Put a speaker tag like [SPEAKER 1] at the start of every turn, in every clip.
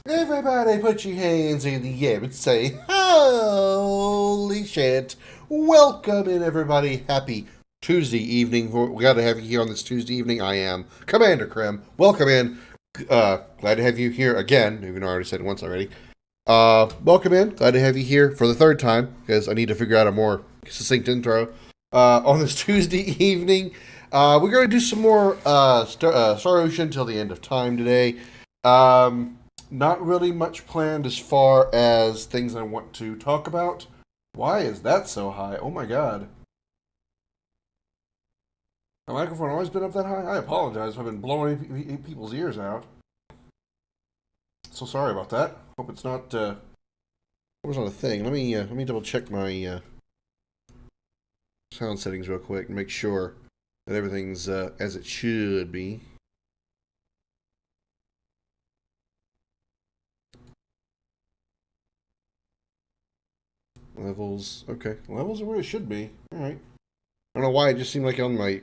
[SPEAKER 1] Everybody put your hands in the air and say, holy shit. Welcome in, everybody. Happy Tuesday evening. We got to have you here on this Tuesday evening. I am Commander Krim. Welcome in. Glad to have you here again, even though I already said it once already. Welcome in. Glad to have you here for the third time, because I need to figure out a more succinct intro. On this Tuesday evening, we're going to do some more Star Ocean until the end of time today. Not really much planned as far as things I want to talk about. Why is that so high? Oh my god. My microphone always been up that high? I apologize if I've been blowing people's ears out. So sorry about that. Hope it's not, hope it's not a thing. Let me double check my, sound settings real quick and make sure that everything's, as it should be. Levels, okay. Levels are where it should be. Alright. I don't know why it just seemed like on my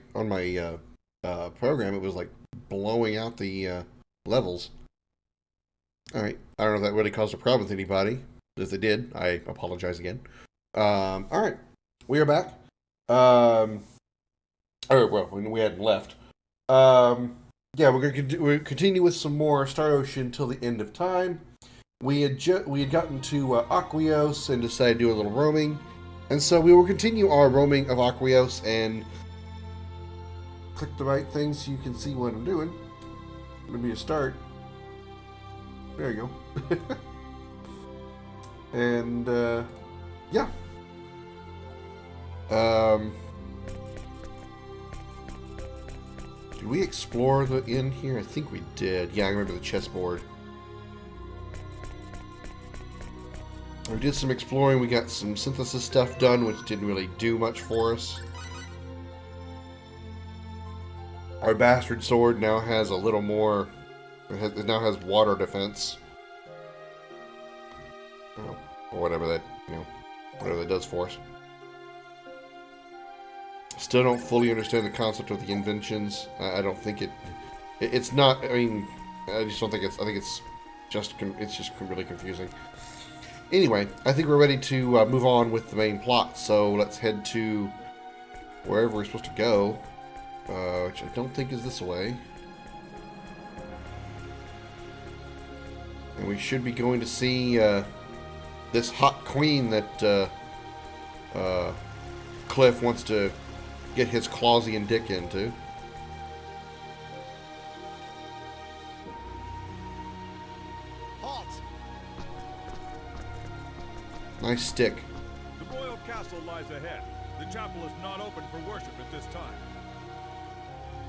[SPEAKER 1] program it was like blowing out the levels. Alright. I don't know if that really caused a problem with anybody. If they did, I apologize again. Alright. We are back. Well, we hadn't left. Yeah, we're continue with some more Star Ocean till the end of time. We had gotten to Aquios and decided to do a little roaming. And so we will continue our roaming of Aquios and click the right thing so you can see what I'm doing. Let me start. There you go. And, yeah. Did we explore the inn here? I think we did. Yeah, I remember the chessboard. We did some exploring, we got some synthesis stuff done, which didn't really do much for us. Our bastard sword now has a little more, it now has water defense. Or whatever that, whatever that does for us. Still don't fully understand the concept of the inventions. I don't think it's not, I mean, I just don't think it's, I think it's just really confusing. Anyway, I think we're ready to move on with the main plot, so let's head to wherever we're supposed to go, which I don't think is this way. And we should be going to see this hot queen that Cliff wants to get his Clausian dick into. Nice stick.
[SPEAKER 2] The royal castle lies ahead. The chapel is not open for worship at this time.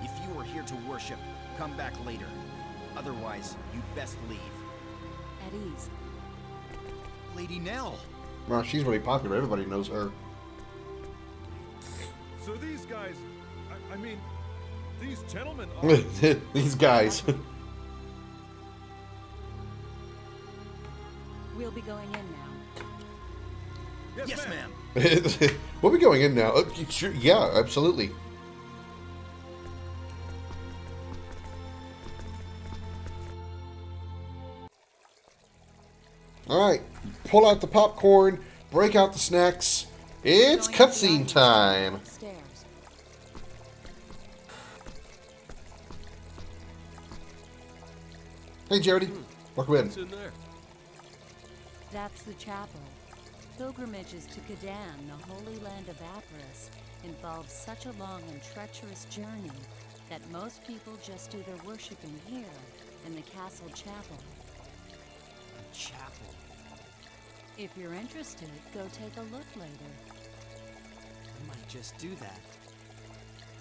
[SPEAKER 3] If you are here to worship, come back later. Otherwise, you'd best leave.
[SPEAKER 4] At ease.
[SPEAKER 3] Lady Nell!
[SPEAKER 1] Well, she's really popular. Everybody knows her.
[SPEAKER 2] So these guys, I mean, these gentlemen are...
[SPEAKER 1] These guys.
[SPEAKER 4] We'll be going in now.
[SPEAKER 3] Yes, ma'am.
[SPEAKER 1] We'll be going in now. Sure, yeah, absolutely. Alright, pull out the popcorn, break out the snacks. It's cutscene time.
[SPEAKER 4] Upstairs.
[SPEAKER 1] Hey, Jody. Welcome in.
[SPEAKER 2] What's in there?
[SPEAKER 4] That's the chapel. Pilgrimages to Kadan, the holy land of Apris, involve such a long and treacherous journey that most people just do their worshiping here in the castle chapel.
[SPEAKER 3] A chapel?
[SPEAKER 4] If you're interested, go take a look later.
[SPEAKER 3] I might just do that.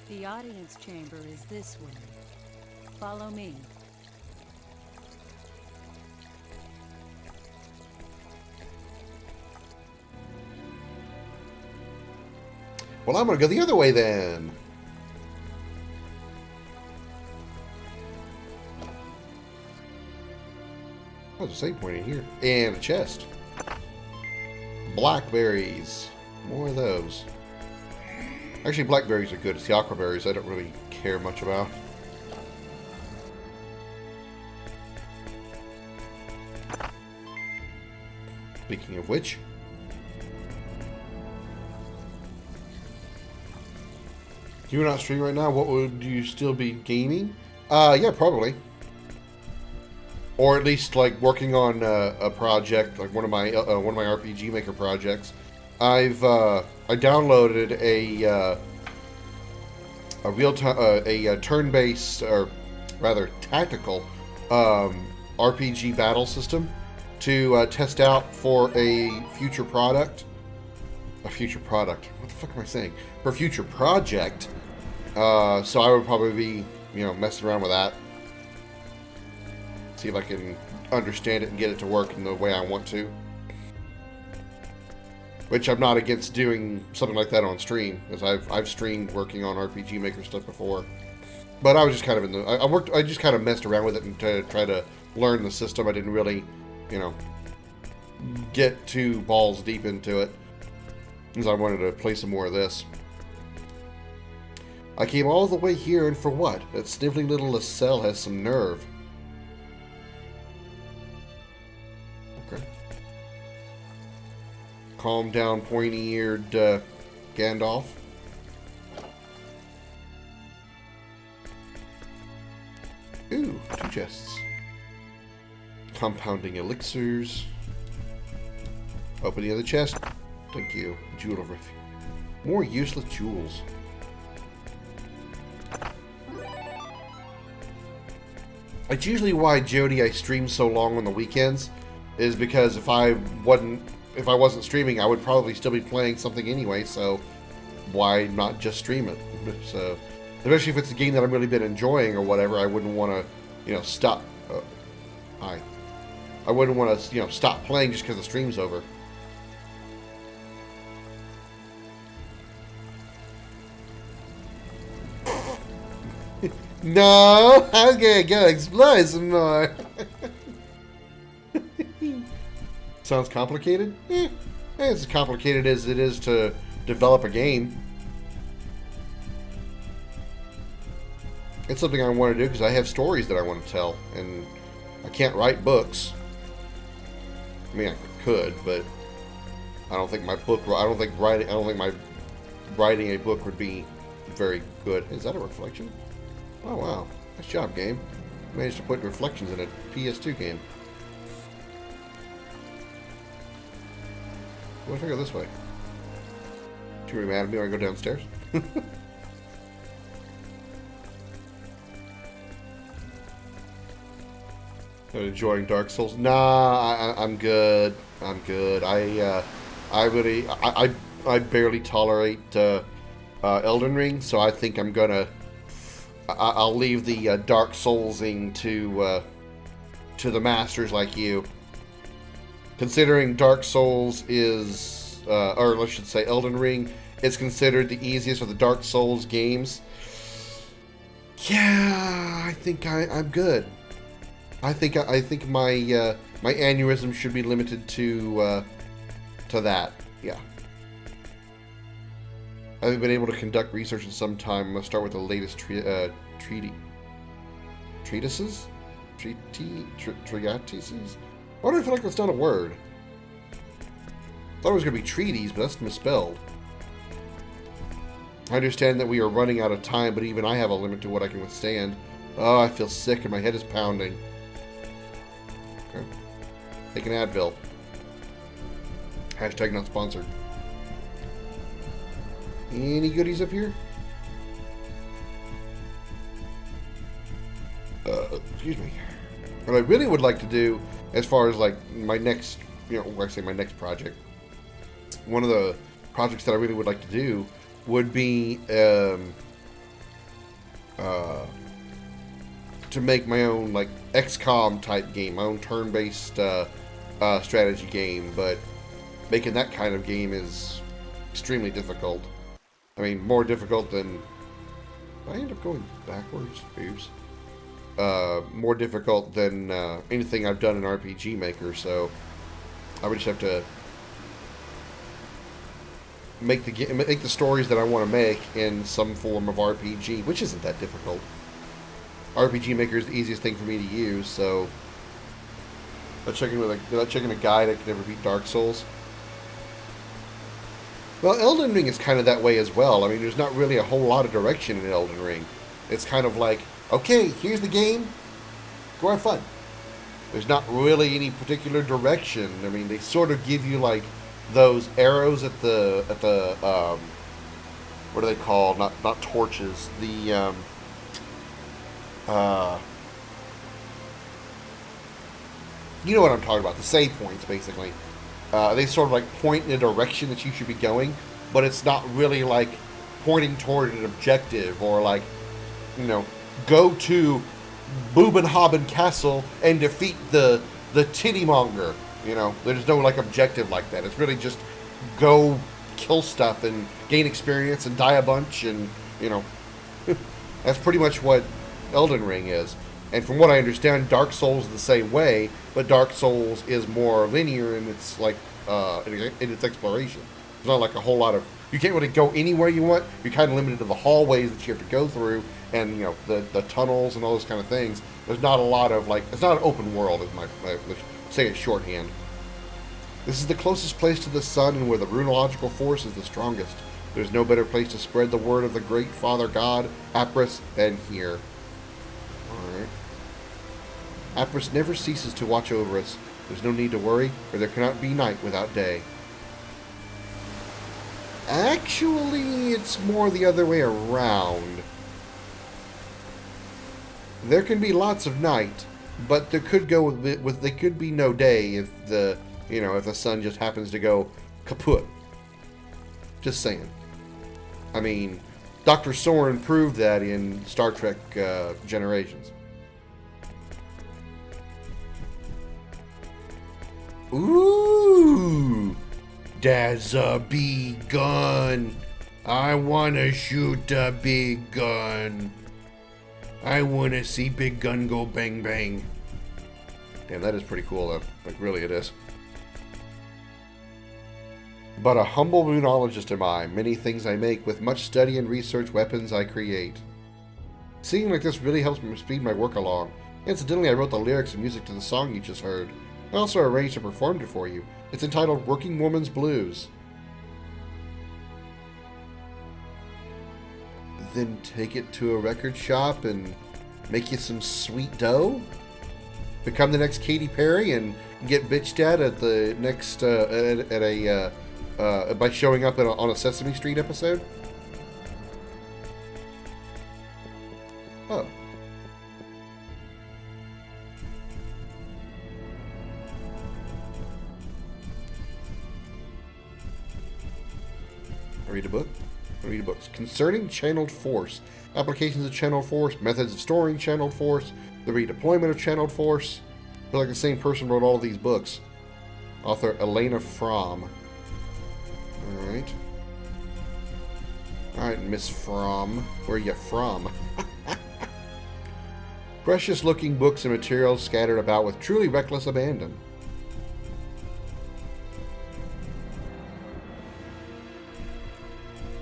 [SPEAKER 4] The audience chamber is this way. Follow me.
[SPEAKER 1] Well, I'm going to go the other way then. Oh, there's a save point in here. And a chest. Blackberries. More of those. Actually, blackberries are good. It's the aquaberries I don't really care much about. Speaking of which, if you were not streaming right now, what would you still be gaming? Yeah, probably. Or at least like working on a project, like one of my RPG Maker projects. I downloaded a real time a turn-based, or rather tactical, RPG battle system to test out for a future product. A future product. What the fuck am I saying? For a future project. So I would probably be, messing around with that. See if I can understand it and get it to work in the way I want to. Which I'm not against doing something like that on stream, as I've streamed working on RPG Maker stuff before. But I was just kind of I just kind of messed around with it and to try to learn the system. I didn't really, get too balls deep into it, because I wanted to play some more of this. I came all the way here, and for what? That sniveling little Lascelles has some nerve. Okay. Calm down, pointy-eared Gandalf. Ooh, 2 chests. Compounding elixirs. Open the other chest. Thank you. Jewel of Refuge. More useless jewels. It's usually why, Jody, I stream so long on the weekends, is because if I wasn't streaming, I would probably still be playing something anyway, so why not just stream it? So, especially if it's a game that I've really been enjoying or whatever, I wouldn't want to, stop. I wouldn't want to, stop playing just because the stream's over. No, I'm gonna go explore some more. Sounds complicated? It's as complicated as it is to develop a game. It's something I want to do because I have stories that I want to tell, and I can't write books. I mean, I could, but I don't think my writing a book would be very good. Is that a reflection? Oh wow, nice job, game. Managed to put reflections in a PS2 game. What if I go this way? Too mad at me when I go downstairs? Enjoying Dark Souls? Nah, I'm good. I'm good. I barely tolerate Elden Ring, so I think I'm gonna. I'll leave the Dark Soulsing to the masters like you. Considering Dark Souls is, or I should say Elden Ring is considered the easiest of the Dark Souls games. Yeah, I think I'm good. I think my my aneurysm should be limited to that. Yeah. I haven't been able to conduct research in some time. I'm going to start with the latest treatises? Treatises? Why do I feel like that's not a word? I thought it was going to be treaties, but that's misspelled. I understand that we are running out of time, but even I have a limit to what I can withstand. Oh, I feel sick and my head is pounding. Okay. Take an Advil. Hashtag not sponsored. Any goodies up here? Excuse me. What I really would like to do, as far as like my next, I say my next project, one of the projects that I really would like to do would be to make my own like XCOM type game, my own turn-based strategy game, but making that kind of game is extremely difficult. I mean, more difficult than... I end up going backwards? Oops. More difficult than anything I've done in RPG Maker, so I would just have to make the stories that I want to make in some form of RPG, which isn't that difficult. RPG Maker is the easiest thing for me to use, so Without checking a guide, I could never beat Dark Souls. Well, Elden Ring is kind of that way as well. I mean, there's not really a whole lot of direction in Elden Ring. It's kind of like, okay, here's the game, go have fun. There's not really any particular direction. I mean, they sort of give you like those arrows at the what are they called? Not torches. The you know what I'm talking about. The save points, basically. They sort of like point in a direction that you should be going, but it's not really like pointing toward an objective or like, you know, go to Bubenhaben Castle and defeat the tittymonger. You know, there's no like objective like that. It's really just go kill stuff and gain experience and die a bunch, and you know, that's pretty much what Elden Ring is. And from what I understand, Dark Souls is the same way, but Dark Souls is more linear in its like in its exploration. There's not like a whole lot of, you can't really go anywhere you want. You're kind of limited to the hallways that you have to go through, and you know the tunnels and all those kind of things. There's not a lot of like, it's not an open world, as my let's say it shorthand. This is the closest place to the sun and where the runological force is the strongest. There's no better place to spread the word of the great Father God, Apris, than here. Alright. Apris never ceases to watch over us. There's no need to worry, for there cannot be night without day. Actually, it's more the other way around. There can be lots of night, but there could go with there could be no day if the if the sun just happens to go kaput. Just saying. I mean, Dr. Soren proved that in Star Trek Generations. Ooh, there's a big gun. I wanna shoot a big gun. I wanna see big gun go bang bang. Damn, that is pretty cool though. Like, really it is. But a humble runologist am I. Many things I make, with much study and research, weapons I create. Seeing like this really helps me speed my work along. Incidentally, I wrote the lyrics and music to the song you just heard. I also arranged and performed it for you. It's entitled Working Woman's Blues. Then take it to a record shop and make you some sweet dough? Become the next Katy Perry and get bitched at the next by showing up on a Sesame Street episode? Oh. Read a book. Read a book. Concerning channeled force. Applications of channeled force. Methods of storing channeled force. The redeployment of channeled force. I feel like the same person wrote all of these books. Author Elena Fromm. Alright. Alright, Miss Fromm. Where are you from? Precious looking books and materials scattered about with truly reckless abandon.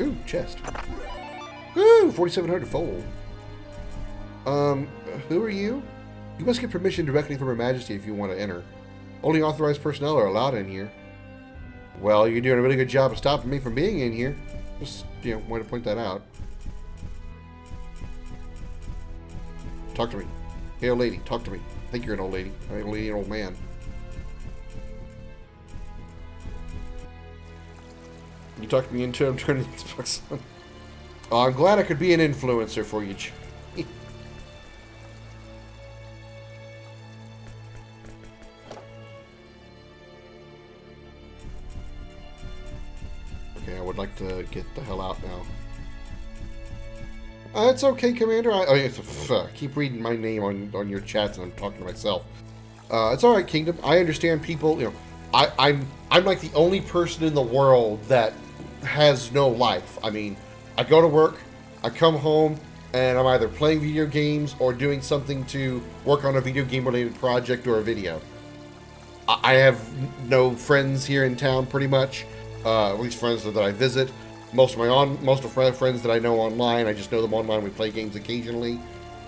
[SPEAKER 1] Ooh, chest. Ooh, 4,700 fold. Who are you? You must get permission directly from Her Majesty if you want to enter. Only authorized personnel are allowed in here. Well, you're doing a really good job of stopping me from being in here. Just, wanted to point that out. Talk to me. Hey, old lady, talk to me. I think you're an old lady. I mean, an old man. You talked me into it. I'm turning these books on. Oh, I'm glad I could be an influencer for you. Okay, I would like to get the hell out now. It's okay, Commander. I keep reading my name on your chats and I'm talking to myself. It's alright, Kingdom. I understand people, I'm like the only person in the world that has no life. I mean, I go to work, I come home, and I'm either playing video games or doing something to work on a video game related project or a video. I have no friends here in town, pretty much. At least friends that I visit. Most of my friends that I know online, I just know them online. We play games occasionally.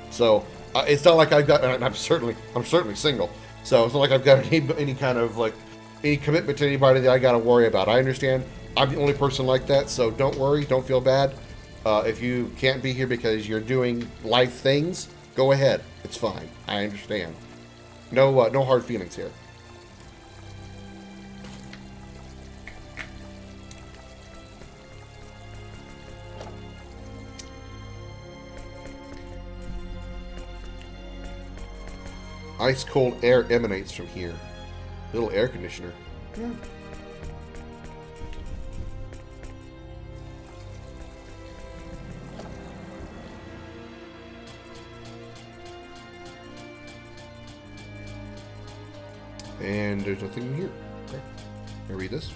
[SPEAKER 1] So it's not like I've got. I'm certainly single. So it's not like I've got any kind of like any commitment to anybody that I got to worry about. I understand I'm the only person like that, so don't worry, don't feel bad. If you can't be here because you're doing life things, go ahead. It's fine. I understand. No hard feelings here. Ice cold air emanates from here. Little air conditioner. Yeah. And there's nothing in here. Okay. Can I read this?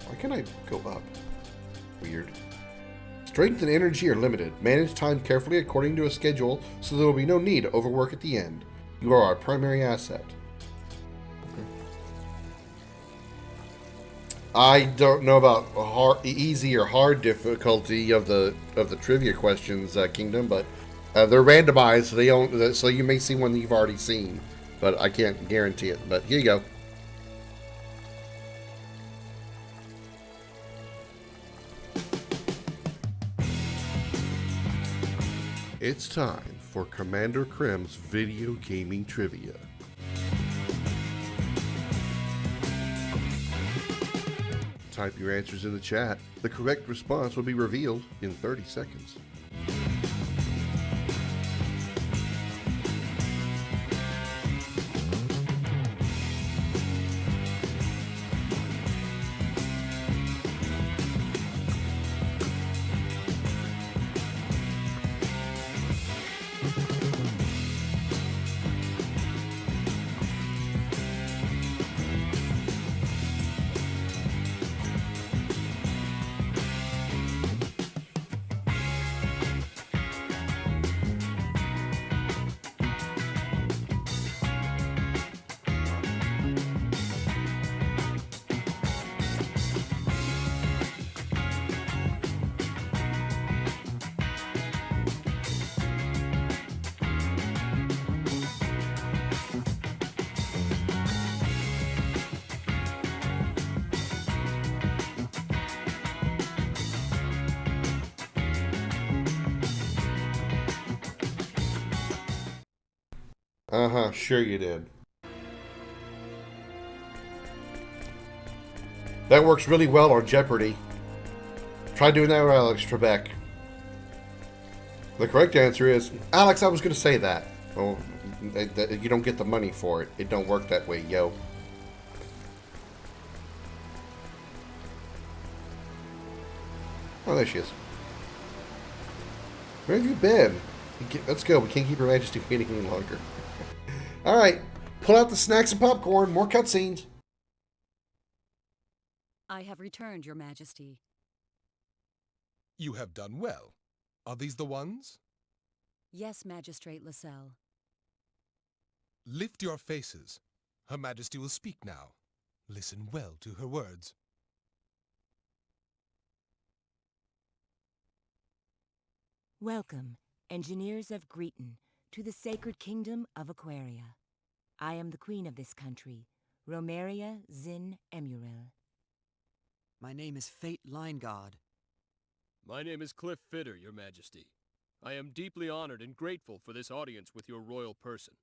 [SPEAKER 1] Why can't I go up? Weird. Strength and energy are limited. Manage time carefully according to a schedule so there will be no need to overwork at the end. You are our primary asset. Okay. I don't know about easy or hard difficulty of the trivia questions, Kingdom, but they're randomized, so they don't. So you may see one that you've already seen, but I can't guarantee it. But here you go. It's time for Commander Krim's video gaming trivia. Type your answers in the chat. The correct response will be revealed in 30 seconds. Uh-huh, sure you did. That works really well on Jeopardy. Try doing that with Alex Trebek. The correct answer is, Alex, I was going to say that. Well, you don't get the money for it. It don't work that way, yo. Oh, there she is. Where have you been? Let's go. We can't keep Her Majesty waiting any longer. Alright. Pull out the snacks and popcorn. More cutscenes.
[SPEAKER 4] I have returned, Your Majesty.
[SPEAKER 5] You have done well. Are these the ones?
[SPEAKER 4] Yes, Magistrate Lascelles.
[SPEAKER 5] Lift your faces. Her Majesty will speak now. Listen well to her words.
[SPEAKER 6] Welcome, engineers of Greeton, to the sacred kingdom of Aquaria. I am the queen of this country, Romeria Zin Emuril.
[SPEAKER 7] My name is Fate Line God.
[SPEAKER 8] My name is Cliff Fitter, Your Majesty. I am deeply honored and grateful for this audience with your royal person.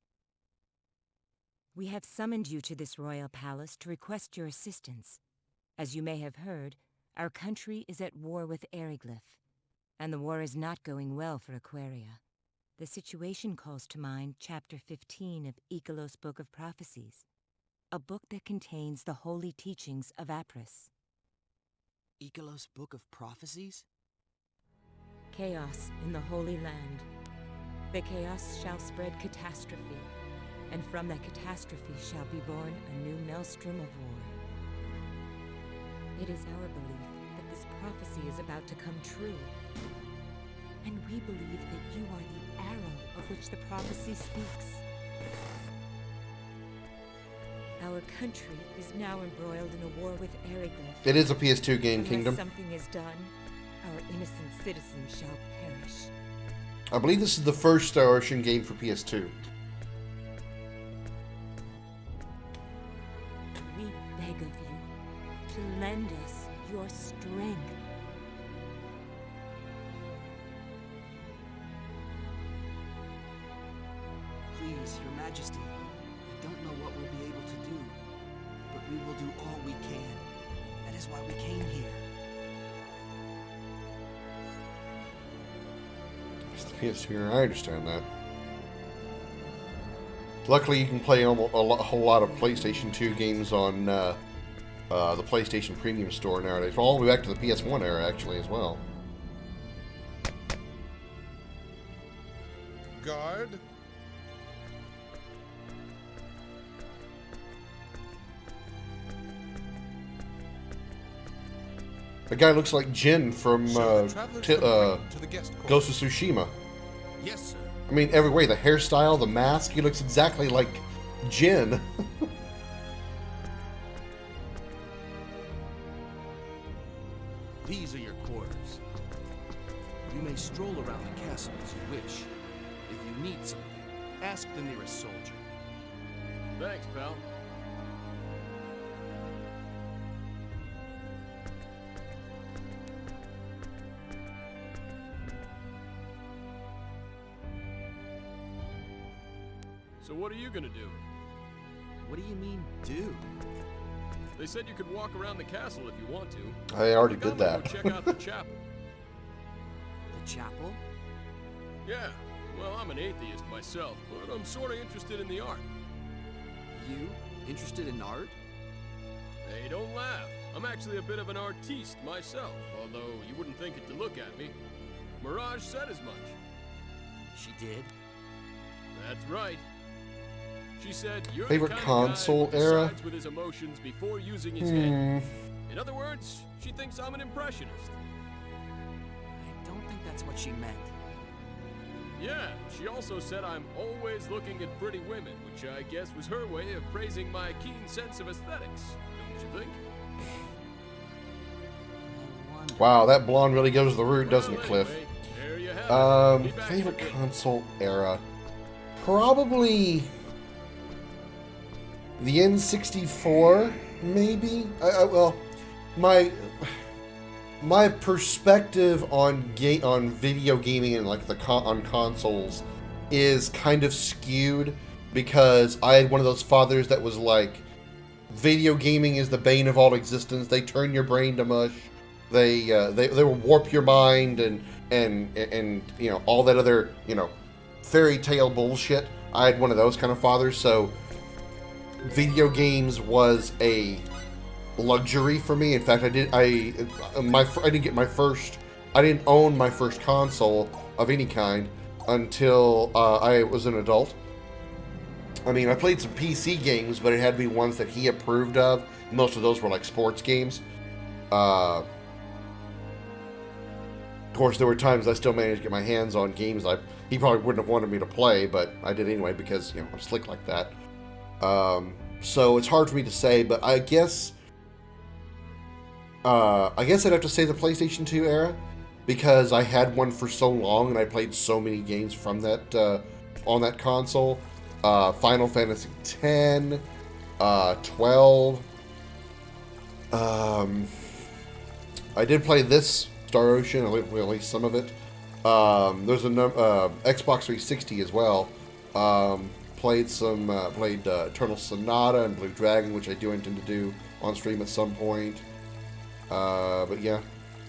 [SPEAKER 6] We have summoned you to this royal palace to request your assistance. As you may have heard, our country is at war with Eriglyph, and the war is not going well for Aquaria. The situation calls to mind Chapter 15 of Icolos' Book of Prophecies, a book that contains the holy teachings of Apris.
[SPEAKER 7] Icolos' Book of Prophecies?
[SPEAKER 6] Chaos in the Holy Land. The chaos shall spread catastrophe, and from that catastrophe shall be born a new maelstrom of war. It is our belief that this prophecy is about to come true. And we believe that you are the arrow of which the prophecy speaks. Our country is now embroiled in a war with Eriglyph.
[SPEAKER 1] It is a PS2 game,
[SPEAKER 6] Unless
[SPEAKER 1] Kingdom.
[SPEAKER 6] something is done, our innocent citizens shall perish.
[SPEAKER 1] I believe this is the first Star Ocean game for PS2.
[SPEAKER 6] to lend us your strength.
[SPEAKER 7] Please, Your Majesty, I don't know what we'll be able to do, but we will do all we can. That is why we came here.
[SPEAKER 1] It's the PS2, I understand that. Luckily, you can play a whole lot of PlayStation 2 games on the PlayStation Premium Store nowadays. All the way back to the PS1 era, actually, as well.
[SPEAKER 5] Guard?
[SPEAKER 1] The guy looks like Jin from
[SPEAKER 5] Show the travelers from Krim to the guest quarters.
[SPEAKER 1] Ghost of Tsushima.
[SPEAKER 5] Yes, sir.
[SPEAKER 1] I mean, every way, the hairstyle, the mask, he looks exactly like Jin.
[SPEAKER 8] These are your quarters. You may stroll around the castle as you wish. If you need something, ask the nearest soldier. Thanks, pal. So what are you gonna do?
[SPEAKER 7] What do you mean, do?
[SPEAKER 8] They said you could walk around the castle if you want to.
[SPEAKER 1] I already
[SPEAKER 8] I'm
[SPEAKER 1] did
[SPEAKER 8] gonna
[SPEAKER 1] that.
[SPEAKER 8] go check out the chapel.
[SPEAKER 7] The chapel?
[SPEAKER 8] Yeah, well, I'm an atheist myself, but I'm sorta interested in the art.
[SPEAKER 7] You? Interested in art?
[SPEAKER 8] Hey, don't laugh. I'm actually a bit of an artiste myself, although you wouldn't think it to look at me. Mirage said as much.
[SPEAKER 7] She did?
[SPEAKER 8] That's right. She said you're
[SPEAKER 1] Favorite
[SPEAKER 8] the kind
[SPEAKER 1] console
[SPEAKER 8] of guy
[SPEAKER 1] era?
[SPEAKER 8] who decides with his emotions before using his head. In other words, she thinks I'm an impressionist.
[SPEAKER 7] I don't think that's what she meant.
[SPEAKER 8] Yeah, she also said I'm always looking at pretty women, which I guess was her way of praising my keen sense of aesthetics, don't you think?
[SPEAKER 7] I wonder.
[SPEAKER 1] Wow, that blonde really goes the route, doesn't it,
[SPEAKER 8] Well,
[SPEAKER 1] Cliff?
[SPEAKER 8] anyway, there you have it. Be back in a
[SPEAKER 1] Favorite
[SPEAKER 8] bit.
[SPEAKER 1] console era? Probably the N64, maybe? Well, my perspective on video gaming and like on consoles is kind of skewed because I had one of those fathers that was like, video gaming is the bane of all existence. They turn your brain to mush. They will warp your mind and you know all that other fairy tale bullshit. I had one of those kind of fathers, so video games was a luxury for me. In fact, I didn't own my first console of any kind until I was an adult. I mean, I played some PC games, but it had to be ones that he approved of. Most of those were like sports games. Of course, there were times I still managed to get my hands on games he probably wouldn't have wanted me to play, but I did anyway because I'm slick like that. So it's hard for me to say, but I guess I'd have to say the PlayStation 2 era because I had one for so long and I played so many games from that on that console. Final Fantasy X, 12. I did play this Star Ocean, at least some of it. There's a Xbox 360 as well. Played Eternal Sonata and Blue Dragon, which I do intend to do on stream at some point. But yeah,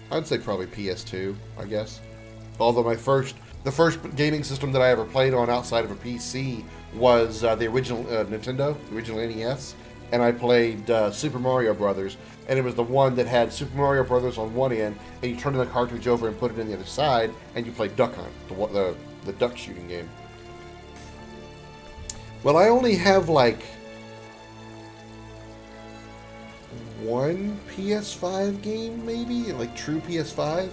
[SPEAKER 1] I'd say probably PS2, I guess. Although the first gaming system that I ever played on outside of a PC was the original Nintendo, the original NES, and I played Super Mario Brothers, and it was the one that had Super Mario Brothers on one end, and you turned the cartridge over and put it in the other side, and you played Duck Hunt, the duck shooting game. Well, I only have like one PS5 game, maybe, like true PS5.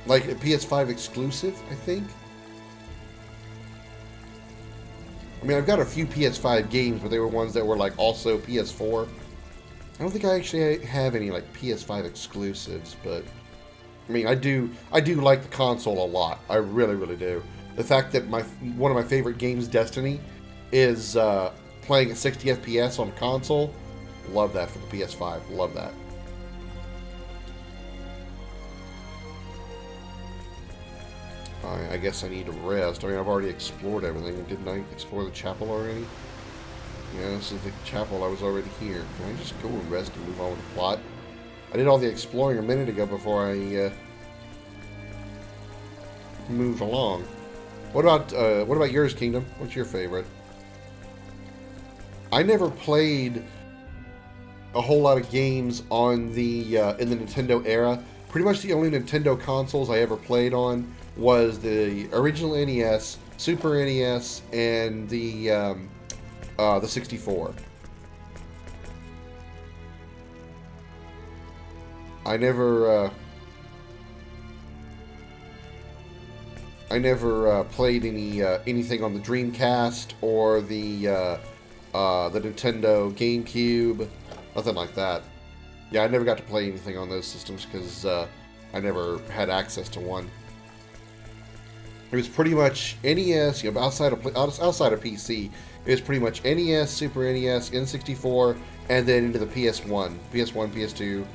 [SPEAKER 1] Like a PS5 exclusive, I think. I mean, I've got a few PS5 games, but they were ones that were like also PS4. I don't think I actually have any like PS5 exclusives, but I mean, I do like the console a lot. I really, really do. The fact that one of my favorite games, Destiny, is playing at 60 FPS on a console Love that for the PS5. Love that. Alright, I guess I need to rest. I mean, I've already explored everything. Didn't I explore the chapel already? Yeah, this is the chapel. I was already here. Can I just go and rest and move on with the plot? I did all the exploring a minute ago before I moved along. What about yours, Kingdom? What's your favorite? I never played a whole lot of games on the in the Nintendo era. Pretty much the only Nintendo consoles I ever played on was the original NES, Super NES, and the 64. I never played anything on the Dreamcast or the Nintendo GameCube, nothing like that. Yeah, I never got to play anything on those systems because I never had access to one. It was pretty much NES, outside of PC. It was pretty much NES, Super NES, N64, and then into the PS1, PS2.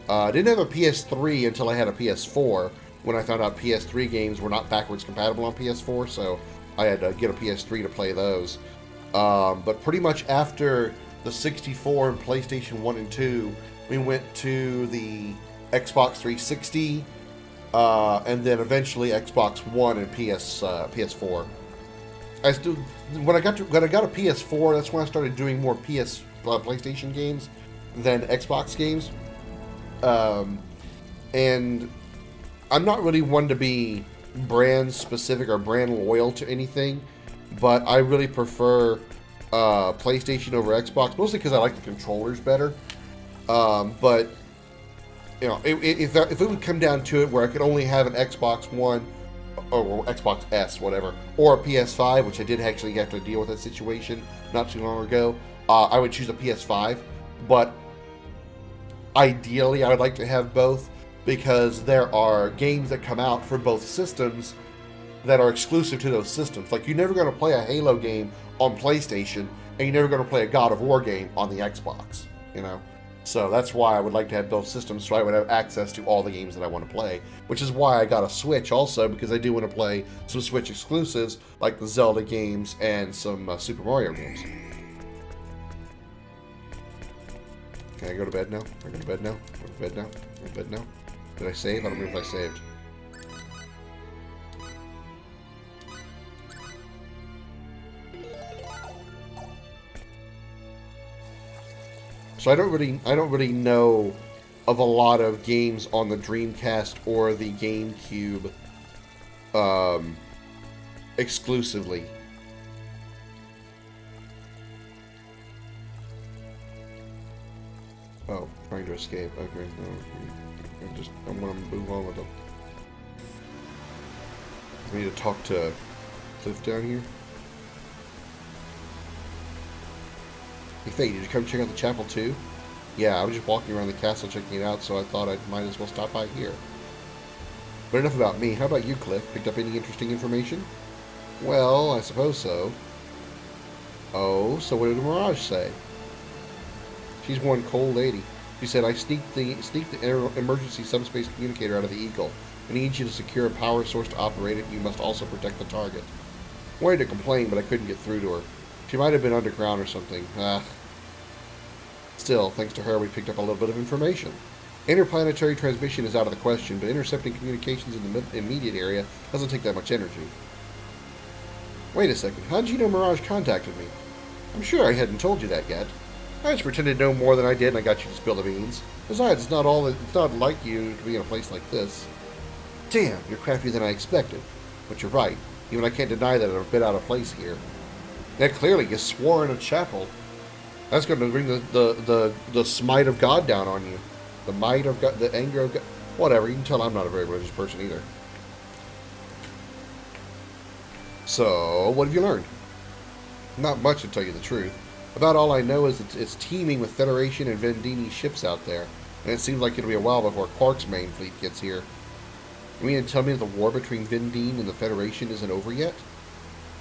[SPEAKER 1] I didn't have a PS3 until I had a PS4, when I found out PS3 games were not backwards compatible on PS4, so I had to get a PS3 to play those. But pretty much after the 64 and PlayStation 1 and 2, we went to the Xbox 360, and then eventually Xbox One and PS4. When I got a PS4, that's when I started doing more PlayStation games than Xbox games. And I'm not really one to be brand specific or brand loyal to anything, but I really prefer PlayStation over Xbox, mostly because I like the controllers better. But you know, if it would come down to it where I could only have an Xbox One or Xbox S, whatever, or a PS5, which I did actually have to deal with that situation not too long ago, I would choose a PS5. But ideally, I would like to have both, because there are games that come out for both systems that are exclusive to those systems. Like, you're never going to play a Halo game on PlayStation, and you're never going to play a God of War game on the Xbox, you know? So that's why I would like to have both systems, so I would have access to all the games that I want to play, which is why I got a Switch also, because I do want to play some Switch exclusives, like the Zelda games and some Super Mario games. Can I go to bed now? Can I go to bed now? Go to bed now? Go to bed now? Did I save? I don't remember if I saved. So I don't really know of a lot of games on the Dreamcast or the GameCube exclusively. Oh, trying to escape. Okay, I'm gonna move on with them. I need to talk to Cliff down here. Hey, Faye, did you come check out the chapel too? Yeah, I was just walking around the castle checking it out, so I thought I might as well stop by here. But enough about me. How about you, Cliff? Picked up any interesting information? Well, I suppose so. Oh, so what did the Mirage say? She's one cold lady. She said, I sneaked the emergency subspace communicator out of the Eagle. I need you to secure a power source to operate it. You must also protect the target. I wanted to complain, but I couldn't get through to her. She might have been underground or something. Still, thanks to her, we picked up a little bit of information. Interplanetary transmission is out of the question, but intercepting communications in the immediate area doesn't take that much energy. Wait a second. How did you know Mirage contacted me? I'm sure I hadn't told you that yet. I just pretended to know more than I did, and I got you to spill the beans. Besides, it's not like you to be in a place like this. Damn, you're crappier than I expected. But you're right. Even I can't deny that I'm a bit out of place here. That clearly you swore in a chapel. That's going to bring the smite of God down on you. The might of God, the anger of God. Whatever, you can tell I'm not a very religious person either. So, what have you learned? Not much, to tell you the truth. About all I know is that it's teeming with Federation and Vendini ships out there, and it seems like it'll be a while before Quark's main fleet gets here. You mean to tell me that the war between Vendine and the Federation isn't over yet?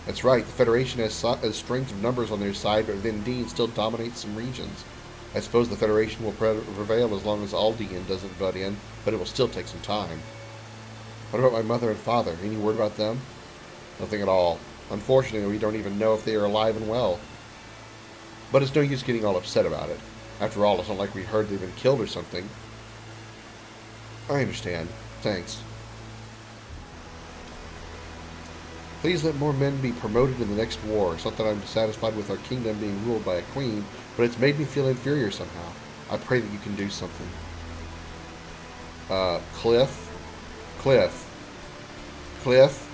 [SPEAKER 1] That's right, the Federation has strength of numbers on their side, but Vendine still dominates some regions. I suppose the Federation will prevail as long as Aldean doesn't butt in, but it will still take some time. What about my mother and father? Any word about them? Nothing at all. Unfortunately, we don't even know if they are alive and well. But it's no use getting all upset about it. After all, it's not like we heard they've been killed or something. I understand. Thanks. Please let more men be promoted in the next war. It's not that I'm dissatisfied with our kingdom being ruled by a queen, but it's made me feel inferior somehow. I pray that you can do something. Cliff,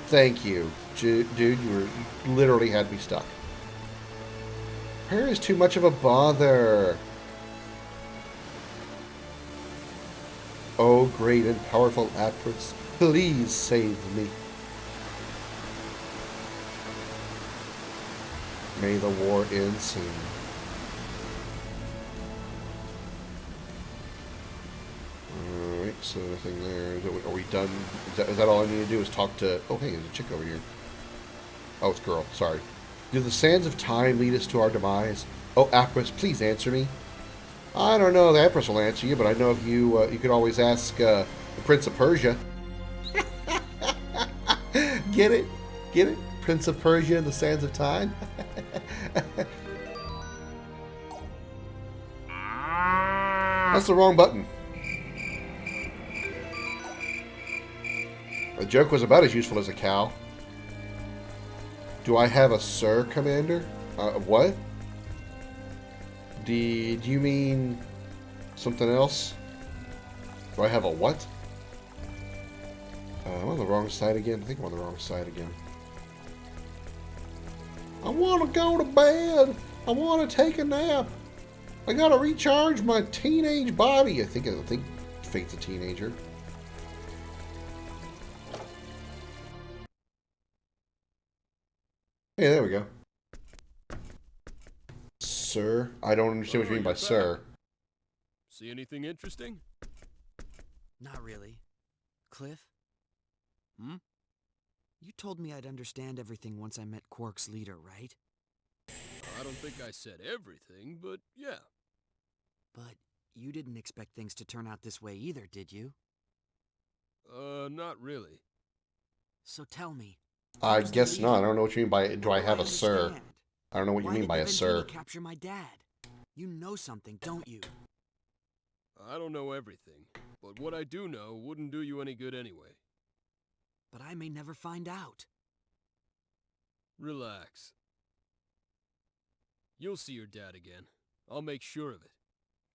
[SPEAKER 1] thank you. Dude, you literally had me stuck. Prayer is too much of a bother. Oh, great and powerful Apris, please save me. May the war end soon. Alright, so nothing there. Are we done? Is that all I need to do is talk to... Oh, hey, there's a chick over here. Oh, it's a girl. Sorry. Do the sands of time lead us to our demise? Oh, Apris, please answer me. I don't know. The Apris will answer you, but I know if you you could always ask the Prince of Persia. Get it? Get it? Prince of Persia and the sands of time? That's the wrong button. The joke was about as useful as a cow. Do I have a Sir Commander? What? Did you mean something else? Do I have a what? I'm on the wrong side again. I think I'm on the wrong side again. I want to go to bed. I want to take a nap. I gotta recharge my teenage body. I think Fate's a teenager. Hey, there we go. Sir? I don't understand what you mean by sir.
[SPEAKER 8] See anything interesting?
[SPEAKER 7] Not really. Cliff? You told me I'd understand everything once I met Quark's leader, right?
[SPEAKER 8] I don't think I said everything, but yeah.
[SPEAKER 7] But you didn't expect things to turn out this way either, did you?
[SPEAKER 8] Not really.
[SPEAKER 7] So tell me.
[SPEAKER 1] I guess not. I don't know what you mean by, do I have a sir?
[SPEAKER 7] Understand.
[SPEAKER 1] I don't know what you mean by a sir.
[SPEAKER 7] Why did capture my dad? You know something, don't you?
[SPEAKER 8] I don't know everything, but what I do know wouldn't do you any good anyway.
[SPEAKER 7] But I may never find out.
[SPEAKER 8] Relax. You'll see your dad again. I'll make sure of it.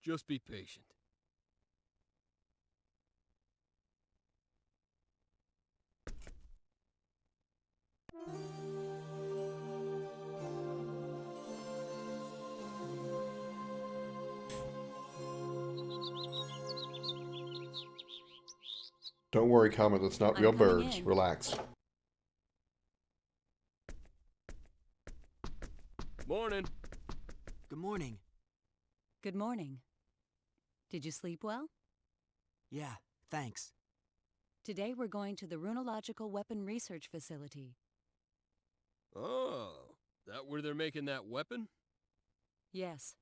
[SPEAKER 8] Just be patient.
[SPEAKER 1] Don't worry, Comet. That's not
[SPEAKER 4] I'm
[SPEAKER 1] real
[SPEAKER 4] coming
[SPEAKER 1] birds.
[SPEAKER 4] in.
[SPEAKER 1] Relax.
[SPEAKER 8] Morning.
[SPEAKER 7] Good morning.
[SPEAKER 4] Good morning. Did you sleep well?
[SPEAKER 7] Yeah, thanks.
[SPEAKER 4] Today we're going to the Runological Weapon Research Facility.
[SPEAKER 8] Oh, that where they're making that weapon?
[SPEAKER 4] Yes.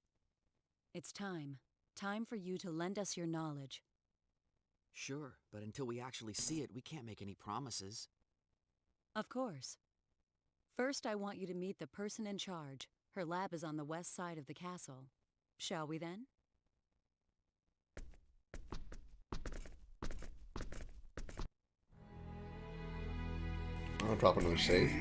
[SPEAKER 4] It's time. Time for you to lend us your knowledge.
[SPEAKER 7] Sure, but until we actually see it, we can't make any promises.
[SPEAKER 4] Of course. First, I want you to meet the person in charge. Her lab is on the west side of the castle. Shall we then?
[SPEAKER 1] I'll drop another save.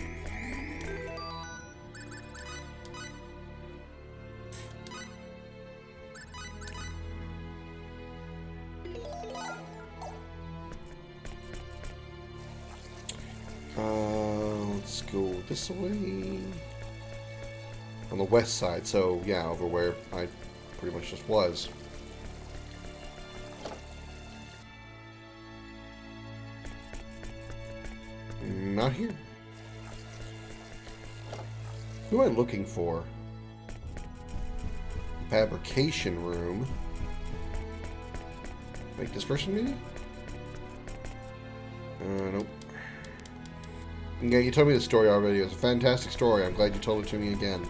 [SPEAKER 1] Let's go this way. On the west side, so yeah, over where I pretty much just was. Not here. Who am I looking for? Fabrication room. Wait, this person maybe? Nope. Yeah, you told me the story already. It was a fantastic story. I'm glad you told it to me again.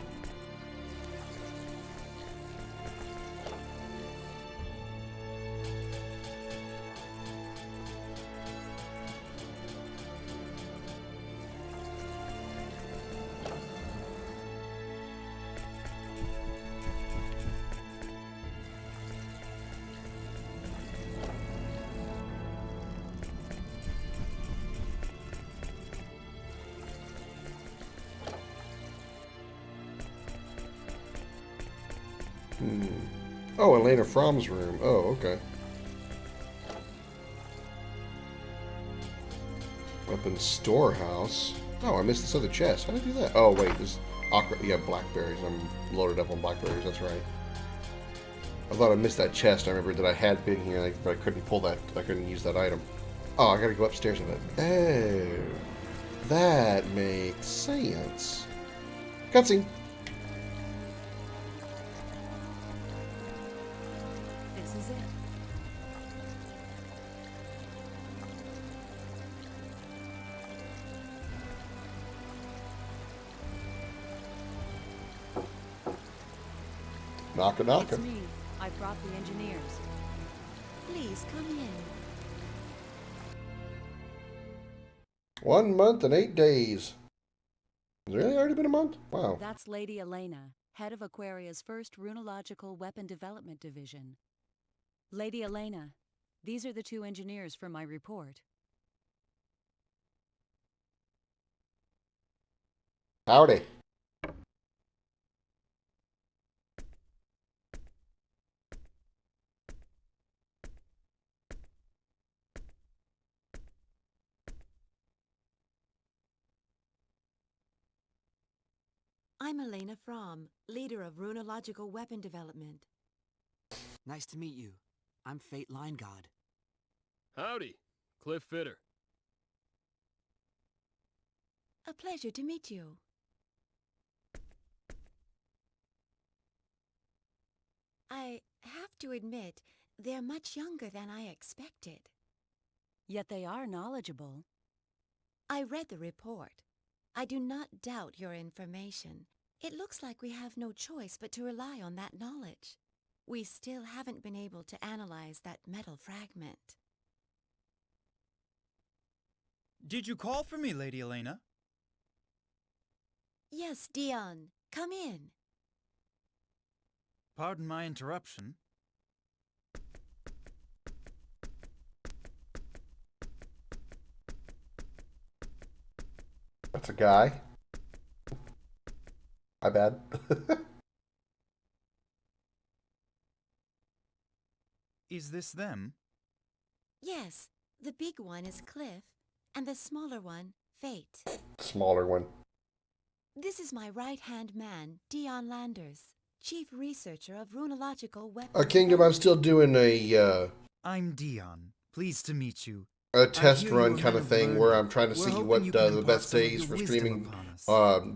[SPEAKER 1] Oh, Elena Fromm's room. Oh, okay. Weapons storehouse. Oh, I missed this other chest. How did I do that? Oh, wait. This yeah, blackberries. I'm loaded up on blackberries. That's right. I thought I missed that chest. I remember that I had been here, but I couldn't pull that. I couldn't use that item. Oh, I gotta go upstairs with it. Oh, that makes sense. Cutscene.
[SPEAKER 4] This is it.
[SPEAKER 1] Knocker, knocker.
[SPEAKER 4] It's me. I brought the engineers. Please come in.
[SPEAKER 1] 1 month and 8 days. Has it really already been a month? Wow.
[SPEAKER 4] That's Lady Elena, head of Aquaria's first runological weapon development division. Lady Elena, these are the 2 engineers for my report.
[SPEAKER 1] Howdy.
[SPEAKER 9] I'm Elena Fromm, leader of runological weapon development.
[SPEAKER 7] Nice to meet you. I'm Fate Line God.
[SPEAKER 8] Howdy, Cliff Fitter.
[SPEAKER 9] A pleasure to meet you. I have to admit, they're much younger than I expected.
[SPEAKER 4] Yet they are knowledgeable.
[SPEAKER 9] I read the report. I do not doubt your information. It looks like we have no choice but to rely on that knowledge. We still haven't been able to analyze that metal fragment.
[SPEAKER 10] Did you call for me, Lady Elena?
[SPEAKER 9] Yes, Dion. Come in.
[SPEAKER 10] Pardon my interruption.
[SPEAKER 1] That's a guy. My bad.
[SPEAKER 10] Is this them?
[SPEAKER 9] Yes, the big one is Cliff, and the smaller one, Fate.
[SPEAKER 1] Smaller one.
[SPEAKER 9] This is my right-hand man, Dion Landers, chief researcher of runological weapons.
[SPEAKER 1] Kingdom, I'm still doing
[SPEAKER 10] I'm Dion. Pleased to meet you.
[SPEAKER 1] a test
[SPEAKER 10] you
[SPEAKER 1] run
[SPEAKER 10] were
[SPEAKER 1] kind
[SPEAKER 10] men
[SPEAKER 1] of
[SPEAKER 10] of
[SPEAKER 1] thing
[SPEAKER 10] learning.
[SPEAKER 1] where I'm trying to
[SPEAKER 10] We're
[SPEAKER 1] see
[SPEAKER 10] hoping
[SPEAKER 1] what
[SPEAKER 10] you can
[SPEAKER 1] the
[SPEAKER 10] impart
[SPEAKER 1] best
[SPEAKER 10] some of
[SPEAKER 1] days
[SPEAKER 10] your
[SPEAKER 1] for
[SPEAKER 10] wisdom
[SPEAKER 1] streaming
[SPEAKER 10] upon us.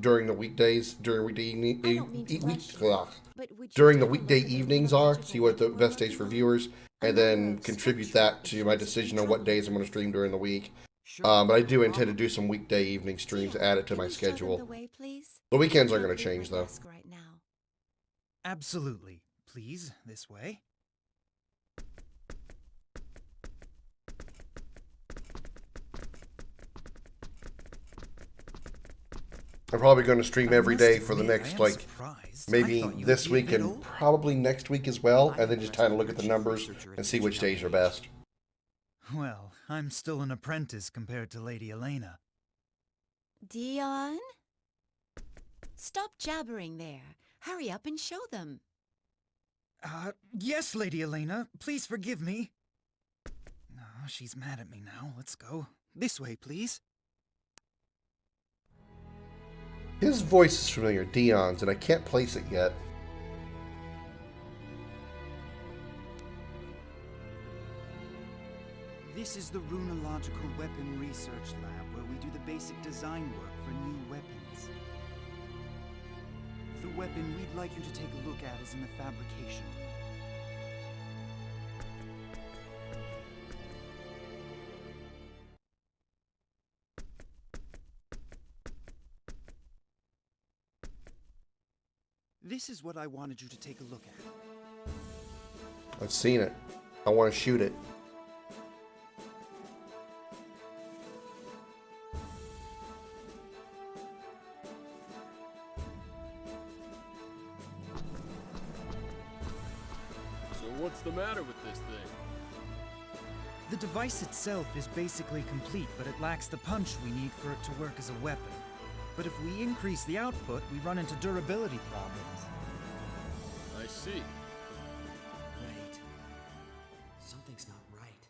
[SPEAKER 1] during the weekdays, during weekday
[SPEAKER 9] I don't mean to rush you,
[SPEAKER 1] ugh.
[SPEAKER 9] but would you
[SPEAKER 1] during the
[SPEAKER 9] take a look
[SPEAKER 1] weekday
[SPEAKER 9] at the
[SPEAKER 1] evenings are,
[SPEAKER 9] runological
[SPEAKER 1] see what the
[SPEAKER 9] weapon we're
[SPEAKER 1] best days for
[SPEAKER 9] working on?
[SPEAKER 1] viewers,
[SPEAKER 9] A
[SPEAKER 1] and
[SPEAKER 9] number
[SPEAKER 1] then
[SPEAKER 9] of
[SPEAKER 1] contribute
[SPEAKER 9] structural
[SPEAKER 1] that to my
[SPEAKER 9] issues
[SPEAKER 1] decision
[SPEAKER 9] in
[SPEAKER 1] on what
[SPEAKER 9] trouble
[SPEAKER 1] days I'm going
[SPEAKER 9] with
[SPEAKER 1] to stream during the week.
[SPEAKER 7] Sure,
[SPEAKER 1] But I
[SPEAKER 7] no
[SPEAKER 1] do intend to
[SPEAKER 7] problem.
[SPEAKER 1] do some weekday evening streams,
[SPEAKER 9] Dion,
[SPEAKER 1] add it to
[SPEAKER 9] can
[SPEAKER 1] my
[SPEAKER 9] you show them
[SPEAKER 1] schedule.
[SPEAKER 9] the way, please?
[SPEAKER 1] The weekends
[SPEAKER 9] I
[SPEAKER 1] aren't going
[SPEAKER 9] can't
[SPEAKER 1] to
[SPEAKER 9] leave
[SPEAKER 1] change
[SPEAKER 9] my
[SPEAKER 1] though.
[SPEAKER 9] desk right now.
[SPEAKER 10] Absolutely. Please, this way.
[SPEAKER 1] I'm probably going to stream
[SPEAKER 10] I
[SPEAKER 1] every
[SPEAKER 10] must
[SPEAKER 1] day for the
[SPEAKER 10] admit, I
[SPEAKER 1] next,
[SPEAKER 10] am
[SPEAKER 1] like,
[SPEAKER 10] surprised. I
[SPEAKER 1] maybe
[SPEAKER 10] thought you
[SPEAKER 1] this
[SPEAKER 10] would be a
[SPEAKER 1] week
[SPEAKER 10] bit
[SPEAKER 1] and
[SPEAKER 10] old.
[SPEAKER 1] probably next week as well,
[SPEAKER 7] I'm
[SPEAKER 1] and then just
[SPEAKER 7] impressed
[SPEAKER 1] kind of
[SPEAKER 7] with
[SPEAKER 1] look
[SPEAKER 7] your
[SPEAKER 1] at the
[SPEAKER 7] chief
[SPEAKER 1] numbers
[SPEAKER 7] researcher at
[SPEAKER 1] and
[SPEAKER 7] such
[SPEAKER 1] see
[SPEAKER 7] a
[SPEAKER 1] which
[SPEAKER 7] young
[SPEAKER 1] days are
[SPEAKER 7] age.
[SPEAKER 1] best.
[SPEAKER 10] Well, I'm still an apprentice compared to Lady Elena.
[SPEAKER 9] Dion? Stop jabbering there. Hurry up and show them.
[SPEAKER 10] Yes, Lady Elena. Please forgive me. Oh, she's mad at me now. Let's go. This way, please.
[SPEAKER 1] His voice is familiar, Dion's, and I can't place it yet.
[SPEAKER 7] This is the Runological Weapon Research Lab, where we do the basic design work for new weapons. The weapon we'd like you to take a look at is in the fabrication room. This is what I wanted you to take a look at.
[SPEAKER 1] I've seen it. I want to shoot it.
[SPEAKER 8] So what's the matter with this thing?
[SPEAKER 10] The device itself is basically complete, but it lacks the punch we need for it to work as a weapon. But if we increase the output, we run into durability problems.
[SPEAKER 8] I see.
[SPEAKER 7] Wait. Something's not right.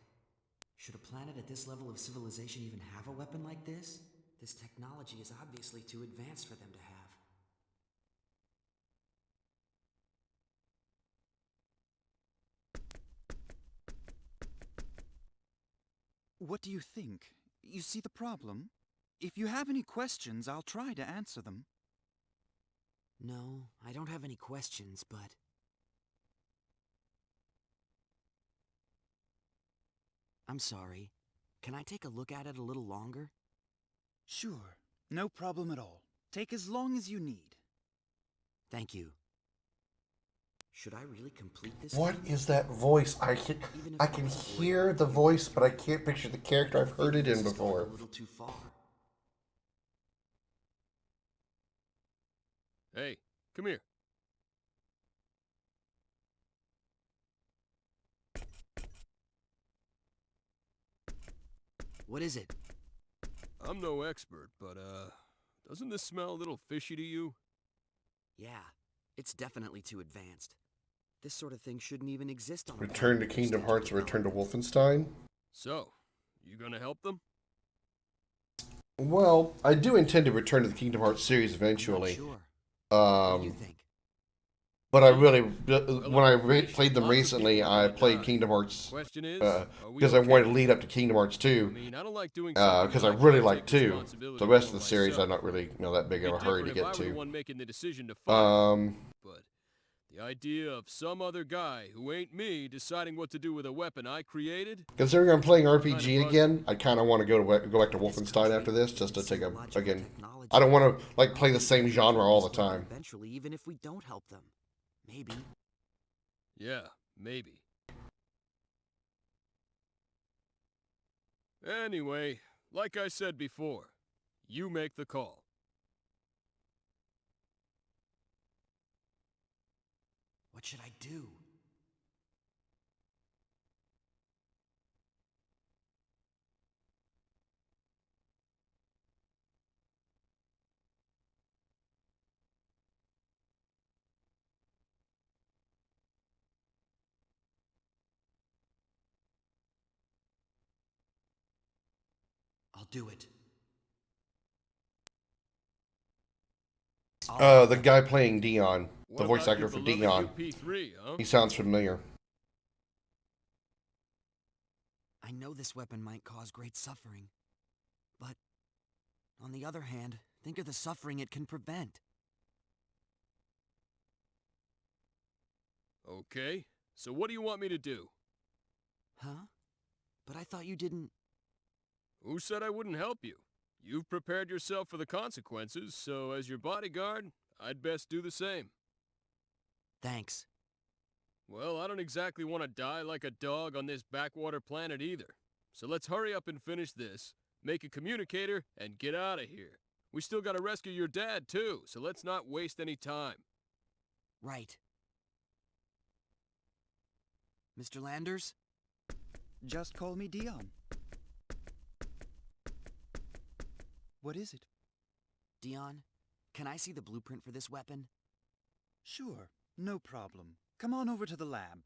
[SPEAKER 7] Should a planet at this level of civilization even have a weapon like this? This technology is obviously too advanced for them to have.
[SPEAKER 10] What do you think? You see the problem? If you have any questions, I'll try to answer them.
[SPEAKER 7] No, I don't have any questions, but... I'm sorry. Can I take a look at it a little longer?
[SPEAKER 10] Sure, no problem at all. Take as long as you need.
[SPEAKER 7] Thank you. Should I really complete this?
[SPEAKER 1] What
[SPEAKER 7] thing?
[SPEAKER 1] is that voice? I can hear the voice, but I can't picture the character. I've heard it in before.
[SPEAKER 7] A little too far.
[SPEAKER 8] Hey, come here.
[SPEAKER 7] What is it?
[SPEAKER 8] I'm no expert, but, doesn't this smell a little fishy to you?
[SPEAKER 7] Yeah, it's definitely too advanced. This sort of thing shouldn't even exist on a
[SPEAKER 1] Return to
[SPEAKER 7] planet
[SPEAKER 1] Kingdom
[SPEAKER 7] stage
[SPEAKER 1] Hearts or
[SPEAKER 7] of
[SPEAKER 1] return to
[SPEAKER 7] development.
[SPEAKER 1] Wolfenstein?
[SPEAKER 8] So, you gonna help them?
[SPEAKER 1] Well, I do intend to return to the Kingdom Hearts series
[SPEAKER 7] I'm
[SPEAKER 1] eventually.
[SPEAKER 7] not sure. What do you think?
[SPEAKER 1] But I really, when I played them recently, I played Kingdom Hearts
[SPEAKER 8] Question is,
[SPEAKER 1] because I wanted to lead up to Kingdom Hearts 2.
[SPEAKER 8] I mean, I don't like doing
[SPEAKER 1] Because I really like 2. The rest of the series, I'm not really that big of a hurry to get
[SPEAKER 8] If I were the
[SPEAKER 1] to.
[SPEAKER 8] one making the decision to fight,
[SPEAKER 1] Um,
[SPEAKER 8] but the idea of some other guy who ain't me deciding what to do with a weapon I created.
[SPEAKER 1] considering I'm playing RPG again, I kind of want to go back to Wolfenstein after this, just to take a again. I don't want to like play the same genre all the time.
[SPEAKER 7] Eventually, even if we don't help them. Maybe.
[SPEAKER 8] Yeah, maybe. Anyway, like I said before, you make the call.
[SPEAKER 7] What should I do? I'll do it.
[SPEAKER 1] The guy playing Dion, the voice actor for Dion.
[SPEAKER 8] UP3, huh?
[SPEAKER 1] He sounds familiar.
[SPEAKER 7] I know this weapon might cause great suffering. But, on the other hand, think of the suffering it can prevent.
[SPEAKER 8] Okay, so what do you want me to do?
[SPEAKER 7] Huh? But I thought you didn't...
[SPEAKER 8] Who said I wouldn't help you? You've prepared yourself for the consequences, so as your bodyguard, I'd best do the same.
[SPEAKER 7] Thanks.
[SPEAKER 8] Well, I don't exactly want to die like a dog on this backwater planet either. So let's hurry up and finish this, make a communicator, and get out of here. We still gotta rescue your dad, too, so let's not waste any time.
[SPEAKER 7] Right. Mr. Landers?
[SPEAKER 10] Just call me Dion. What is it?
[SPEAKER 7] Dion, can I see the blueprint for this weapon?
[SPEAKER 10] Sure, no problem. Come on over to the lab.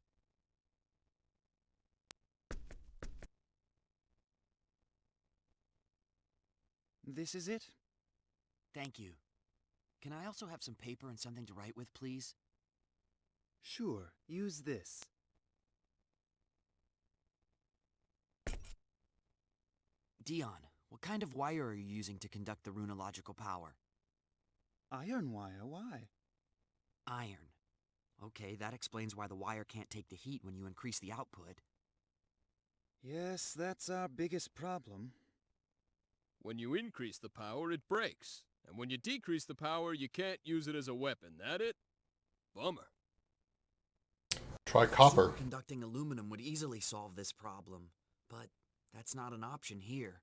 [SPEAKER 10] This is it?
[SPEAKER 7] Thank you. Can I also have some paper and something to write with, please?
[SPEAKER 10] Sure, use this.
[SPEAKER 7] Dion, what kind of wire are you using to conduct the runological power?
[SPEAKER 10] Iron wire, why?
[SPEAKER 7] Iron. Okay, that explains why the wire can't take the heat when you increase the output.
[SPEAKER 10] Yes, that's our biggest problem.
[SPEAKER 8] When you increase the power, it breaks. And when you decrease the power, you can't use it as a weapon. That it? Bummer.
[SPEAKER 1] Try copper.
[SPEAKER 7] Superconducting aluminum would easily solve this problem, but that's not an option here.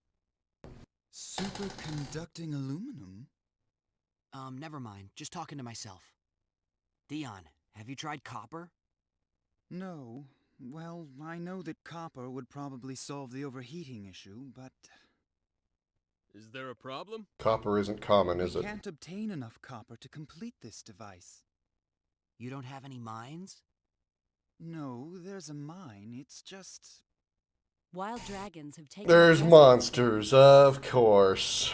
[SPEAKER 10] Superconducting aluminum?
[SPEAKER 7] Never mind. Just talking to myself. Dion, have you tried copper?
[SPEAKER 10] No. Well, I know that copper would probably solve the overheating issue, but...
[SPEAKER 8] Is there a problem?
[SPEAKER 1] Copper isn't common, is
[SPEAKER 10] we
[SPEAKER 1] it?
[SPEAKER 10] can't obtain enough copper to complete this device.
[SPEAKER 7] You don't have any mines?
[SPEAKER 10] No, there's a mine. It's just...
[SPEAKER 4] Wild dragons have taken...
[SPEAKER 1] There's monsters, of course.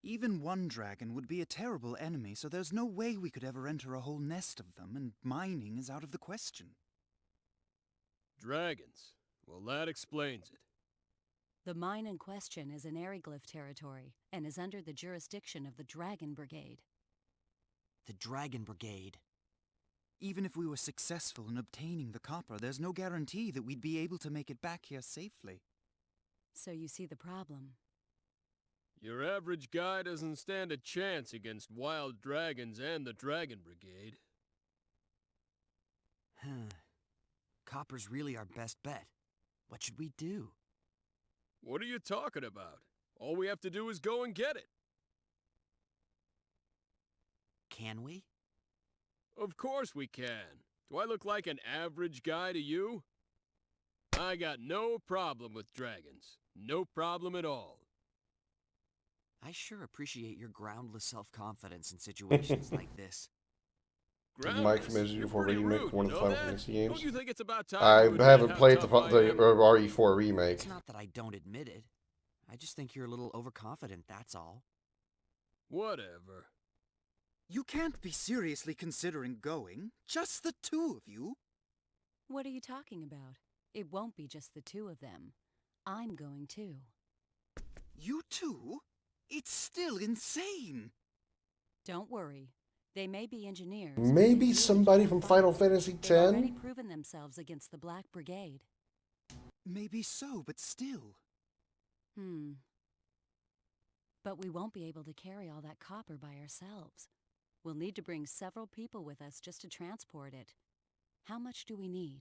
[SPEAKER 10] Even one dragon would be a terrible enemy, so there's no way we could ever enter a whole nest of them, and mining is out of the question.
[SPEAKER 8] Dragons. Well, that explains it.
[SPEAKER 4] The mine in question is in Aryglyph territory, and is under the jurisdiction of the Dragon Brigade.
[SPEAKER 7] The Dragon Brigade.
[SPEAKER 10] Even if we were successful in obtaining the copper, there's no guarantee that we'd be able to make it back here safely.
[SPEAKER 4] So you see the problem.
[SPEAKER 8] Your average guy doesn't stand a chance against wild dragons and the Dragon Brigade.
[SPEAKER 7] Copper's really our best bet. What should we do?
[SPEAKER 8] What are you talking about? All we have to do is go and get it.
[SPEAKER 7] Can we?
[SPEAKER 8] Of course we can. Do I look like an average guy to you? I got no problem with dragons. No problem at all.
[SPEAKER 7] I sure appreciate your groundless self-confidence in situations like this.
[SPEAKER 1] Mike from
[SPEAKER 8] You're
[SPEAKER 1] SG4
[SPEAKER 8] pretty
[SPEAKER 1] remake,
[SPEAKER 8] rude,
[SPEAKER 1] one of the
[SPEAKER 8] you know
[SPEAKER 1] Final
[SPEAKER 8] that?
[SPEAKER 1] Fantasy games.
[SPEAKER 8] Don't you think it's about time
[SPEAKER 1] I
[SPEAKER 8] you admit
[SPEAKER 1] haven't
[SPEAKER 8] how
[SPEAKER 1] played
[SPEAKER 8] tough
[SPEAKER 1] the
[SPEAKER 8] I am?
[SPEAKER 1] RE4 remake.
[SPEAKER 7] It's not that I don't admit it. I just think you're a little overconfident, that's all.
[SPEAKER 8] Whatever.
[SPEAKER 10] You can't be seriously considering going. Just the two of you.
[SPEAKER 4] What are you talking about? It won't be just the two of them. I'm going too.
[SPEAKER 10] You two? It's still insane.
[SPEAKER 4] Don't worry. They may be engineers.
[SPEAKER 1] Maybe somebody from Final Fantasy X?
[SPEAKER 4] They've already proven themselves against the Black Brigade.
[SPEAKER 10] Maybe so, but still.
[SPEAKER 4] But we won't be able to carry all that copper by ourselves. We'll need to bring several people with us just to transport it. How much do we need?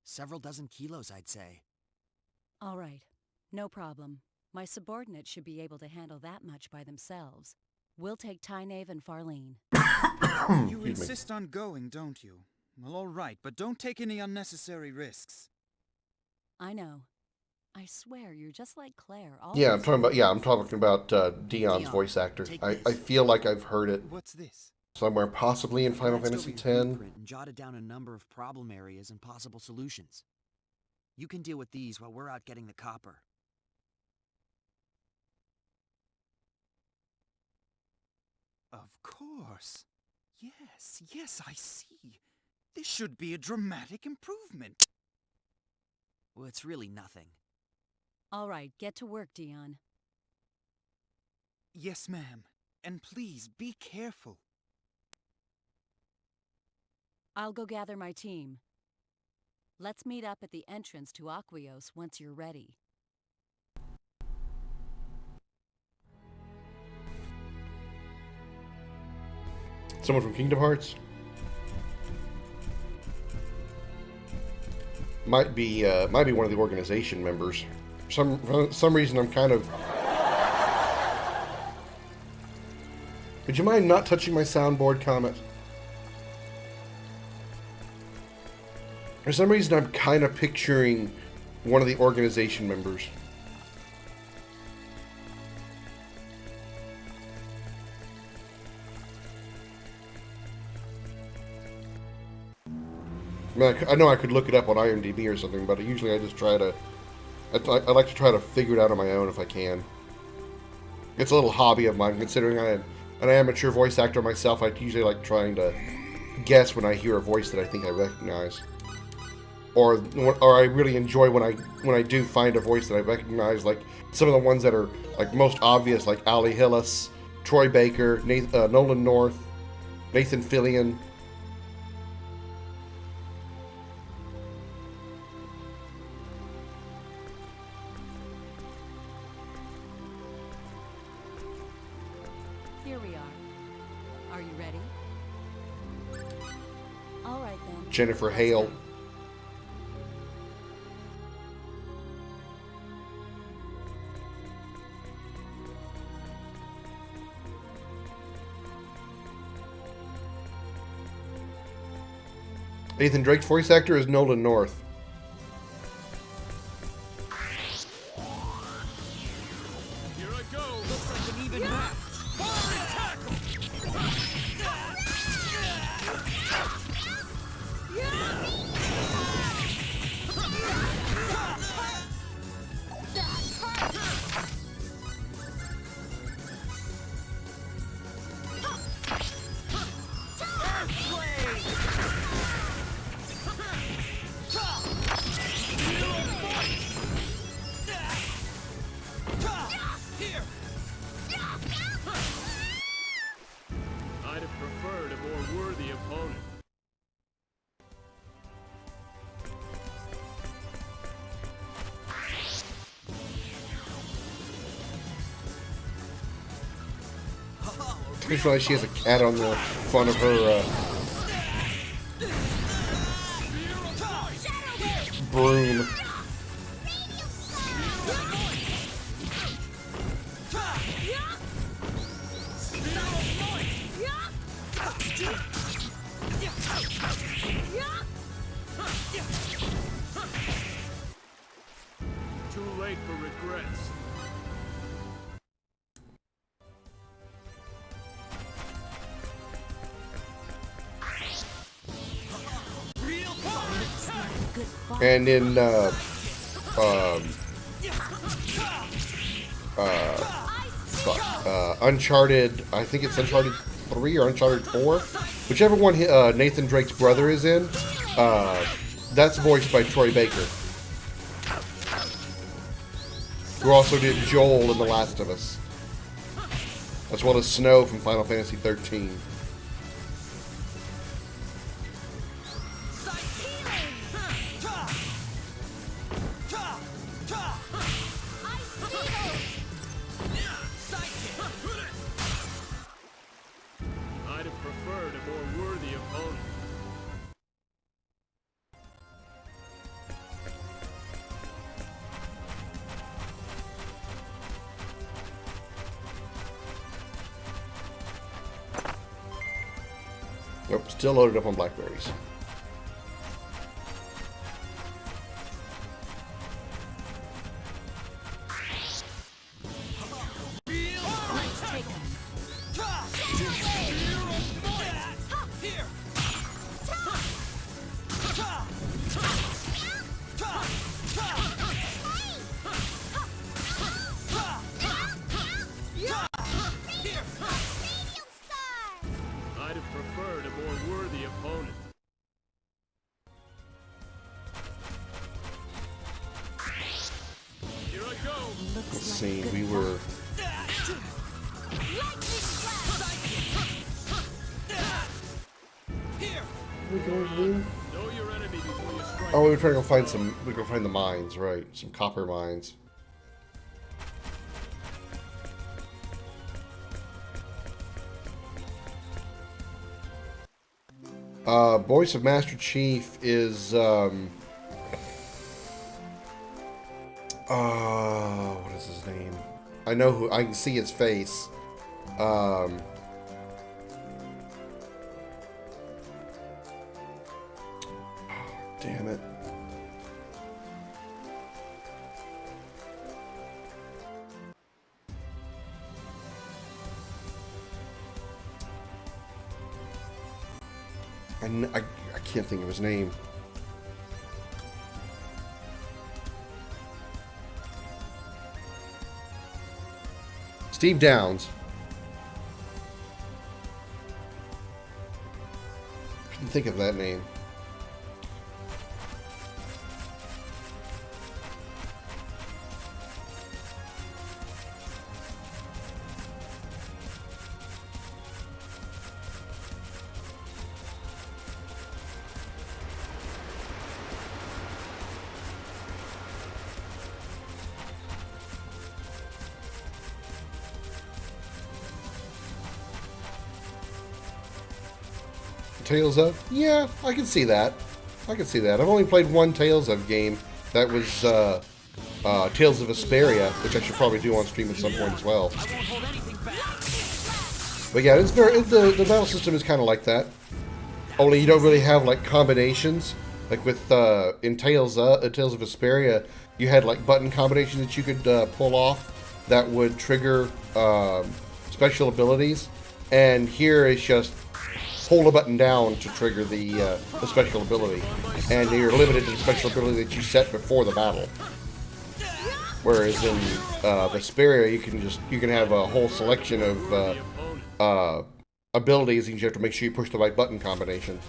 [SPEAKER 7] Several dozen kilos, I'd say.
[SPEAKER 4] All right. No problem. My subordinates should be able to handle that much by themselves. We'll take Tynaeve and Farlene.
[SPEAKER 10] You insist on going, don't you? Well, all right, but don't take any unnecessary risks.
[SPEAKER 4] I know. I swear, you're just like Claire.
[SPEAKER 1] Yeah, I'm talking about Dion's
[SPEAKER 7] Dion,
[SPEAKER 1] voice actor.
[SPEAKER 7] take
[SPEAKER 1] I
[SPEAKER 7] this.
[SPEAKER 1] feel like I've heard it
[SPEAKER 10] What's this?
[SPEAKER 1] somewhere, possibly in Final
[SPEAKER 7] Glanced
[SPEAKER 1] Fantasy
[SPEAKER 7] over your
[SPEAKER 1] X.
[SPEAKER 7] blueprint and jotted down a number of problem areas and possible solutions. You can deal with these while we're out getting the copper.
[SPEAKER 10] Of course. Yes, I see. This should be a dramatic improvement.
[SPEAKER 7] Well, it's really nothing.
[SPEAKER 4] All right, get to work, Dion.
[SPEAKER 10] Yes, ma'am. And please, be careful.
[SPEAKER 4] I'll go gather my team. Let's meet up at the entrance to Aquios once you're ready.
[SPEAKER 1] Someone from Kingdom Hearts? Might be one of the organization members. For some reason I'm kind of... Would you mind not touching my soundboard, Comet? For some reason I'm kind of picturing one of the organization members. I know I could look it up on IMDb or something, but usually I just try to... I like to try to figure it out on my own if I can. It's a little hobby of mine, considering I am an amateur voice actor myself. I usually like trying to guess when I hear a voice that I think I recognize. Or I really enjoy when I do find a voice that I recognize, like some of the ones that are like most obvious, like Ali Hillis, Troy Baker, Nolan North, Nathan Fillion.
[SPEAKER 4] Here we are. Are you ready? All right then.
[SPEAKER 1] Jennifer
[SPEAKER 4] Let's
[SPEAKER 1] Hale.
[SPEAKER 4] go.
[SPEAKER 1] Nathan Drake's voice actor is Nolan North.
[SPEAKER 8] Here I go. Looks like an even match. Fire and tackle.
[SPEAKER 1] just realized she has a cat on the front of her broom.
[SPEAKER 8] Too late for regrets.
[SPEAKER 1] And in Uncharted, I think it's Uncharted 3 or Uncharted 4, whichever one Nathan Drake's brother is in, that's voiced by Troy Baker, who also did Joel in The Last of Us, as well as Snow from Final Fantasy 13.
[SPEAKER 8] I'd have preferred a more worthy opponent.
[SPEAKER 1] Nope, still loaded up on blackberries.
[SPEAKER 8] I'd have preferred a more worthy opponent. Here I go.
[SPEAKER 1] Let's see, we were... What are we going to do?
[SPEAKER 8] Know your enemy before you strike.
[SPEAKER 1] Oh, we were trying to go find some... We go find the mines, right? Some copper mines. Voice of Master Chief is, what is his name? I know who, I can see his face. Damn it. I can't think of his name. Steve Downs. Couldn't think of that name. Tales of? Yeah, I can see that. I can see that. I've only played one Tales of game. That was Tales of Vesperia, which I should probably do on stream at some point as well. But yeah, it's very the battle system is kind of like that. Only you don't really have like combinations. Like with in Tales of Vesperia, you had like button combinations that you could pull off that would trigger special abilities. And here it's just hold a button down to trigger the special ability, and you're limited to the special ability that you set before the battle. Whereas in Vesperia, you can have a whole selection of abilities, and you have to make sure you push the right button combination.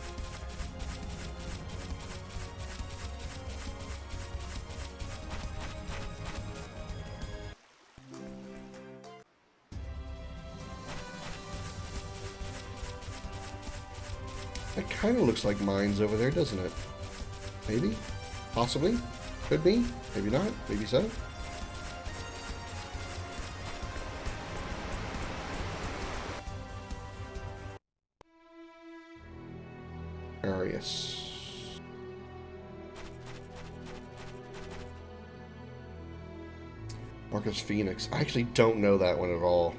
[SPEAKER 1] It kind of looks like mines over there, doesn't it? Maybe? Possibly? Could be? Maybe not? Maybe so? Yes. Marcus Phoenix. I actually don't know that one at all.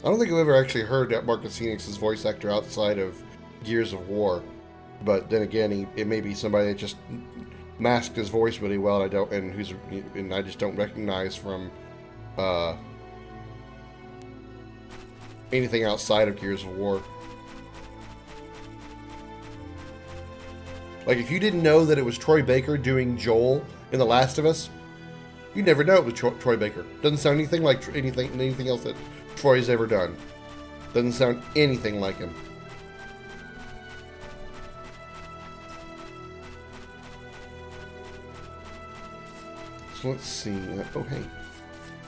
[SPEAKER 1] I don't think I've ever actually heard that Marcus Phoenix's voice actor outside of Gears of War. But then again, it may be somebody that just masked his voice really well, and I just don't recognize from anything outside of Gears of War. Like, if you didn't know that it was Troy Baker doing Joel in The Last of Us, you'd never know it was Troy Baker. Doesn't sound anything like anything else that Troy's ever done. Doesn't sound anything like him. So let's see. Oh, hey.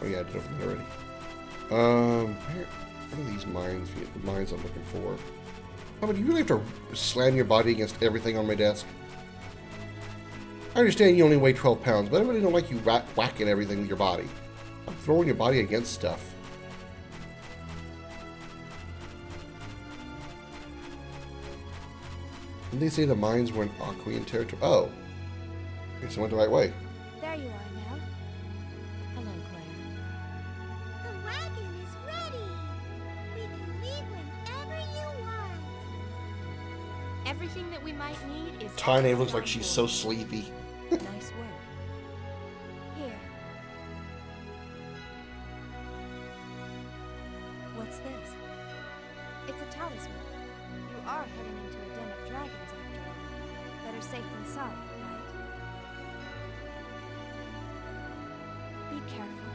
[SPEAKER 1] Oh, yeah, I did open it already. Where are these mines I'm looking for? Oh, but you really have to slam your body against everything on my desk? I understand you only weigh 12 pounds, but I really don't like you whacking everything with your body. I'm throwing your body against stuff. Didn't they say the mines were in Aquian territory? Oh. I guess I went the right way.
[SPEAKER 9] There you are now. Hello, Claire.
[SPEAKER 11] The wagon is ready. We can leave whenever you want.
[SPEAKER 9] Everything that we might need is...
[SPEAKER 1] Tiny looks like she's so sleepy.
[SPEAKER 9] Nice work. Here. What's this?
[SPEAKER 11] It's a talisman. You are heading into a den of dragons after all. Better safe than sorry, right? Be careful.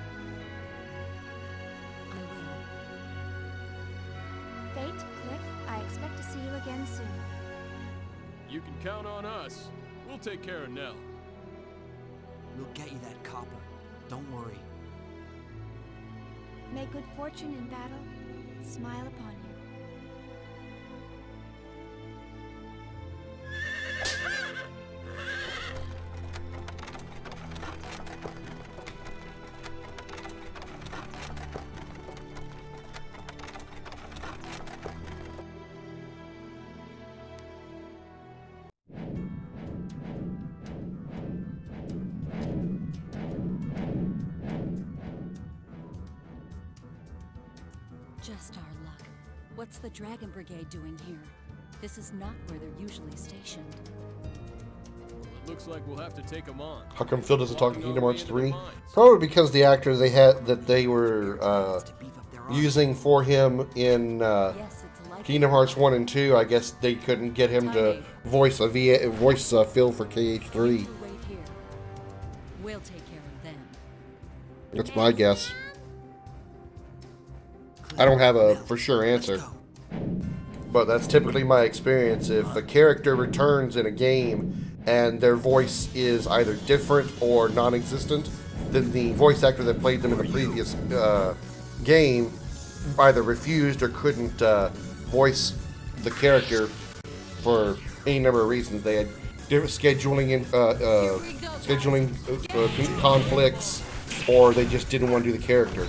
[SPEAKER 9] I will.
[SPEAKER 11] Fate, Cliff, I expect to see you again soon.
[SPEAKER 8] You can count on us. We'll take care of Nell.
[SPEAKER 7] We'll get you that copper. Don't worry.
[SPEAKER 11] May good fortune in battle smile upon you.
[SPEAKER 4] Just our luck. What's the Dragon Brigade doing here? This is not where they're usually stationed.
[SPEAKER 8] It looks like we'll have to take them on.
[SPEAKER 1] How come Phil doesn't talk in
[SPEAKER 8] Walking
[SPEAKER 1] Kingdom
[SPEAKER 8] our way
[SPEAKER 1] Hearts
[SPEAKER 8] into the
[SPEAKER 1] 3?
[SPEAKER 8] mines.
[SPEAKER 1] Probably because the actor they were using for him in
[SPEAKER 4] Yes, it's like
[SPEAKER 1] Kingdom Hearts 1 and 2, I guess they couldn't get him to voice Phil for KH3.
[SPEAKER 4] Wait here. We'll take care of them.
[SPEAKER 1] That's my guess. I don't have a for sure answer, but that's typically my experience. If a character returns in a game and their voice is either different or non-existent, then the voice actor that played them in the previous game either refused or couldn't voice the character for any number of reasons. They had different scheduling conflicts, or they just didn't want to do the character.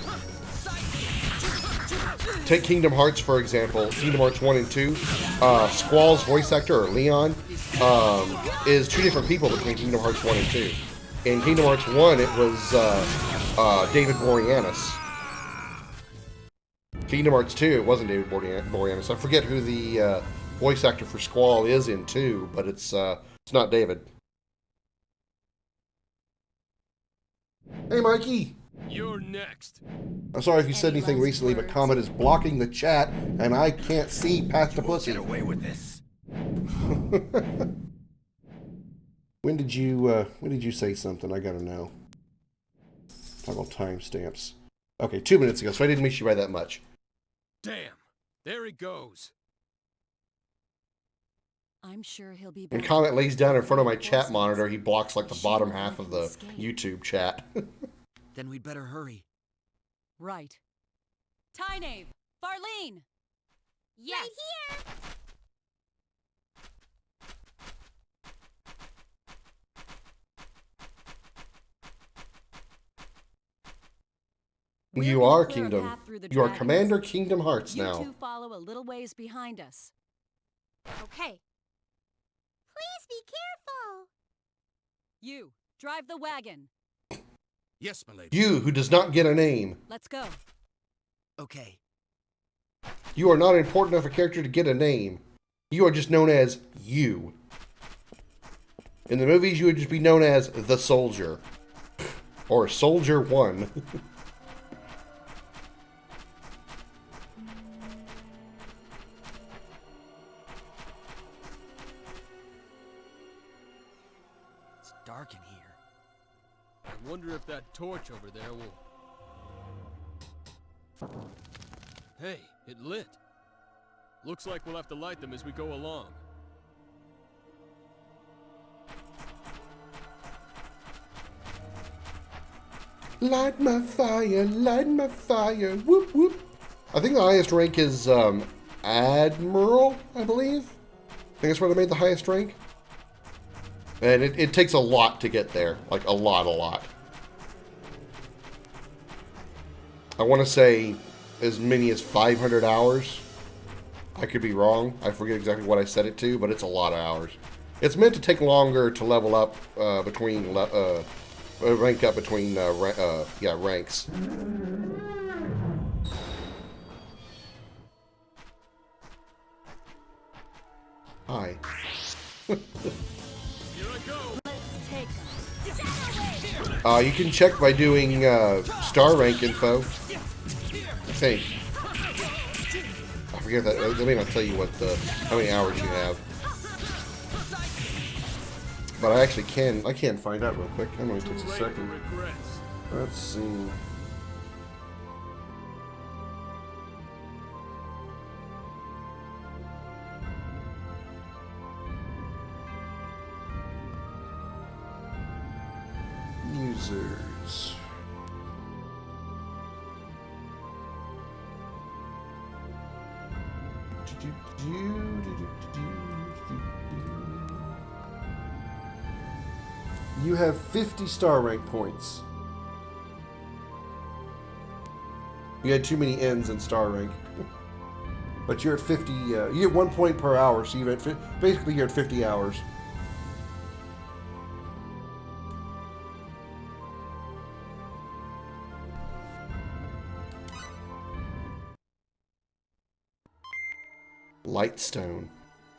[SPEAKER 1] Take Kingdom Hearts, for example. Kingdom Hearts 1 and 2. Squall's voice actor, or Leon, is two different people between Kingdom Hearts 1 and 2. In Kingdom Hearts 1, it was David Boreanaz. Kingdom Hearts 2, it wasn't David Boreanaz. I forget who the voice actor for Squall is in 2, but it's not David. Hey, Mikey!
[SPEAKER 8] You're next.
[SPEAKER 1] I'm sorry if you said anything recently, but Comet is blocking the chat, and I can't see past the pussy.
[SPEAKER 3] Get away with this.
[SPEAKER 1] When did you say something? I gotta know. Talk about timestamps. Okay, 2 minutes ago, so I didn't miss you by that much.
[SPEAKER 8] Damn. There he goes.
[SPEAKER 4] I'm sure he'll be
[SPEAKER 1] When
[SPEAKER 4] back.
[SPEAKER 1] Comet lays down in front of my chat monitor, he blocks like the bottom half of the YouTube chat.
[SPEAKER 7] Then we'd better hurry.
[SPEAKER 4] Right. Tynave! Farlene!
[SPEAKER 11] Yes. Right here.
[SPEAKER 4] We're
[SPEAKER 1] You
[SPEAKER 4] gonna
[SPEAKER 1] are
[SPEAKER 4] clear a
[SPEAKER 1] Kingdom.
[SPEAKER 4] path through the
[SPEAKER 1] You are
[SPEAKER 4] dragons.
[SPEAKER 1] Commander Kingdom Hearts
[SPEAKER 4] You
[SPEAKER 1] now.
[SPEAKER 4] two follow a little ways behind us.
[SPEAKER 11] Okay.
[SPEAKER 9] Please be careful.
[SPEAKER 4] You, drive the wagon.
[SPEAKER 5] Yes, my lady.
[SPEAKER 1] You, who does not get a name.
[SPEAKER 4] Let's go.
[SPEAKER 7] Okay.
[SPEAKER 1] You are not important enough a character to get a name. You are just known as you. In the movies, you would just be known as the Soldier. Or Soldier 1.
[SPEAKER 7] It's dark in here.
[SPEAKER 8] I wonder if that torch over there will... Hey, it lit. Looks like we'll have to light them as we go along.
[SPEAKER 1] Light my fire, whoop whoop. I think the highest rank is Admiral, I believe. I think that's where they made the highest rank. And it takes a lot to get there. Like, a lot. I want to say as many as 500 hours. I could be wrong. I forget exactly what I set it to, but it's a lot of hours. It's meant to take longer to level up rank up between ranks. Hi.
[SPEAKER 8] Here I go.
[SPEAKER 4] Let's take them.
[SPEAKER 1] You can check by doing star rank info. I think. I forget that. Let me not tell you how many hours you have. But I actually can. I can find out real quick. It only takes a second. Let's see. Users. You have 50 star rank points. You had too many N's in star rank. But you're at 50, you get 1 point per hour, so basically you're at 50 hours. Lightstone.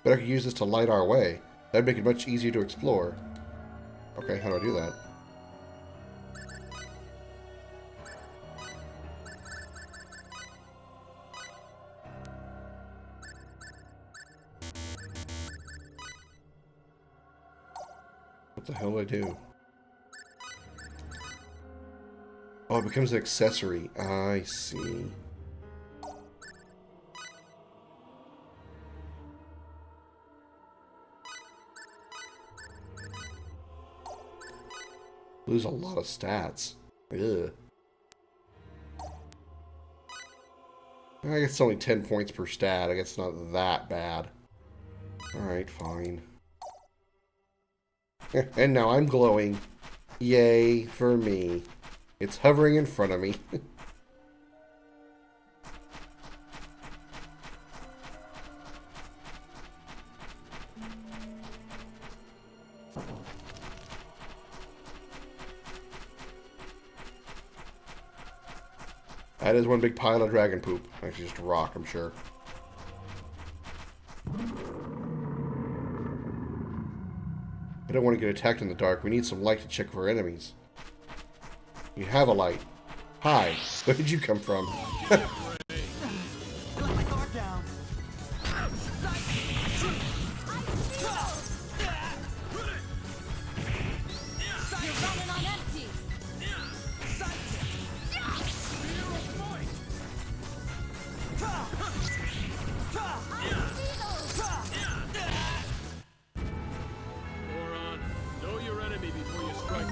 [SPEAKER 1] Bet I could use this to light our way. That'd make it much easier to explore. Okay, how do I do that? What the hell do I do? Oh, it becomes an accessory. I see. Lose a lot of stats. Ugh. I guess it's only 10 points per stat. I guess it's not that bad. Alright, fine. And now I'm glowing. Yay for me. It's hovering in front of me. That is one big pile of dragon poop. Actually, just a rock, I'm sure. I don't want to get attacked in the dark. We need some light to check for enemies. You have a light. Hi. Where did you come from?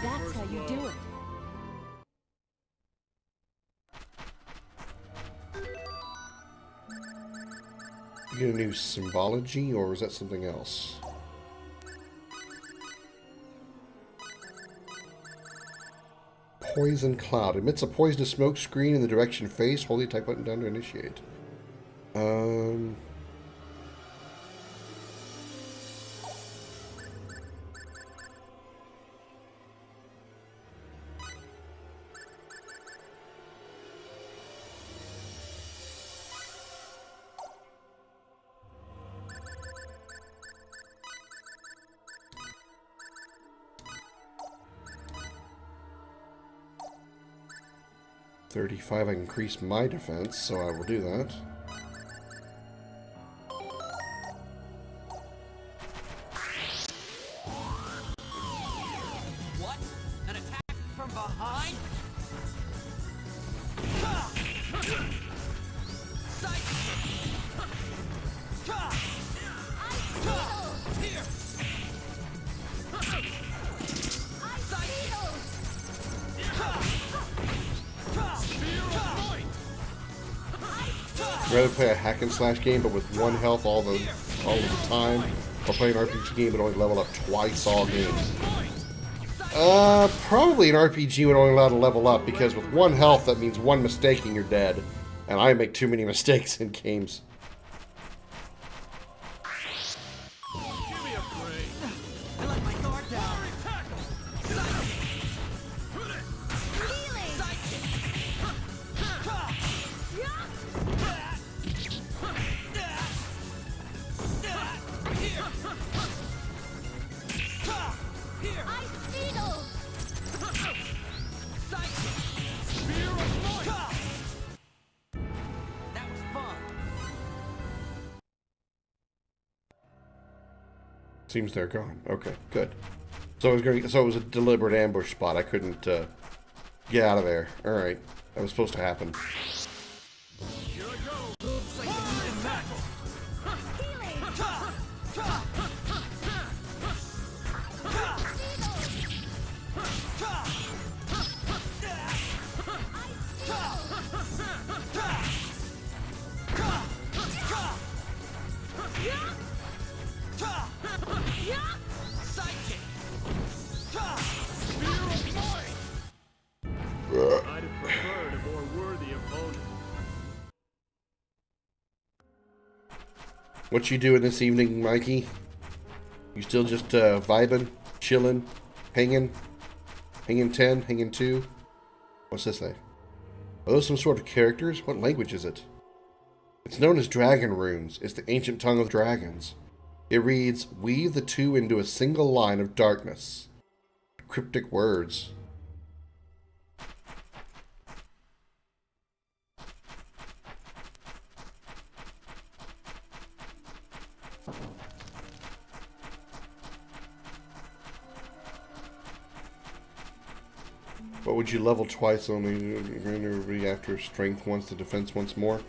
[SPEAKER 4] That's how you do it.
[SPEAKER 1] You get a new symbology, or is that something else? Poison cloud. Emits a poisonous smoke screen in the direction face. Hold the attack button down to initiate. 35, I can increase my defense, so I will do that.
[SPEAKER 7] What? An attack from behind?
[SPEAKER 1] I'd rather play a hack and slash game, but with one health all of the time, or play an RPG game but only level up twice all game. Probably an RPG would only allow to level up, because with one health, that means one mistake and you're dead. And I make too many mistakes in games.
[SPEAKER 8] Give me a break.
[SPEAKER 7] I let my guard down.
[SPEAKER 1] Seems they're gone. Okay, good. So it was a deliberate ambush spot. I couldn't get out of there. All right, that was supposed to happen.
[SPEAKER 8] Here I go.
[SPEAKER 7] Looks like they need a map.
[SPEAKER 8] I'd have preferred a more worthy opponent.
[SPEAKER 1] What you doing this evening, Mikey? You still just vibing, chilling, hanging 10, hanging 2? What's this thing? Are those some sort of characters? What language is it? It's known as dragon runes. It's the ancient tongue of dragons. It reads, weave the two into a single line of darkness. Cryptic words. What would you level twice only after strength once, the defense once more?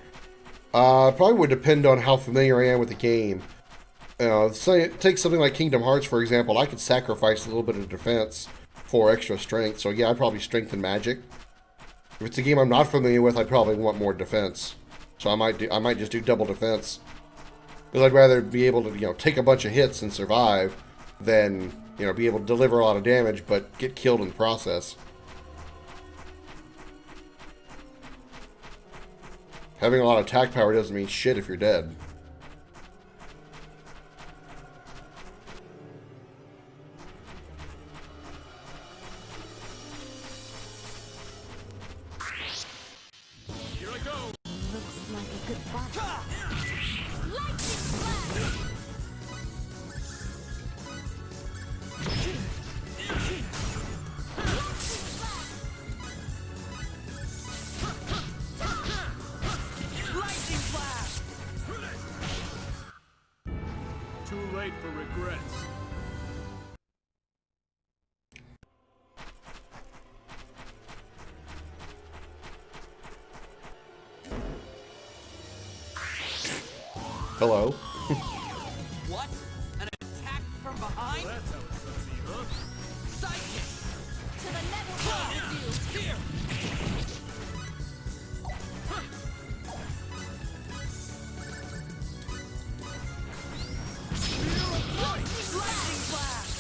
[SPEAKER 1] Probably would depend on how familiar I am with the game. So take something like Kingdom Hearts, for example. I could sacrifice a little bit of defense for extra strength. So yeah, I'd probably strengthen magic. If it's a game I'm not familiar with, I'd probably want more defense. So I might just do double defense. Because I'd rather be able to, take a bunch of hits and survive than, be able to deliver a lot of damage but get killed in the process. Having a lot of attack power doesn't mean shit if you're dead.
[SPEAKER 8] Here I go.
[SPEAKER 9] Looks like a good fight.
[SPEAKER 8] Too late for regrets.
[SPEAKER 1] Hello.
[SPEAKER 7] What? An attack from behind?
[SPEAKER 8] That's how it's gonna be, huh?
[SPEAKER 7] Psychic!
[SPEAKER 9] To the nether with you.
[SPEAKER 7] Here! Lightning blast!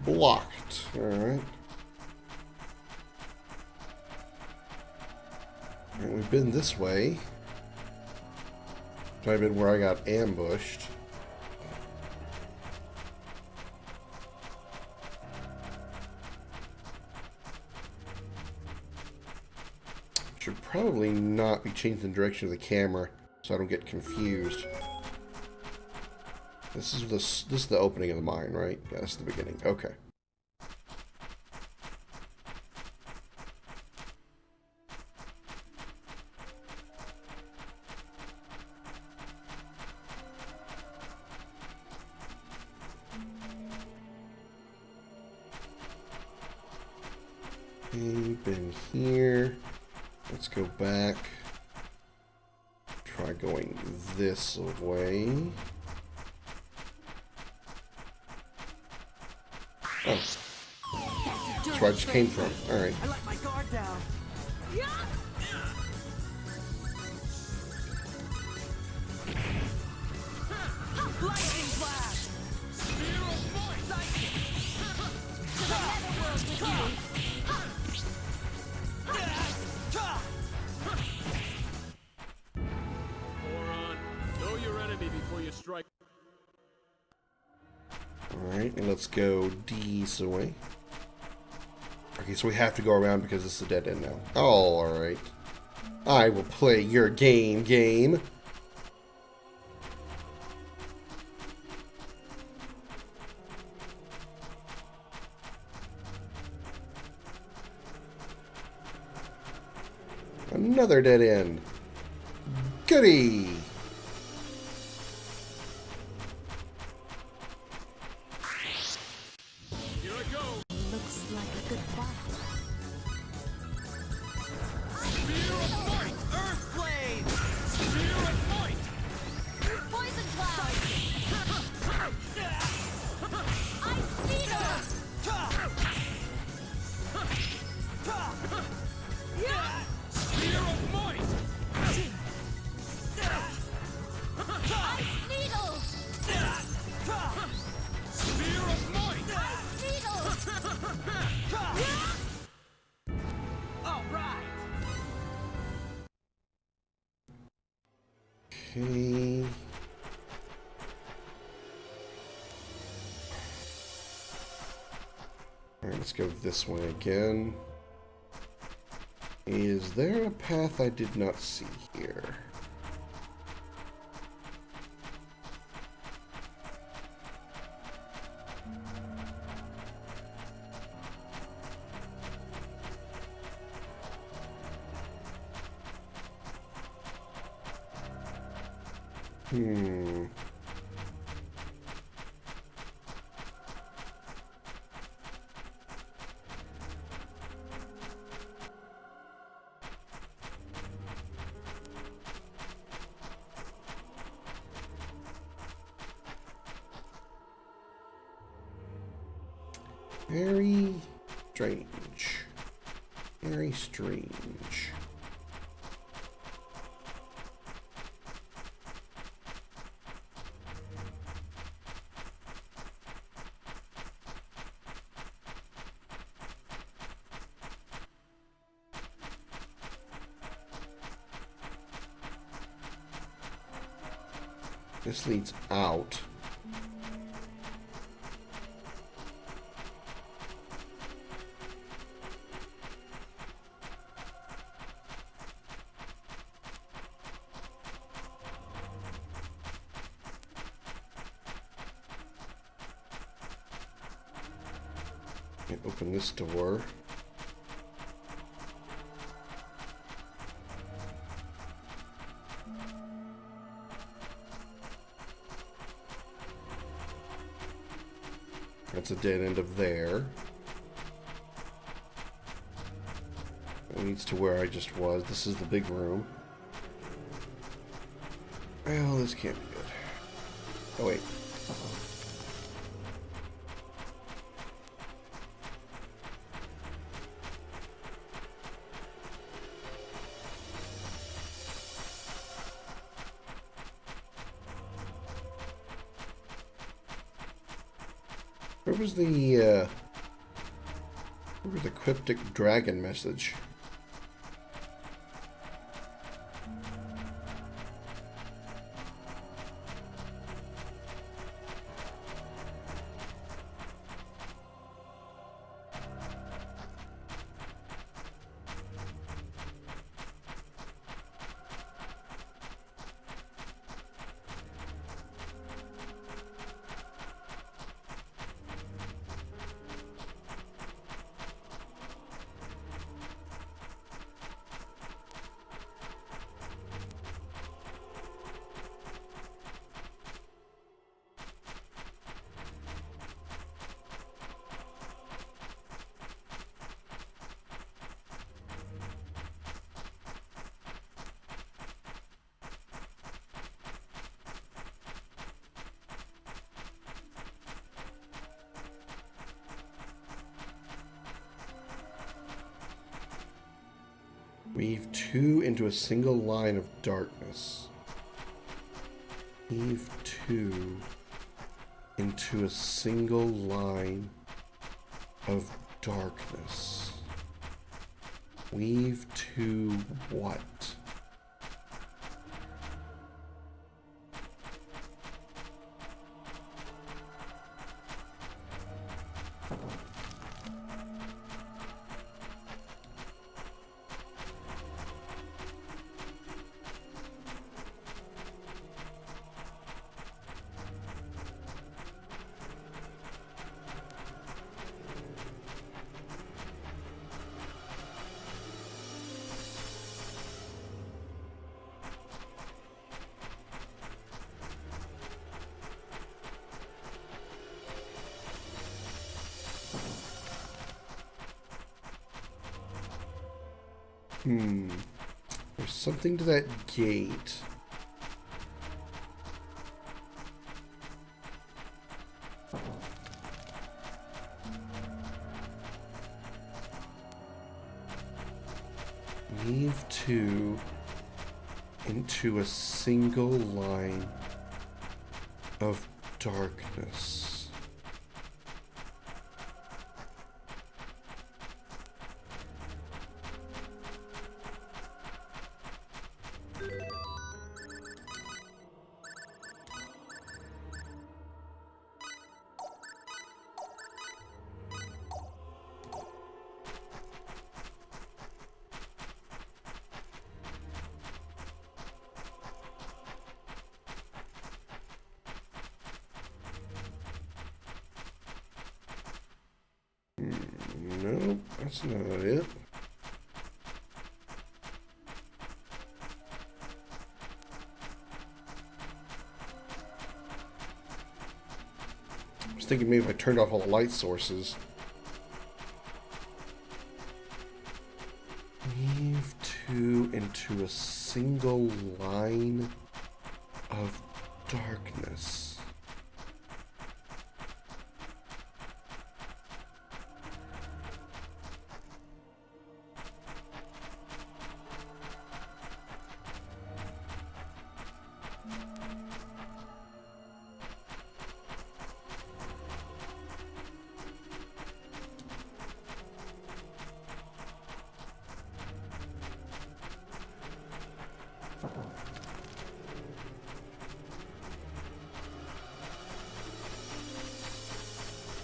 [SPEAKER 1] blocked. Alright. And we've been this way. Might have been where I got ambushed. Should probably not be changing the direction of the camera so I don't get confused. This is the opening of the mine, right? Yeah, that's the beginning. Okay. Okay, been here. Let's go back. Try going this way. Oh. That's where I just came from. Alright.
[SPEAKER 7] I let my guard down. Lightning blast! Spear of voice! To the netherworld with you!
[SPEAKER 8] Moron, know your enemy before you strike.
[SPEAKER 1] Alright, and let's go this way. Okay, so we have to go around because this is a dead end now. Oh, alright. I will play your game. Another dead end. Goody!
[SPEAKER 8] Here I go.
[SPEAKER 9] Looks like a good plot.
[SPEAKER 8] Spear of might!
[SPEAKER 7] Earth blade!
[SPEAKER 8] Spear of might!
[SPEAKER 11] Poison cloud! Ice beetle!
[SPEAKER 8] Spear of might!
[SPEAKER 11] Ice needle!
[SPEAKER 8] Spear of might!
[SPEAKER 11] Ice needle!
[SPEAKER 7] All right!
[SPEAKER 1] Okay. Alright, let's go this way again. Is there a path I did not see here? Very strange. Very strange. This leads out. Can't open this door. That's a dead end of there. That leads to where I just was. This is the big room. Well, this can't be good. Oh, wait. Where was the cryptic dragon message? Weave 2 into a single line of darkness. Weave 2 into a single line of darkness. Weave 2 what? There's something to that gate. Weave 2 into a single line of darkness. No, that's not it. I was thinking maybe if I turned off all the light sources. Weave 2 into a single line of darkness.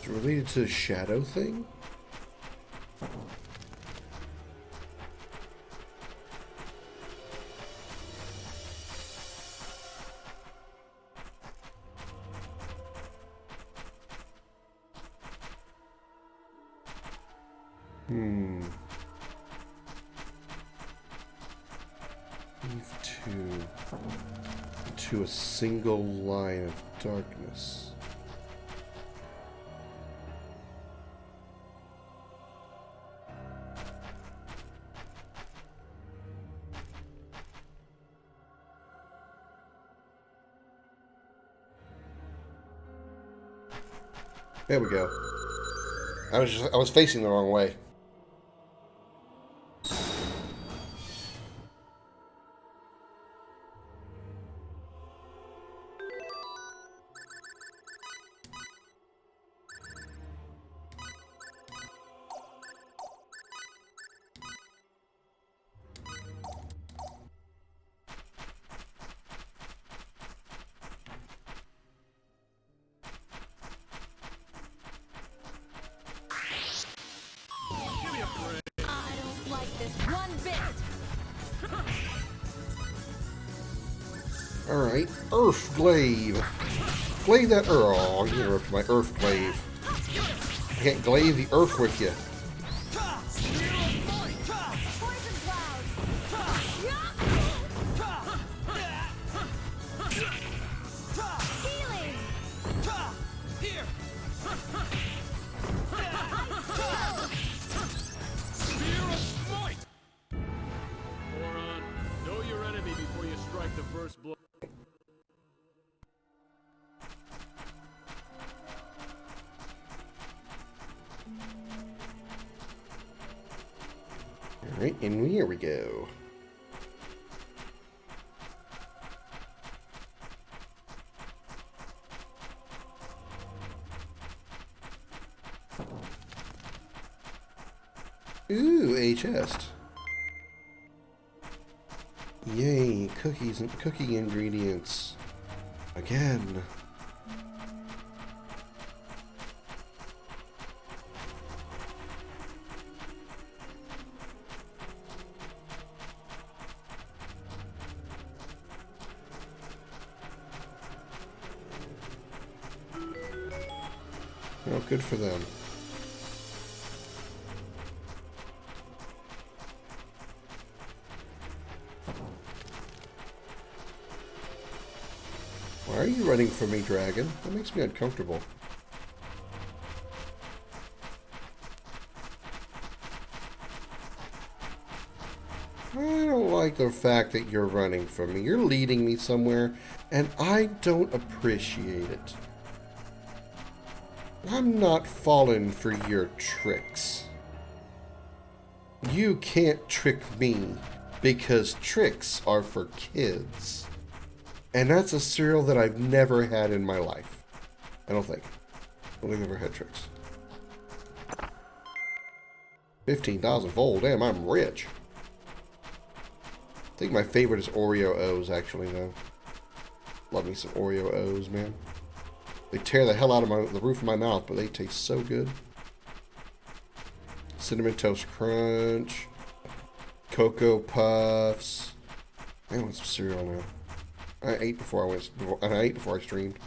[SPEAKER 1] Is it related to the shadow thing? Weave 2 into a single line of darkness. There we go. I was facing the wrong way. Alright, Earth Glaive. Glaive that Earth. Oh, you interrupted my Earth Glaive. I can't glaive the Earth with you.
[SPEAKER 8] Moron, know your enemy before you strike the first blow.
[SPEAKER 1] Alright, and here we go. Ooh, a chest. Yay, cookies and cookie ingredients. Again. Oh, good for them. Why are you running from me, dragon? That makes me uncomfortable. I don't like the fact that you're running from me. You're leading me somewhere, and I don't appreciate it. I'm not falling for your tricks. You can't trick me, because tricks are for kids. And that's a cereal that I've never had in my life. I don't think. I don't think I've ever had tricks. 15,000 fold. Damn, I'm rich. I think my favorite is Oreo O's, actually, though. Love me some Oreo O's, man. They tear the hell out of the roof of my mouth, but they taste so good. Cinnamon Toast Crunch. Cocoa Puffs. I want some cereal now. I ate before I streamed.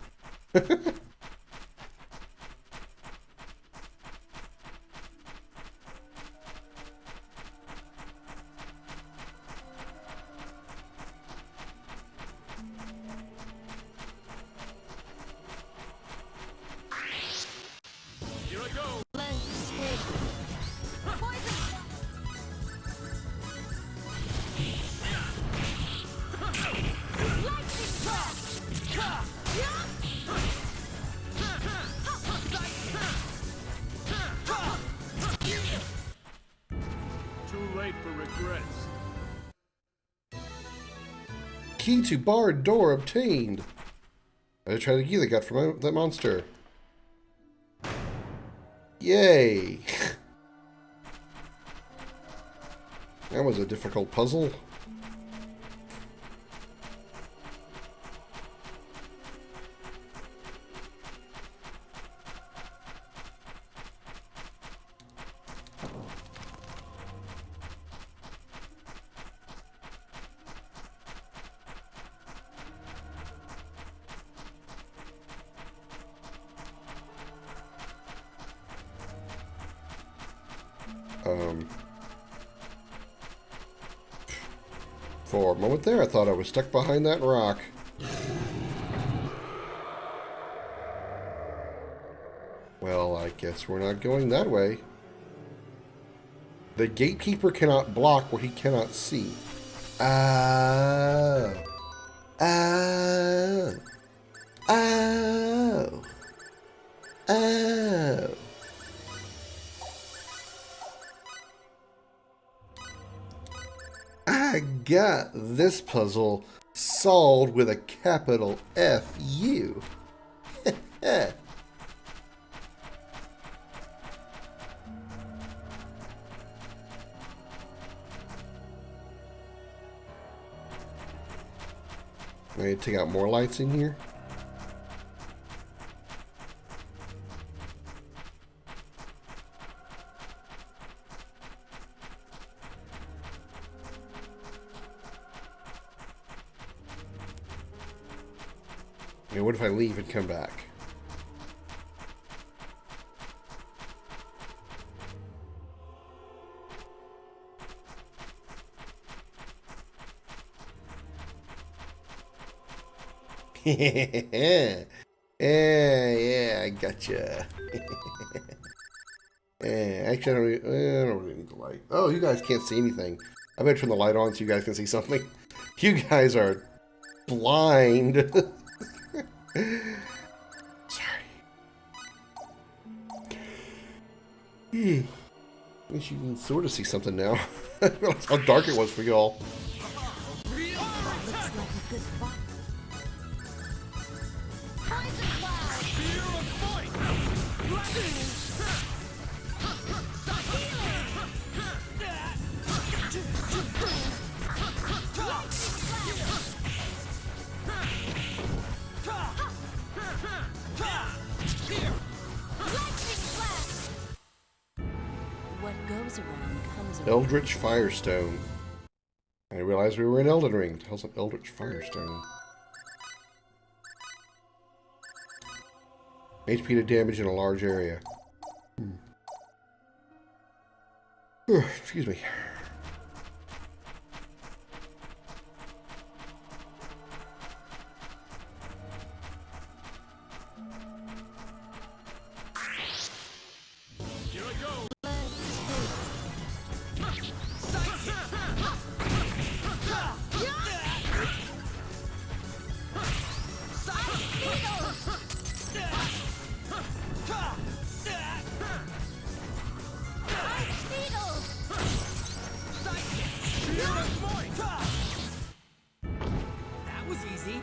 [SPEAKER 8] Here I go! Too late for regrets.
[SPEAKER 1] Key to barred door obtained. I tried the key they got from that monster. Yay! That was a difficult puzzle. For a moment there, I thought I was stuck behind that rock. Well, I guess we're not going that way. The gatekeeper cannot block what he cannot see. Oh. Oh. Oh. Oh. I got this puzzle solved with a capital F-U. I need to take out more lights in here. I mean, what if I leave and come back? Yeah, I gotcha. Actually, I don't really need the light. Oh, you guys can't see anything. I better turn the light on so you guys can see something. You guys are blind. Sorry. At least you can sort of see something now. I realized how dark it was for y'all.
[SPEAKER 4] What goes around comes around.
[SPEAKER 1] Eldritch Firestone. I didn't realize we were in Elden Ring. What the hell's an Eldritch Firestone? HP to damage in a large area. Excuse me.
[SPEAKER 7] That was easy.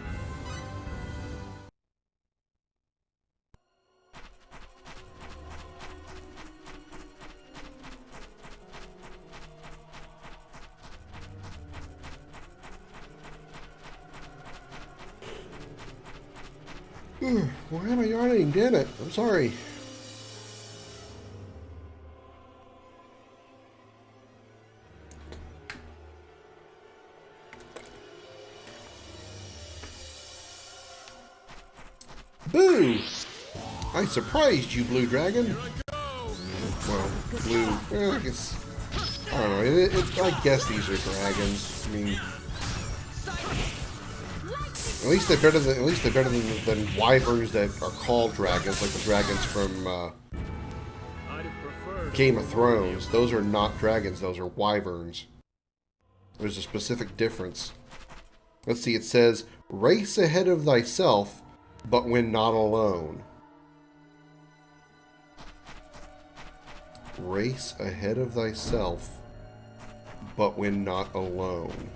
[SPEAKER 1] Why am I yawning? Damn it. I'm sorry. Boo! I surprised you, Blue Dragon. Well, blue. I guess. I don't know. I guess these are dragons. I mean, at least they're better than wyverns that are called dragons, like the dragons from Game of Thrones. Those are not dragons. Those are wyverns. There's a specific difference. Let's see. It says, "Race ahead of thyself, but when not alone." Race ahead of thyself, but when not alone.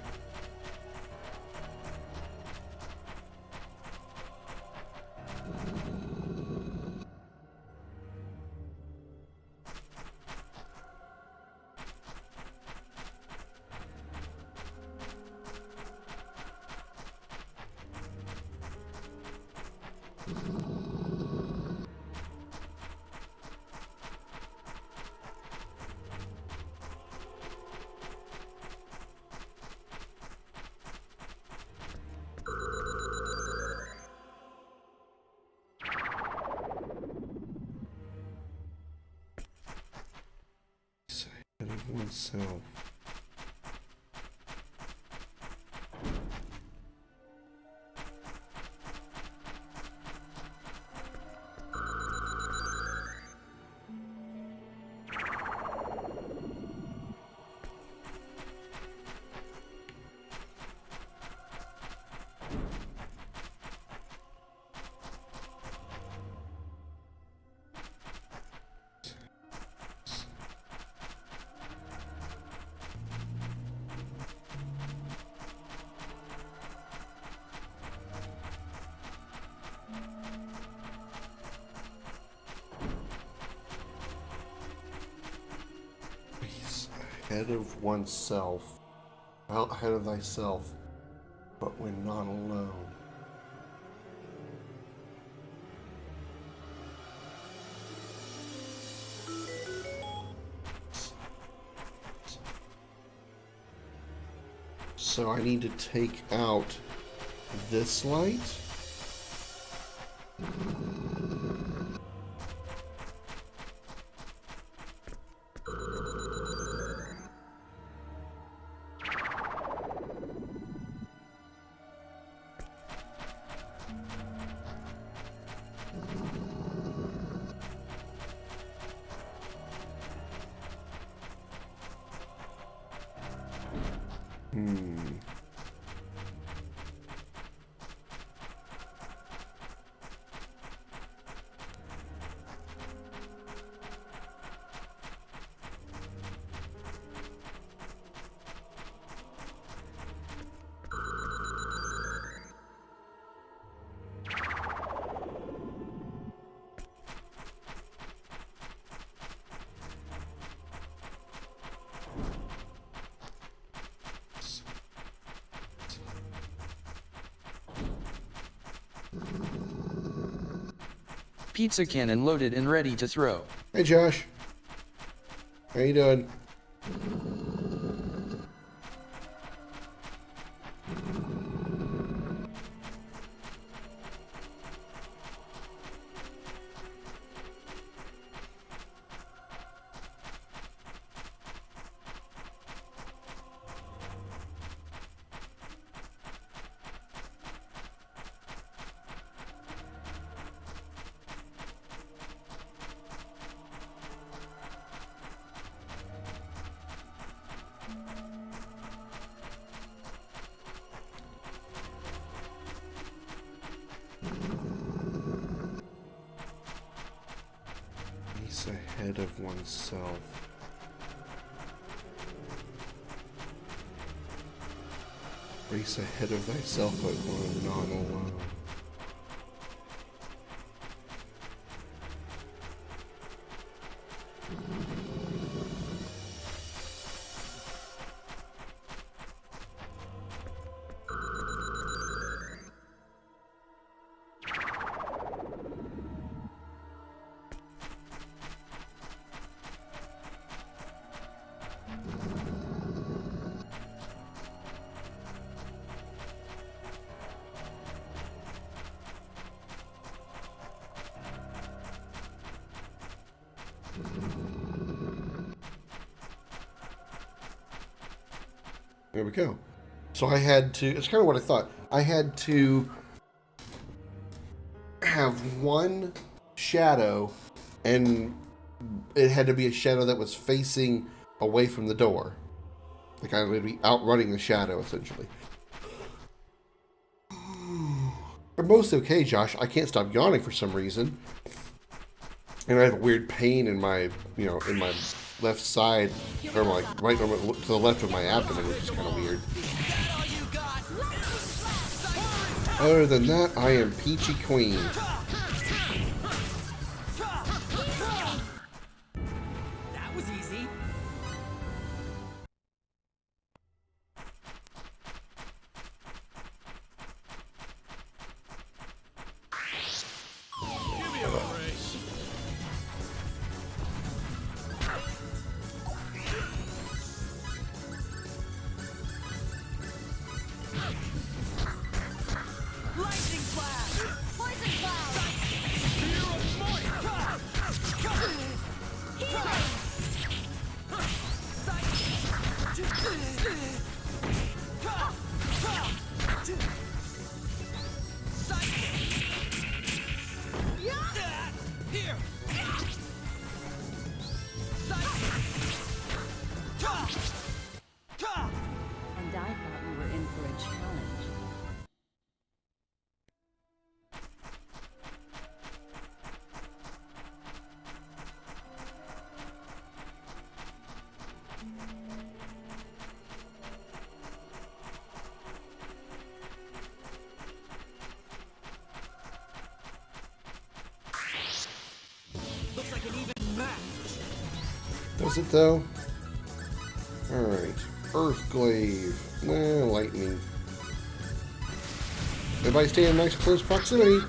[SPEAKER 1] Oneself. Ahead of oneself, out ahead of thyself, but when not alone. So I need to take out this light.
[SPEAKER 12] Pizza cannon loaded and ready to throw.
[SPEAKER 1] Hey, Josh. How you doing? Ahead of oneself. Race ahead of thyself, but one not alone. There we go. So I had to, it's kind of what I thought. I had to have one shadow, and it had to be a shadow that was facing away from the door. Like I would be outrunning the shadow, essentially. I'm mostly okay, Josh. I can't stop yawning for some reason. And I have a weird pain in my, you know, in my left side, or like right to the left of my abdomen, which is kind of weird. Other than that, I am Peachy Queen.
[SPEAKER 7] That was easy.
[SPEAKER 8] Give me a break.
[SPEAKER 11] Lightning blast! Poison cloud!
[SPEAKER 7] Here.
[SPEAKER 4] And I thought we were in for a challenge.
[SPEAKER 7] Looks like an even match.
[SPEAKER 1] Does it though? Alright. Earthglaive. Nah, lightning. Everybody stay in nice close proximity.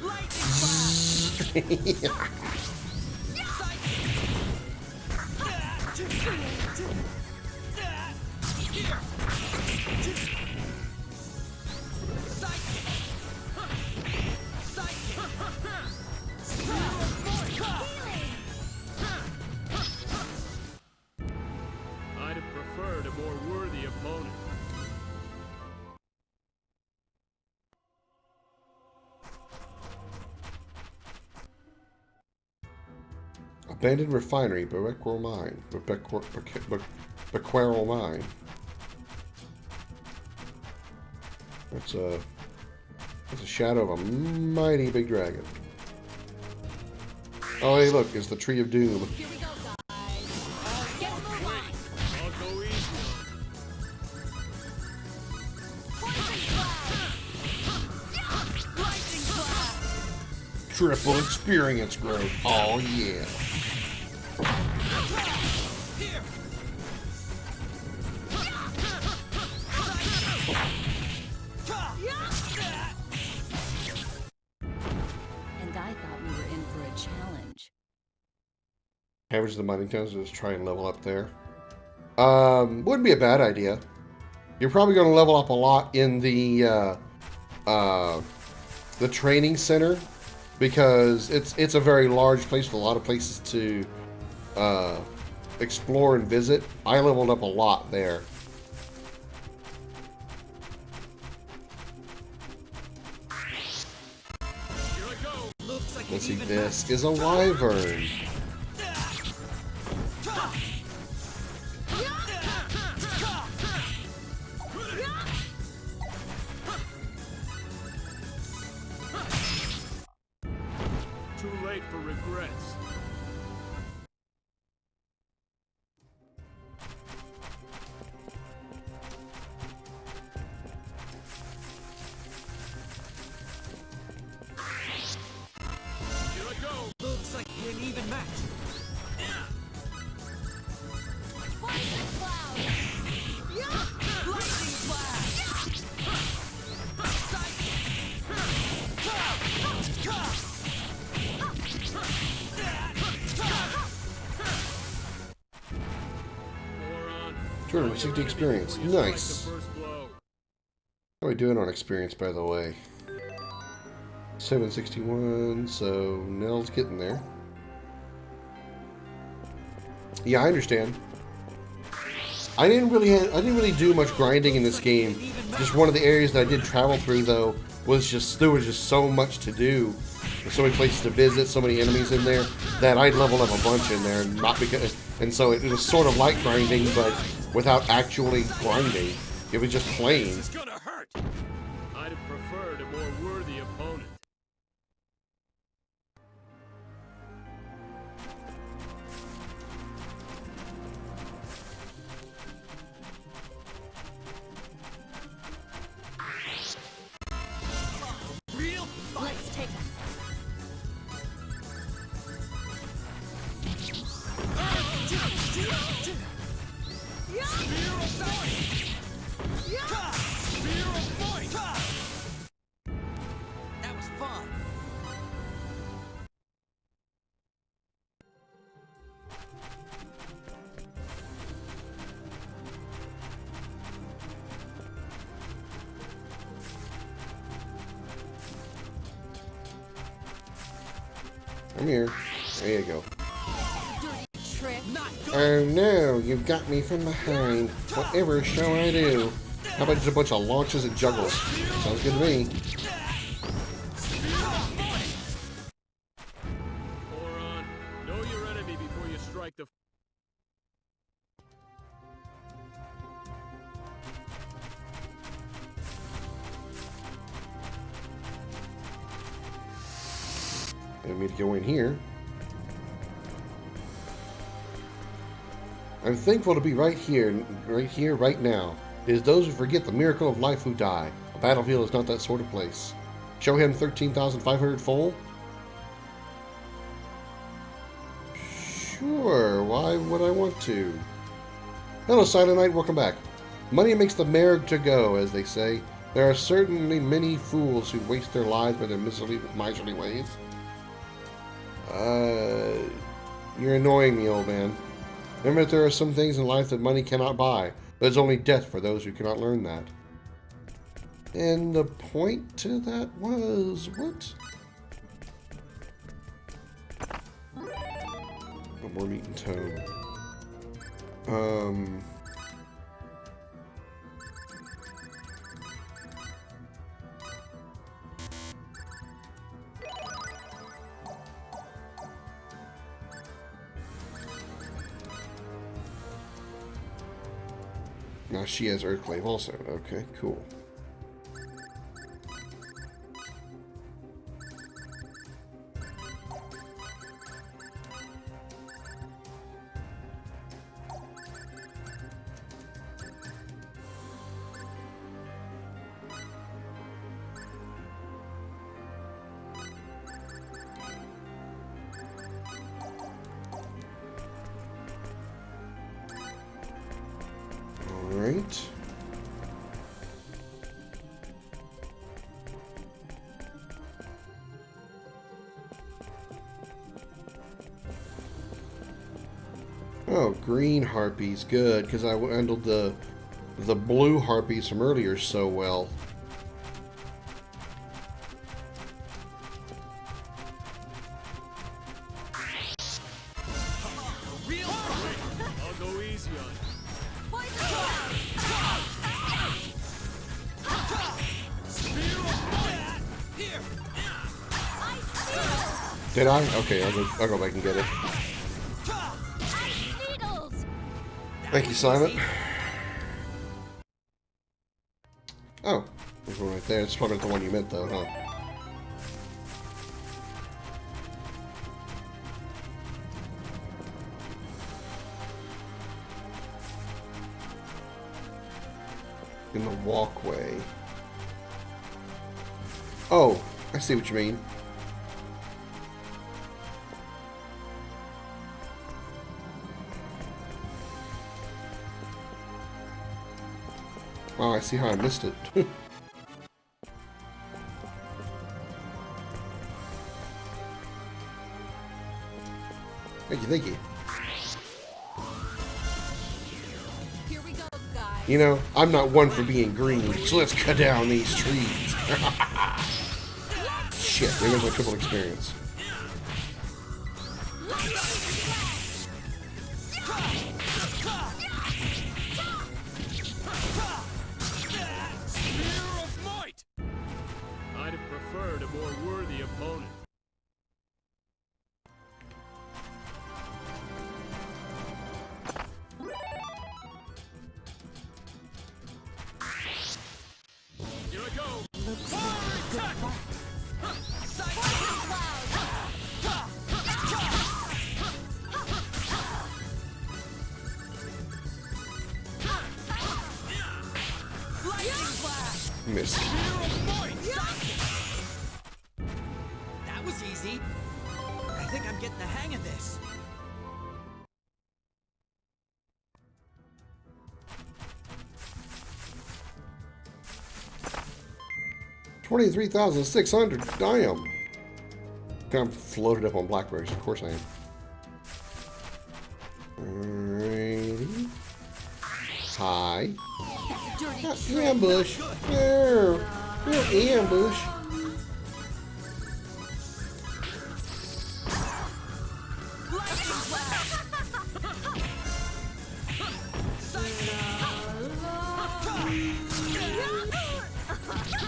[SPEAKER 1] Abandoned refinery, Bequerel mine. Bequerel mine. That's a shadow of a mighty big dragon. Oh, hey, look, it's the Tree of Doom.
[SPEAKER 2] Here we go, guys. Get a move on. I'll go easy.
[SPEAKER 1] Triple experience growth. Oh, yeah.
[SPEAKER 4] And I thought we were in for a challenge.
[SPEAKER 1] Average the mining towns, just try and level up there. Wouldn't be a bad idea. You're probably going to level up a lot in the training center, because it's a very large place with a lot of places to explore and visit. I leveled up a lot there. Let's see, this is a wyvern.
[SPEAKER 2] Too late for regrets. Here I go.
[SPEAKER 7] Looks like an even match.
[SPEAKER 11] Poison cloud! Lightning blast!
[SPEAKER 2] Moron.
[SPEAKER 1] 260 experience. Nice.
[SPEAKER 2] First blow.
[SPEAKER 1] How are we doing on experience, by the way? 761, so Nell's getting there. Yeah, I understand. I didn't really do much grinding in this game. Just one of the areas that I did travel through, though, was just there was just so much to do. There's so many places to visit, so many enemies in there that I'd leveled up a bunch in there, and so it was sort of like grinding, but without actually grinding. It was just playing.
[SPEAKER 2] It's gonna hurt. I'd have preferred a more worthy opponent.
[SPEAKER 11] Let's take him.
[SPEAKER 7] That was fun.
[SPEAKER 1] Come here. There you go.
[SPEAKER 11] Trick.
[SPEAKER 1] Oh no, you got me from behind. Whatever shall I do? How about just a bunch of launches and juggles? Sounds good to me.
[SPEAKER 2] Moron. Know your enemy before you strike the...
[SPEAKER 1] I need to go in here. I'm thankful to be right here, right now. It is those who forget the miracle of life who die. A battlefield is not that sort of place. Show him 13,500 full? Sure, why would I want to? Hello, Silent Knight, welcome back. Money makes the merry to go, as they say. There are certainly many fools who waste their lives by their miserly ways. You're annoying me, old man. Remember that there are some things in life that money cannot buy. There's only death for those who cannot learn that. And the point to that was what? No more meat and tone. Now she has Earthclave also. Okay, cool. Alright. Oh, green harpies, good, because I handled the blue harpies from earlier so well.
[SPEAKER 8] I'll go easy on you.
[SPEAKER 1] Did I? Okay, I'll go back and get it. Thank you, Simon. Oh, there's one right there. It's probably not the one you meant, though, huh? In the walkway. Oh, I see what you mean. Oh, I see how I missed it. Thank you.
[SPEAKER 9] Here we go, guys.
[SPEAKER 1] You know, I'm not one for being green, so let's cut down these trees. Shit, there goes my triple experience.
[SPEAKER 8] I'd have preferred a more worthy opponent. Here I go!
[SPEAKER 1] Missed.
[SPEAKER 7] That was easy. I think I'm getting the hang of this.
[SPEAKER 1] $23,600. Damn. I'm floated up on blackberries. Of course I am. Alrighty. Hi. You ambush. No. You ambush.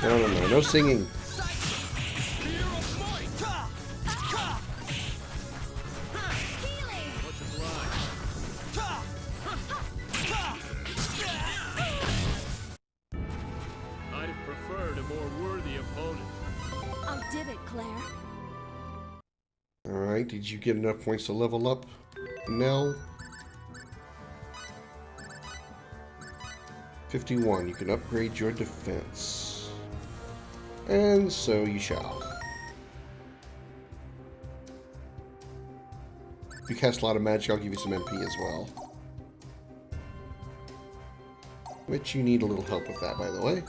[SPEAKER 1] No, no singing.
[SPEAKER 8] I'd have preferred a more worthy opponent.
[SPEAKER 9] I did it, Claire.
[SPEAKER 1] Alright, did you get enough points to level up, Nell? 51, you can upgrade your defense. And so you shall. If you cast a lot of magic, I'll give you some MP as well. Which you need a little help with that, by the way.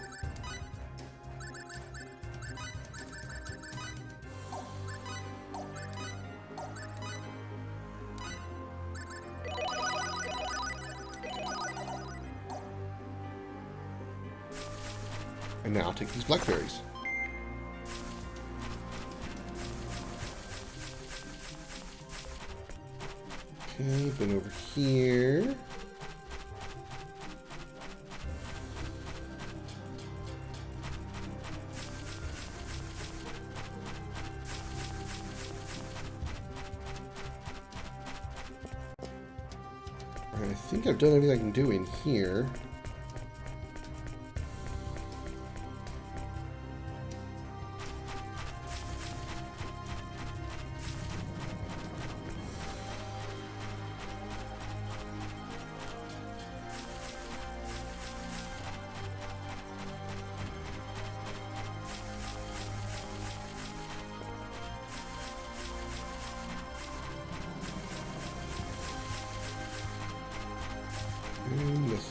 [SPEAKER 1] And now I'll take these blackberries. Okay, been over here. I think I've done everything I can do in here.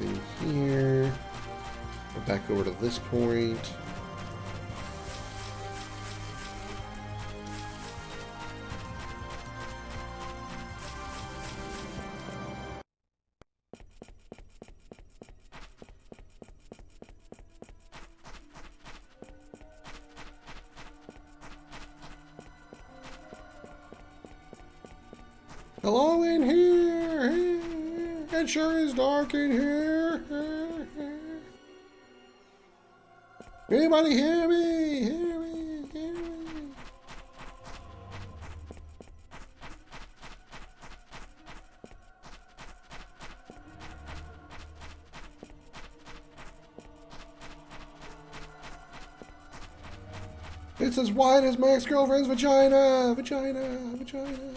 [SPEAKER 1] anything here. Go back over to this point. Hello in here. It sure is dark in here. Anybody hear me? Hear me? Hear me? It's as wide as my ex-girlfriend's vagina. Vagina. Vagina.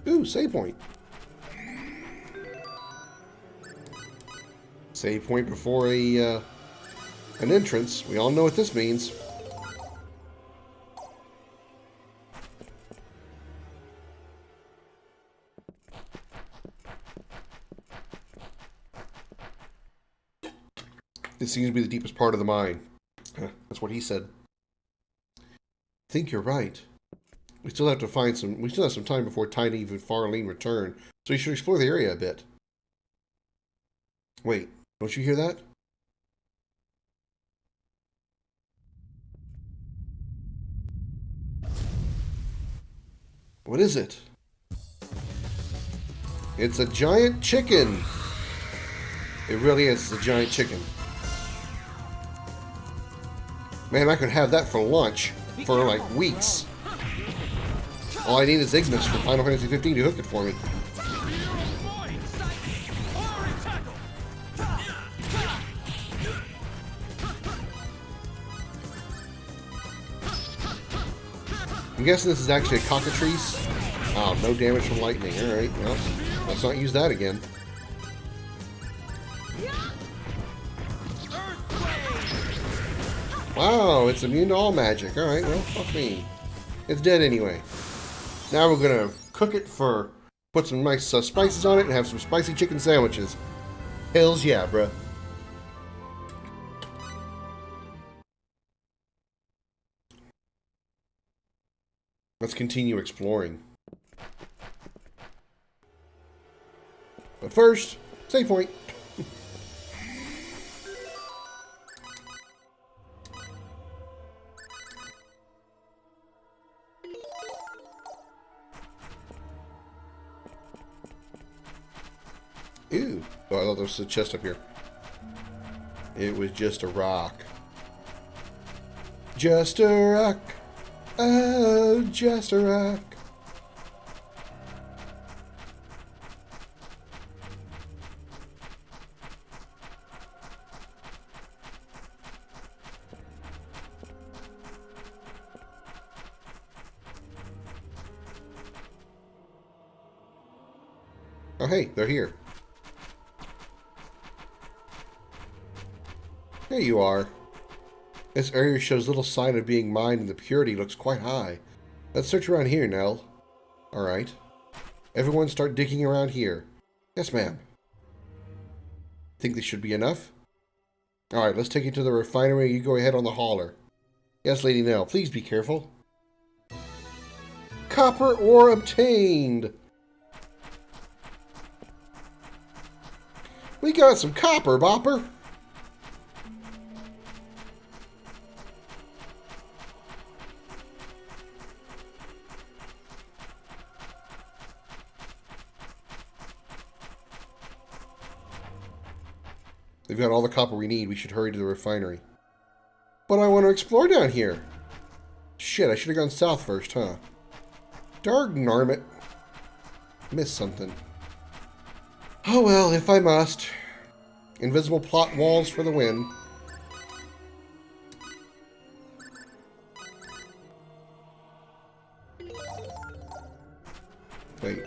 [SPEAKER 1] Ooh, save point. Save point before an entrance. We all know what this means. This seems to be the deepest part of the mine. That's what he said. I think you're right. We still have some time before Tiny and Farlene return, so we should explore the area a bit. Wait, don't you hear that? What is it? It's a giant chicken! It really is a giant chicken. Man, I could have that for lunch for like weeks. All I need is Ignis from Final Fantasy 15 to hook it for me. I'm guessing this is actually a cockatrice. Oh, no damage from lightning. Alright, well, let's not use that again. Wow, it's immune to all magic. Alright, well, fuck me. It's dead anyway. Now we're gonna cook it put some nice spices on it and have some spicy chicken sandwiches. Hells yeah, bruh. Let's continue exploring. But first, save point. Ooh. Oh, I thought there was a chest up here. It was just a rock. Just a rock. Oh, just a rock. Oh, hey, they're here. There you are. This area shows little sign of being mined and the purity looks quite high. Let's search around here, Nell. Alright. Everyone start digging around here. Yes, ma'am. Think this should be enough? Alright, let's take you to the refinery. You go ahead on the hauler. Yes, Lady Nell. Please be careful. Copper ore obtained! We got some copper, Bopper! They've got all the copper we need. We should hurry to the refinery. But I want to explore down here. Shit, I should have gone south first, huh? Dargnarm it. Missed something. Oh well, if I must. Invisible plot walls for the win. Wait.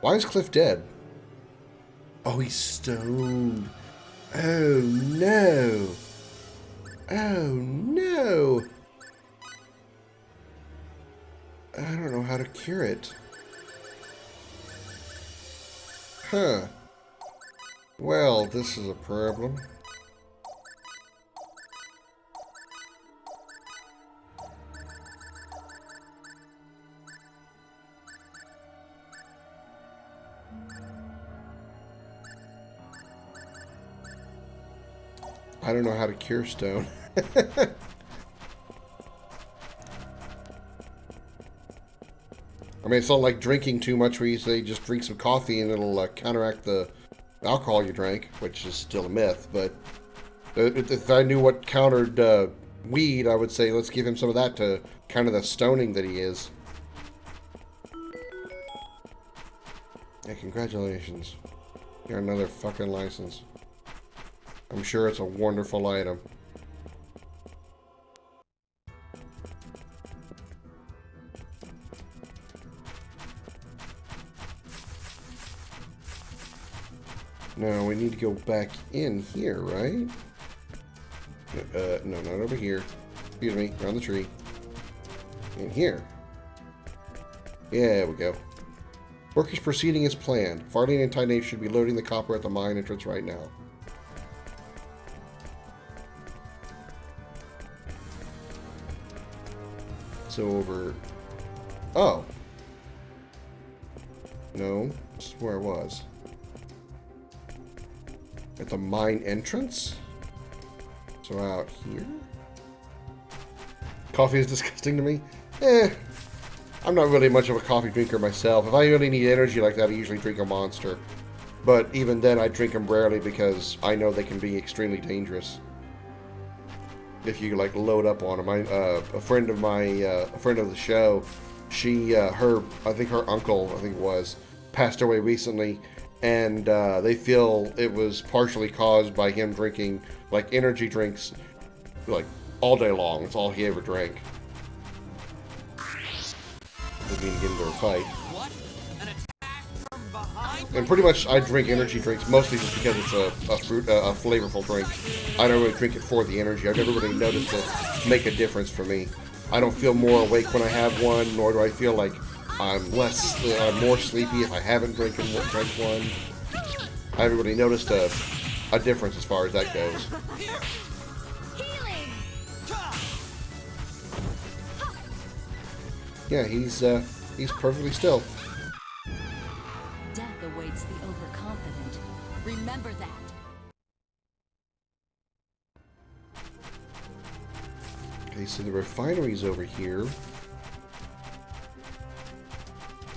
[SPEAKER 1] Why is Cliff dead? Oh, he's stoned. Oh no. Oh no. cure it. Huh. Well, this is a problem. I don't know how to cure stone. I mean, it's not like drinking too much where you say just drink some coffee and it'll counteract the alcohol you drank, which is still a myth. But if I knew what countered weed, I would say let's give him some of that to counter the stoning that he is. Yeah, congratulations. You got another fucking license. I'm sure it's a wonderful item. Now we need to go back in here, right? No, not over here. Excuse me, around the tree. In here. Yeah, there we go. Work is proceeding as planned. Farley and Tynate should be loading the copper at the mine entrance right now. So over... Oh. No, this is where I was. At the mine entrance? So out here? Coffee is disgusting to me? I'm not really much of a coffee drinker myself. If I really need energy like that, I usually drink a Monster. But even then, I drink them rarely because I know they can be extremely dangerous. If you like load up on them. A friend of the show, she, I think her uncle, passed away recently, and they feel it was partially caused by him drinking like energy drinks, like all day long. It's all he ever drank. Didn't even get into a fight. And pretty much, I drink energy drinks mostly just because it's a flavorful drink. I don't really drink it for the energy. I've never really noticed it make a difference for me. I don't feel more awake when I have one, nor do I feel like I'm more sleepy if I haven't drank one. I haven't really noticed a difference as far as that goes. Yeah, he's perfectly still.
[SPEAKER 4] Death awaits the overconfident. Remember that.
[SPEAKER 1] Okay, so the refinery's over here.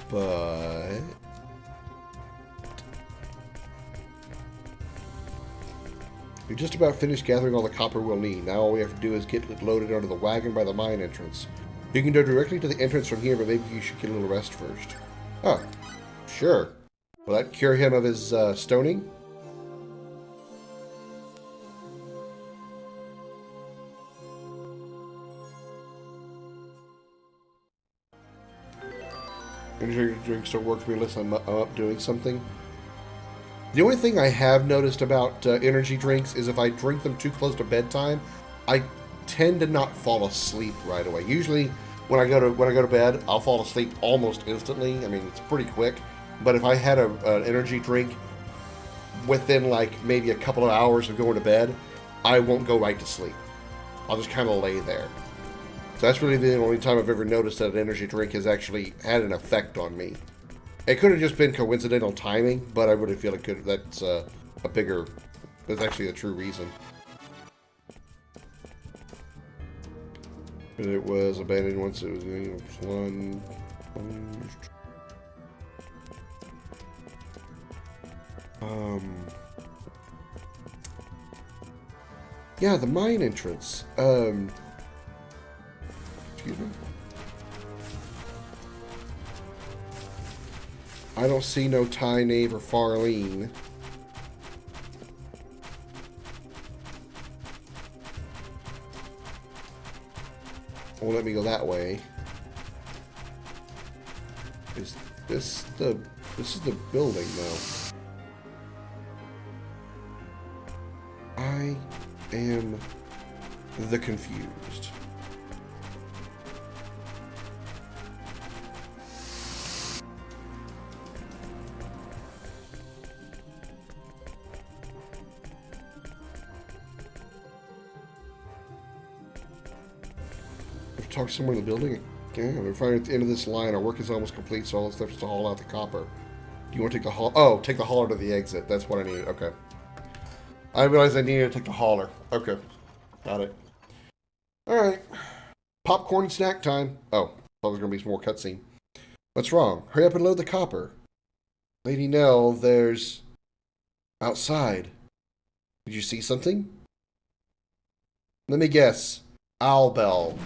[SPEAKER 1] But... we're just about finished gathering all the copper we'll need. Now all we have to do is get it loaded onto the wagon by the mine entrance. You can go directly to the entrance from here, but maybe you should get a little rest first. Oh, sure. Will that cure him of his stoning? Energy drinks don't work for me unless I'm up doing something. The only thing I have noticed about energy drinks is if I drink them too close to bedtime, I tend to not fall asleep right away. Usually, when I go to bed, I'll fall asleep almost instantly. I mean, it's pretty quick. But if I had an energy drink within like maybe a couple of hours of going to bed, I won't go right to sleep. I'll just kind of lay there. So that's really the only time I've ever noticed that an energy drink has actually had an effect on me. It could have just been coincidental timing, but I really feel it could. That's that's actually a true reason. But it was abandoned once it was plunged. Yeah, the mine entrance. Excuse me. I don't see no Ty, Nave, or Farlene. Won't let me go that way. Is this the... this is the building, though. I am the confused. talk to someone in the building. Okay, we're finally at the end of this line. Our work is almost complete, so all that's left is to haul out the copper. Do you want to take the haul? Oh, take the hauler to the exit. That's what I needed. Okay. I realized I needed to take the hauler. Okay. Got it. Alright. Popcorn and snack time. Oh, thought there was going to be some more cutscene. What's wrong? Hurry up and load the copper. Lady Nell, there's... outside. Did you see something? Let me guess. Owl Bell.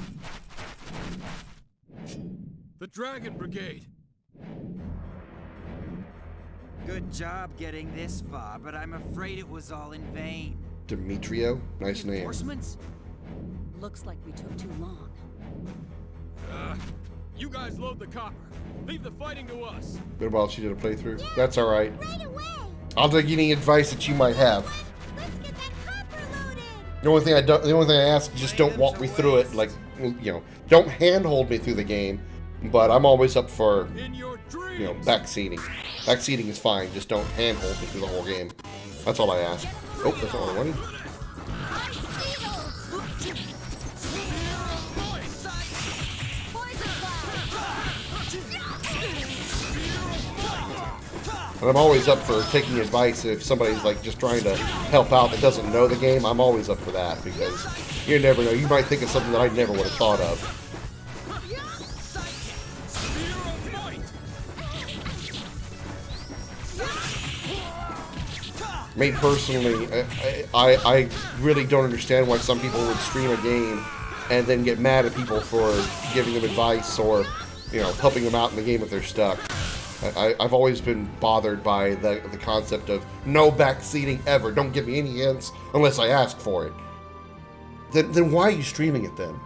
[SPEAKER 8] The Dragon Brigade.
[SPEAKER 7] Good job getting this far, but I'm afraid it was all in vain.
[SPEAKER 1] Demetrio? Nice name.
[SPEAKER 7] Reinforcements?
[SPEAKER 4] Looks like we took too long.
[SPEAKER 8] You guys load the copper. Leave the fighting to us.
[SPEAKER 1] Been a while she did a playthrough. Yeah, that's alright.
[SPEAKER 11] Right away.
[SPEAKER 1] I'll take any advice that you might have.
[SPEAKER 11] Let's get that copper loaded.
[SPEAKER 1] The only thing I ask is just don't walk me through it, like, you know, don't handhold me through the game, but I'm always up for, you know, backseating. Backseating is fine, just don't handhold me through the whole game. That's all I ask. Oh, that's not what I wanted. And I'm always up for taking advice if somebody's like just trying to help out that doesn't know the game. I'm always up for that because you never know. You might think of something that I never would have thought of. Me personally, I really don't understand why some people would stream a game and then get mad at people for giving them advice or, you know, helping them out in the game if they're stuck. I've always been bothered by the concept of no backseating ever. Don't give me any hints unless I ask for it. Then why are you streaming it then?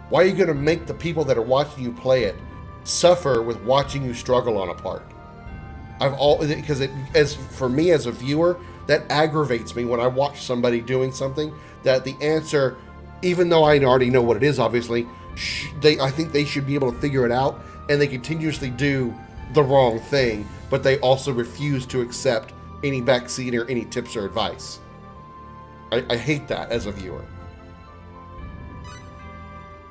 [SPEAKER 1] Why are you going to make the people that are watching you play it suffer with watching you struggle on a part? As for me as a viewer, that aggravates me when I watch somebody doing something that the answer, even though I already know what it is, obviously, I think they should be able to figure it out, and they continuously do the wrong thing, but they also refuse to accept any backseat or any tips or advice. I hate that as a viewer.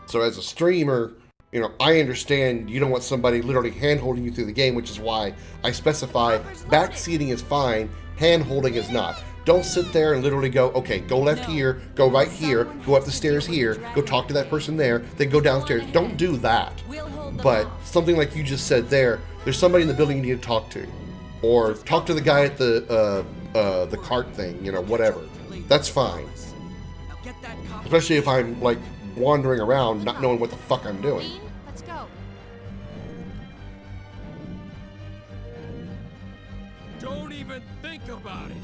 [SPEAKER 1] So as a streamer, you know, I understand you don't want somebody literally hand-holding you through the game, which is why I specify backseating is fine, hand-holding is not. Don't sit there and literally go, okay, go left here, go right here, go up the stairs here, go talk to that person there, then go downstairs. Don't do that. But something like you just said there, there's somebody in the building you need to talk to. Or talk to the guy at the cart thing, you know, whatever. That's fine. Especially if I'm, like, wandering around not knowing what the fuck I'm doing.
[SPEAKER 11] Let's go.
[SPEAKER 8] Don't even think about it.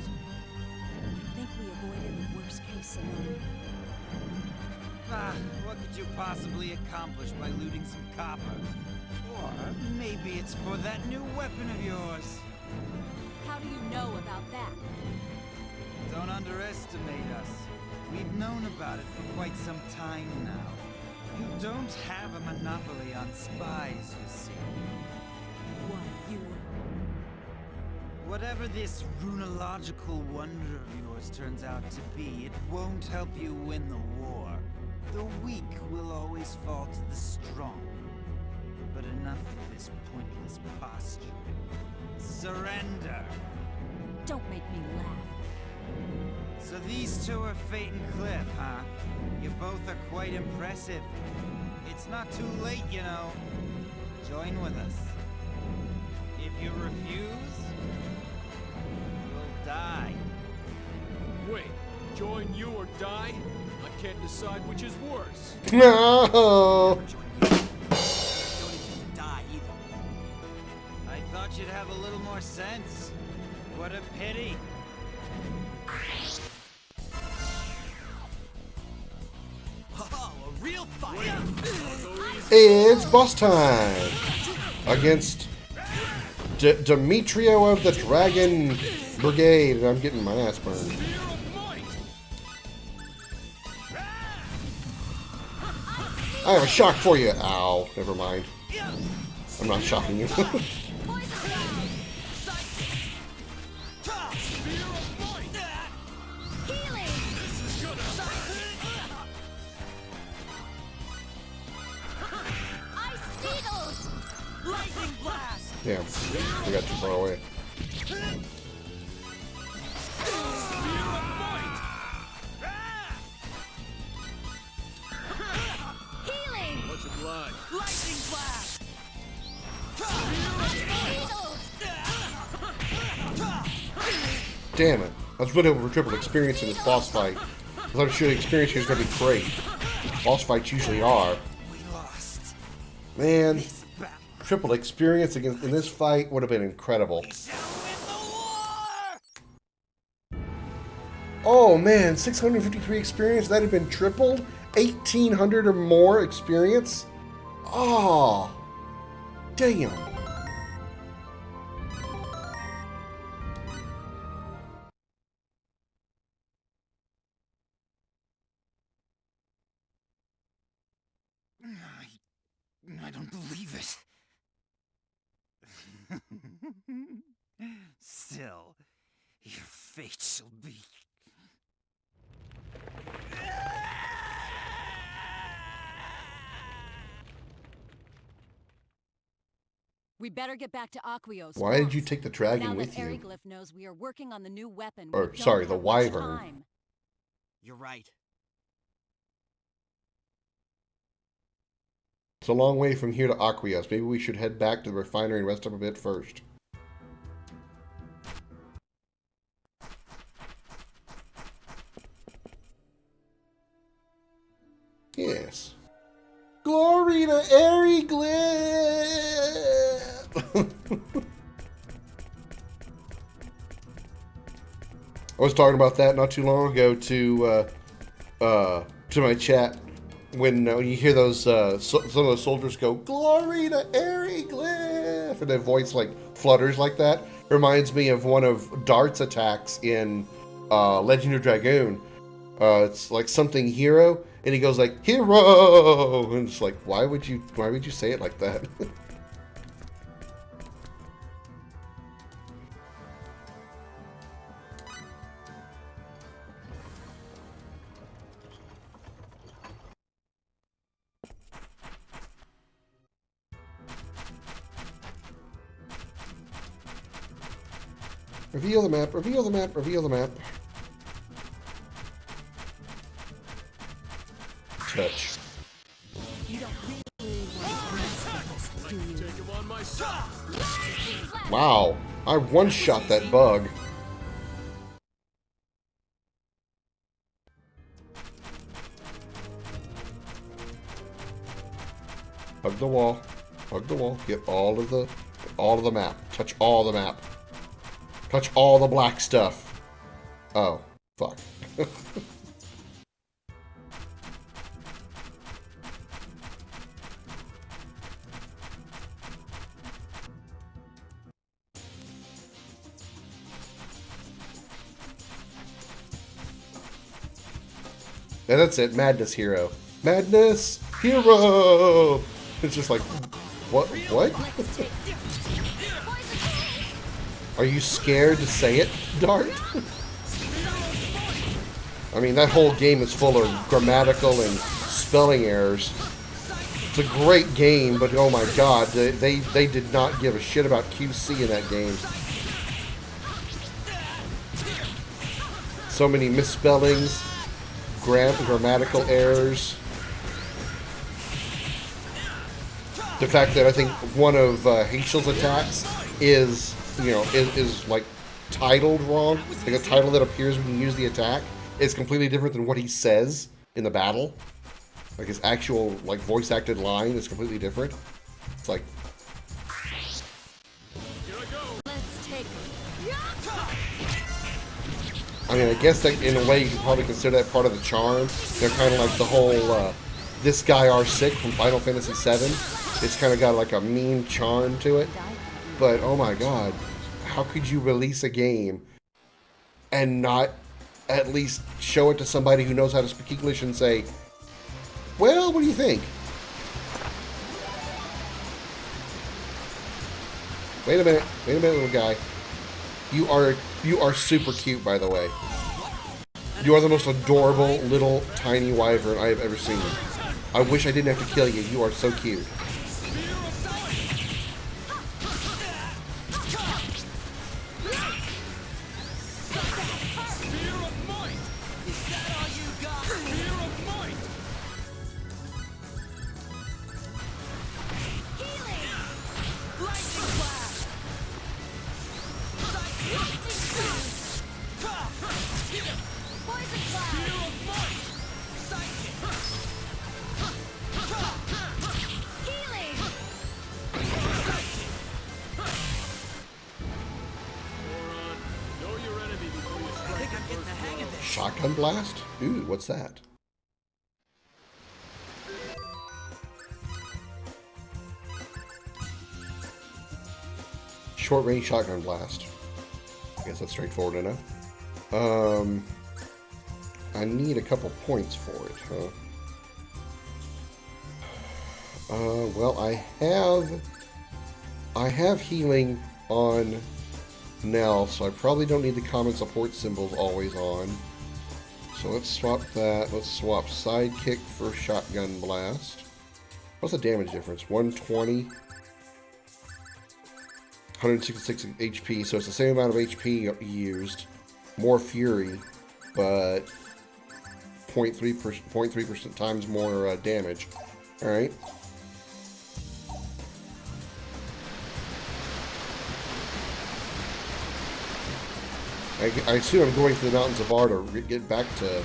[SPEAKER 4] I think we avoided the worst case scenario.
[SPEAKER 7] What could you possibly accomplish by looting some copper? Or maybe it's for that new weapon of yours.
[SPEAKER 11] How do you know about that?
[SPEAKER 7] Don't underestimate us. We've known about it for quite some time now. You don't have a monopoly on spies, you see.
[SPEAKER 4] Why, you...
[SPEAKER 7] Whatever this runological wonder of yours turns out to be, it won't help you win the war. The weak will always fall to the strong. But enough of this pointless posturing. Surrender!
[SPEAKER 4] Don't make me laugh.
[SPEAKER 7] So these two are Fate and Cliff, huh? You both are quite impressive. It's not too late, you know. Join with us. If you refuse, you'll die.
[SPEAKER 8] Wait, join you or die? I can't decide which is worse.
[SPEAKER 1] No!
[SPEAKER 7] I thought you'd have a little more sense. What a pity.
[SPEAKER 3] A real fight.
[SPEAKER 1] It's boss time against Demetrio of the Dragon Brigade, and I'm getting my ass burned. I have a shock for you. Ow, never mind. I'm not shocking you. Damn, we got too far away.
[SPEAKER 11] Healing!
[SPEAKER 8] Much obliged.
[SPEAKER 11] Lightning blast!
[SPEAKER 1] Damn it. I was really hoping for triple experience in this boss fight. I thought the experience here was going to be great. Boss fights usually are. Man, triple experience in this fight would have been incredible. Oh man, 653 experience, that had been tripled? 1,800 or more experience? Oh, damn.
[SPEAKER 7] I don't believe it. Still, your fate shall be.
[SPEAKER 4] We better get back to Aquios.
[SPEAKER 1] Why did you take the dragon
[SPEAKER 4] now
[SPEAKER 1] with
[SPEAKER 4] that
[SPEAKER 1] you?
[SPEAKER 4] Eriglyph knows we are working on the new weapon.
[SPEAKER 1] Or,
[SPEAKER 4] we don't
[SPEAKER 1] sorry, the
[SPEAKER 4] have much
[SPEAKER 1] wyvern.
[SPEAKER 4] time.
[SPEAKER 7] You're right.
[SPEAKER 1] It's a long way from here to Aquios. Maybe we should head back to the refinery and rest up a bit first. Yes. Glory to Eriglyph! I was talking about that not too long ago to my chat. When you hear those, some of those soldiers go, "Glory to Eriglyph," and their voice like flutters like that, reminds me of one of Dart's attacks in Legend of Dragoon. It's like something hero, and he goes like hero, and it's like, why would you say it like that? Reveal the map, reveal the map, reveal the map. Touch. Wow, I one-shot that bug. Hug the wall. Hug the wall. Get all of the map. Touch all the map. Touch all the black stuff. Oh, fuck. And that's it. Madness hero. Madness hero. It's just like, what? What? Are you scared to say it, Dart? I mean, that whole game is full of grammatical and spelling errors. It's a great game, but oh my god, they did not give a shit about QC in that game. So many misspellings, grammatical errors. The fact that I think one of Haechel's attacks is, you know, is like titled wrong. Like a title that appears when you use the attack is completely different than what he says in the battle. Like his actual, like, voice acted line is completely different. It's like, I mean, I guess that in a way you can probably consider that part of the charm. They're kind of like the whole this guy R6 from Final Fantasy VII. It's kind of got like a mean charm to it. But oh my god, how could you release a game and not at least show it to somebody who knows how to speak English and say, well, what do you think? Wait a minute, little guy. You are super cute, by the way. You are the most adorable little tiny wyvern I have ever seen. I wish I didn't have to kill you. You are so cute. shotgun blast? Ooh, what's that? Short range shotgun blast. I guess that's straightforward enough. I need a couple points for it, huh? Well, I have healing on Nell, so I probably don't need the common support symbols always on. So let's swap that. Let's swap sidekick for shotgun blast. What's the damage difference? 120, 166 HP. So it's the same amount of HP used, more fury, but 0.3% times more damage. All right. I assume I'm going to the Mountains of Art to get back to...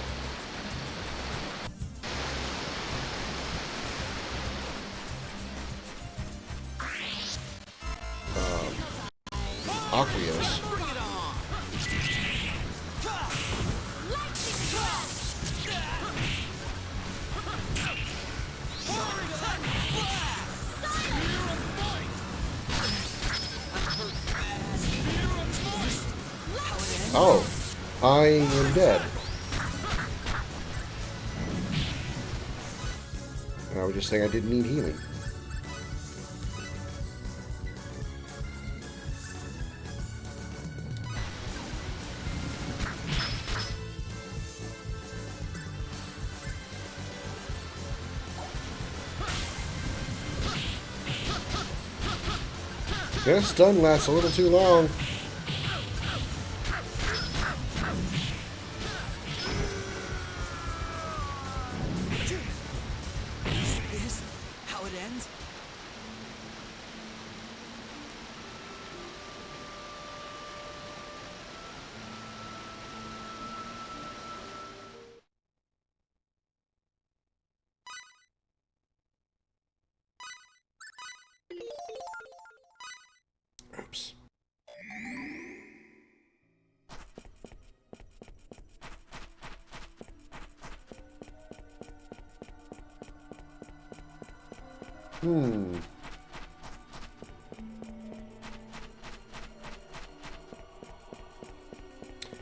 [SPEAKER 1] Aqueous. Oh, I am dead. I was just saying I didn't need healing. This stun lasts a little too long. Oops.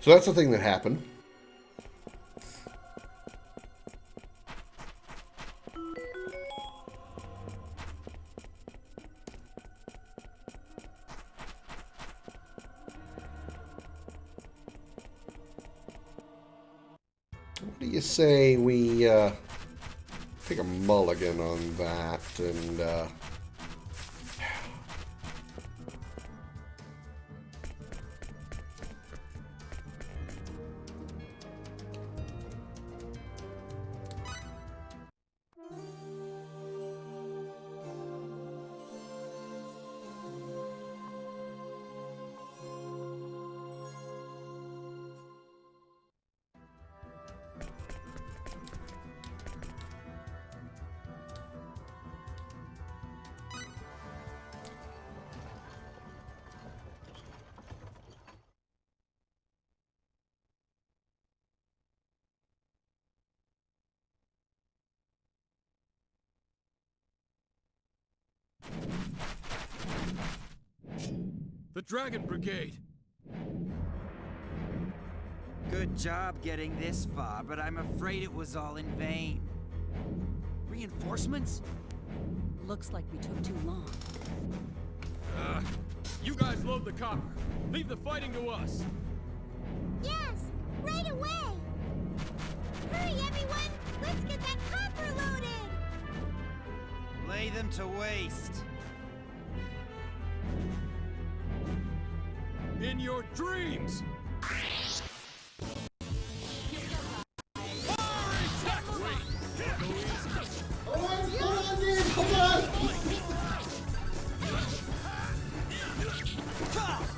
[SPEAKER 1] So that's the thing that happened. What do you say we take a mulligan on that and
[SPEAKER 8] The Dragon Brigade!
[SPEAKER 7] Good job getting this far, but I'm afraid it was all in vain. Reinforcements?
[SPEAKER 4] Looks like we took too long.
[SPEAKER 8] You guys load the copper. Leave the fighting to us.
[SPEAKER 11] Yes! Right away! Hurry, everyone! Let's get that copper loaded!
[SPEAKER 7] Lay them to waste.
[SPEAKER 8] In your dreams!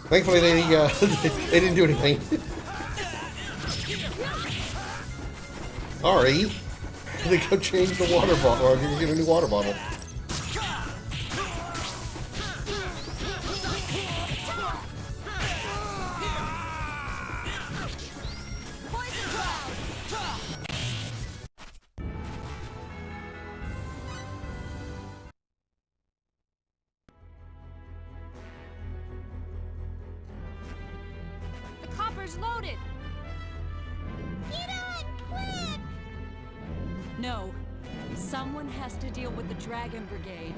[SPEAKER 1] Thankfully, they they didn't do anything. Sorry. They go change the water bottle, or get a new water bottle.
[SPEAKER 11] Charger's loaded!
[SPEAKER 9] Get on, quick!
[SPEAKER 4] No. Someone has to deal with the Dragon Brigade.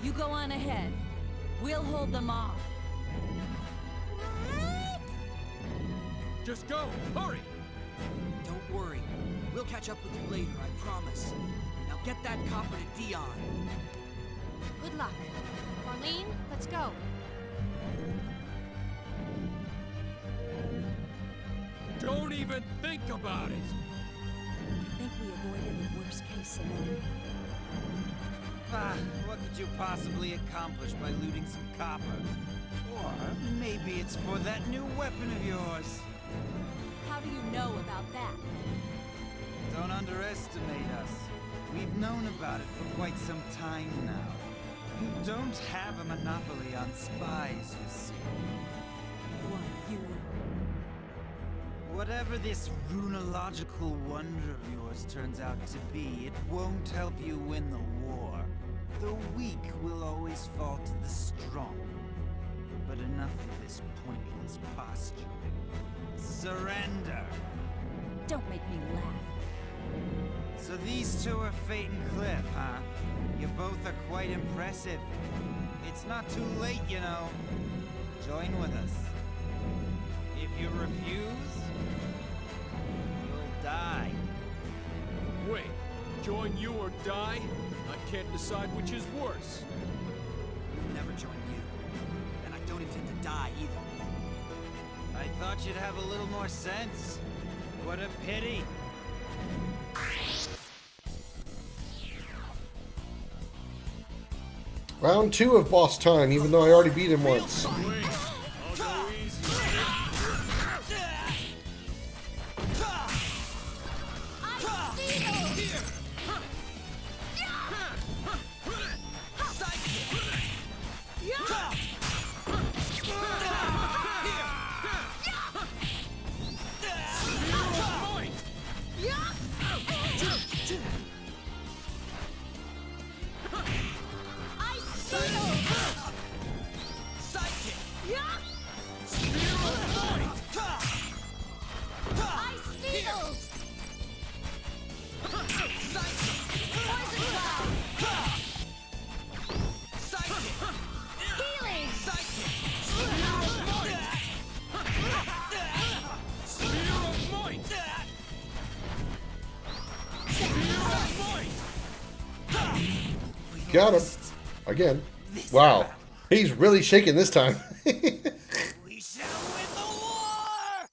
[SPEAKER 4] You go on ahead. We'll hold them off.
[SPEAKER 9] What?
[SPEAKER 8] Just go! Hurry!
[SPEAKER 7] Don't worry. We'll catch up with you later, I promise. Now get that copper to Dion.
[SPEAKER 11] Good luck. Marlene, let's go.
[SPEAKER 8] Don't even think about it!
[SPEAKER 4] I think we avoided the worst-case scenario.
[SPEAKER 10] Ah, what could you possibly accomplish by looting some copper? Or maybe it's for that new weapon of yours.
[SPEAKER 4] How do you know about that?
[SPEAKER 10] Don't underestimate us. We've known about it for quite some time now. You don't have a monopoly on spies, you see.
[SPEAKER 4] Why, you...
[SPEAKER 10] Whatever this runological wonder of yours turns out to be, it won't help you win the war. The weak will always fall to the strong. But enough of this pointless posturing. Surrender!
[SPEAKER 4] Don't make me laugh.
[SPEAKER 10] So these two are Fate and Cliff, huh? You both are quite impressive. It's not too late, you know. Join with us. If you refuse, you'll die.
[SPEAKER 8] Wait, join you or die? I can't decide which is worse.
[SPEAKER 7] We'll never join you. And I don't intend to die either.
[SPEAKER 10] I thought you'd have a little more sense. What a pity.
[SPEAKER 1] Round 2 of boss time, even though I already beat him once.
[SPEAKER 8] Wait, I'll go easy.
[SPEAKER 1] Got him. Again. Wow. He's really shaking this time.
[SPEAKER 10] We shall win the war!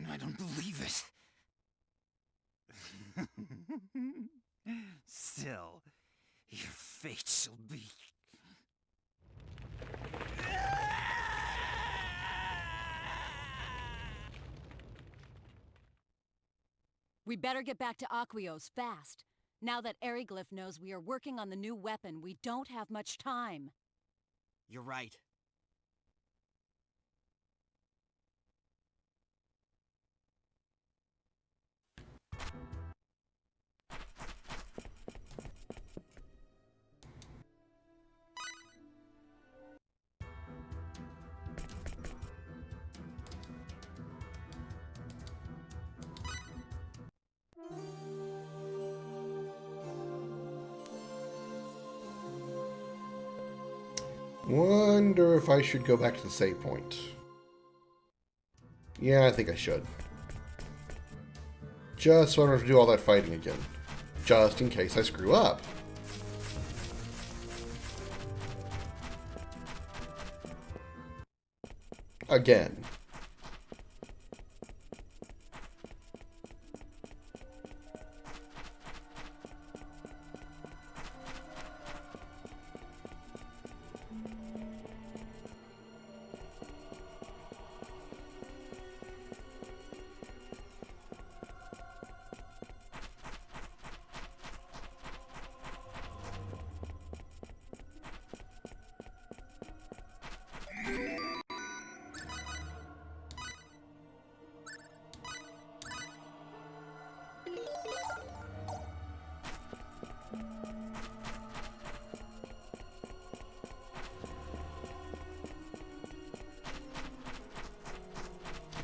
[SPEAKER 10] I don't believe it. Still, your fate shall be...
[SPEAKER 4] We better get back to Aquios fast. Now that Eriglyph knows we are working on the new weapon, we don't have much time.
[SPEAKER 7] You're right.
[SPEAKER 1] Wonder if I should go back to the save point. Yeah, I think I should. Just so I don't have to do all that fighting again. Just in case I screw up. Again.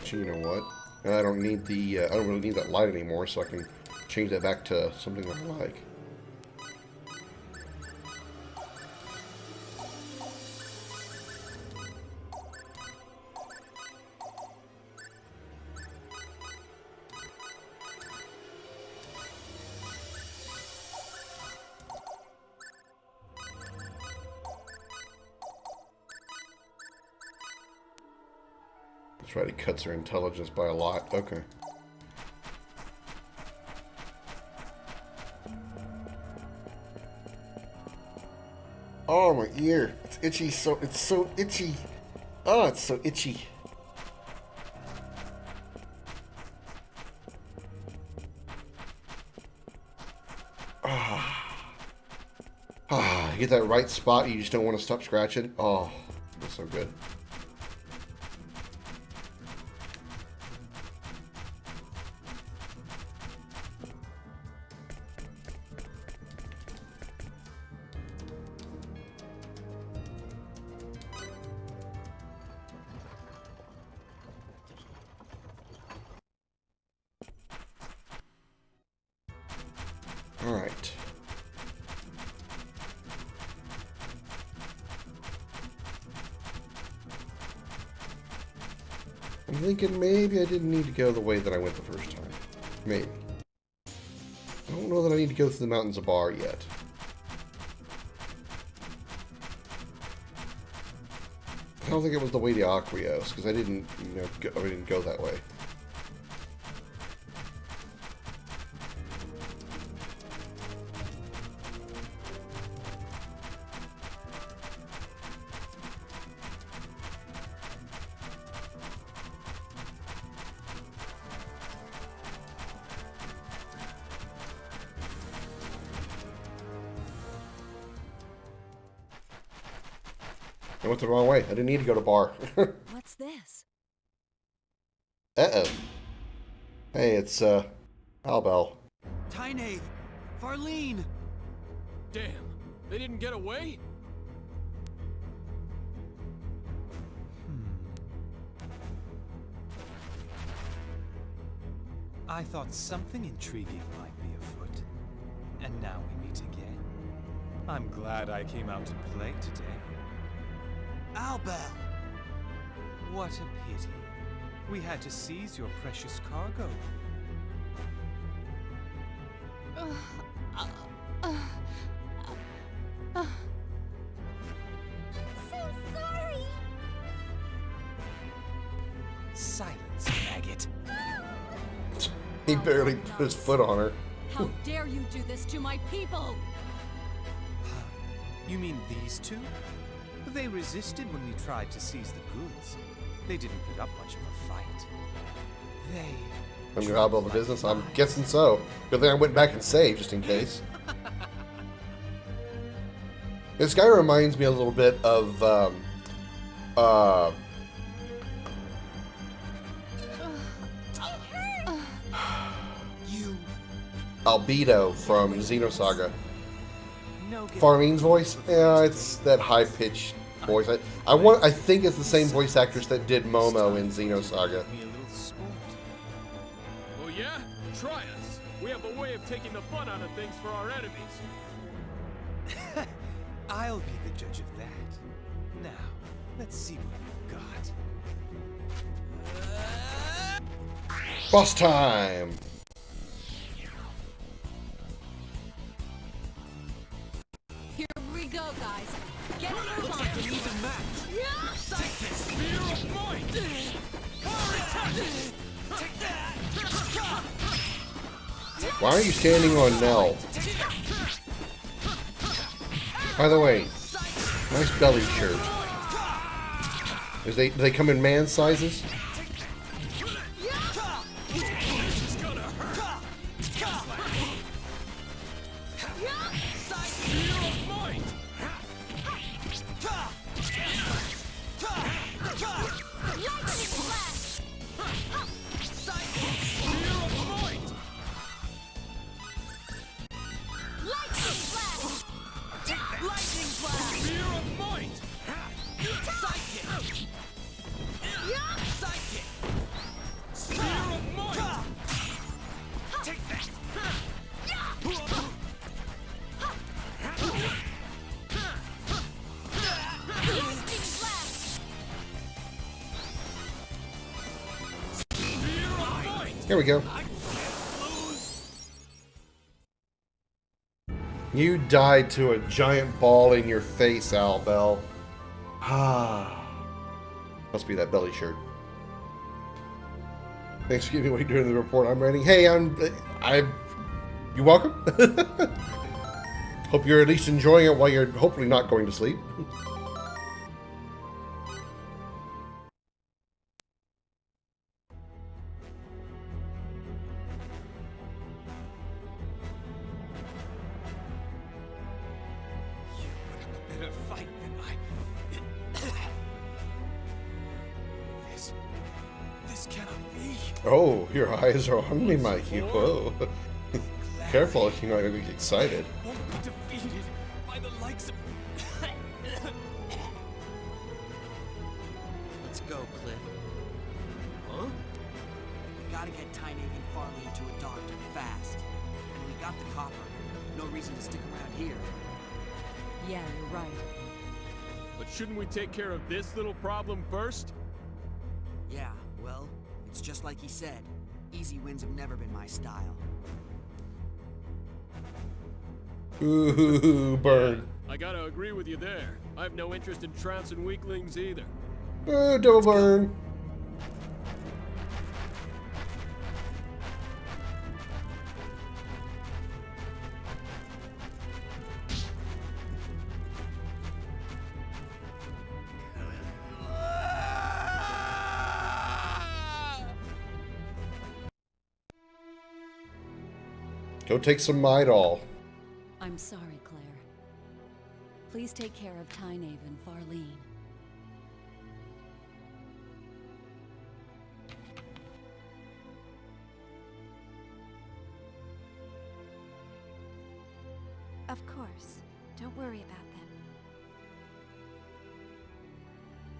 [SPEAKER 1] Actually, you know what? I don't need the, I don't really need that light anymore, so I can change that back to something that I like. That's right, it cuts her intelligence by a lot. Okay. Oh, my ear. It's itchy, it's so itchy. Oh, it's so itchy. You get that right spot, you just don't want to stop scratching. Oh, that's so good. All right. I'm thinking maybe I didn't need to go the way that I went the first time. Maybe. I don't know that I need to go through the mountains of Bar yet. I don't think it was the way to Aqueous, because I didn't, you know, I didn't go that way. I went the wrong way. I didn't need to go to Bar.
[SPEAKER 4] What's this?
[SPEAKER 1] Uh-oh. Hey, it's, Albel.
[SPEAKER 10] Tynaeve! Farlene!
[SPEAKER 8] Damn, they didn't get away?
[SPEAKER 10] I thought something intriguing might be afoot. And now we meet again. I'm glad I came out to play today. Albel! What a pity. We had to seize your precious cargo.
[SPEAKER 9] So sorry!
[SPEAKER 10] Silence, maggot.
[SPEAKER 1] He barely put his foot on her.
[SPEAKER 4] How dare you do this to my people?
[SPEAKER 10] You mean these two? They resisted when we tried to seize the goods. They didn't put up much of a fight. They...
[SPEAKER 1] I'm gonna hop on the business? I'm guessing so. Good thing I went back and saved, just in case. This guy reminds me a little bit of,
[SPEAKER 10] You...
[SPEAKER 1] Albedo from Xenosaga. Farlene's voice? Yeah, it's that high-pitched voice. I think it's the same voice actress that did Momo in Xenosaga.
[SPEAKER 8] Oh yeah? Try us. We have a way of taking the fun out of things for our enemies.
[SPEAKER 10] I'll be the judge of that. Now, let's see what we've got.
[SPEAKER 1] Boss time!
[SPEAKER 4] Here we go, guys. Get a move on.
[SPEAKER 10] An even match.
[SPEAKER 8] Take this! Spear of might! Power attack! Take that!
[SPEAKER 1] Why are you standing on Nell? By the way, nice belly shirt. Do they come in man sizes? Here we go. You died to a giant ball in your face, Al Bell. Ah. Must be that belly shirt. Thanks for giving me what you're doing in the report I'm writing. Hey, you're welcome. Hope you're at least enjoying it while you're hopefully not going to sleep.
[SPEAKER 10] Better fight than This cannot be.
[SPEAKER 1] Oh, your eyes are on me, Mikey. Whoa. Careful, you're not going to get excited.
[SPEAKER 10] Won't be defeated by the likes of...
[SPEAKER 7] Let's go, Cliff.
[SPEAKER 10] Huh?
[SPEAKER 7] We gotta get Tynavian Farley to a doctor fast. And we got the copper. No reason to stick around here.
[SPEAKER 4] Yeah, you're right.
[SPEAKER 8] But shouldn't we take care of this little problem first?
[SPEAKER 7] Yeah, well, it's just like he said. Easy wins have never been my style.
[SPEAKER 1] Ooh, burn.
[SPEAKER 8] I gotta agree with you there. I have no interest in trouncing weaklings either.
[SPEAKER 1] Ooh, double burn. Go take some Midol.
[SPEAKER 4] I'm sorry, Claire. Please take care of Tynav and Farlene.
[SPEAKER 11] Of course. Don't worry about them.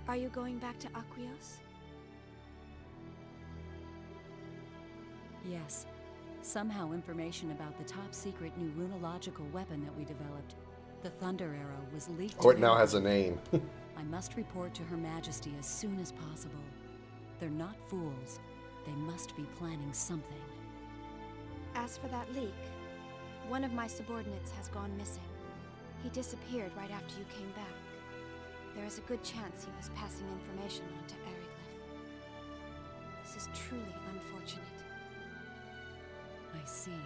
[SPEAKER 11] Are you going back to Aquios?
[SPEAKER 4] Yes. Somehow information about the top-secret new runological weapon that we developed, the Thunder Arrow, was leaked.
[SPEAKER 1] Oh, it now has a name.
[SPEAKER 4] I must report to Her Majesty as soon as possible. They're not fools. They must be planning something.
[SPEAKER 11] As for that leak, one of my subordinates has gone missing. He disappeared right after you came back. There is a good chance he was passing information on to Eriglyph. This is truly unfortunate.
[SPEAKER 4] I see.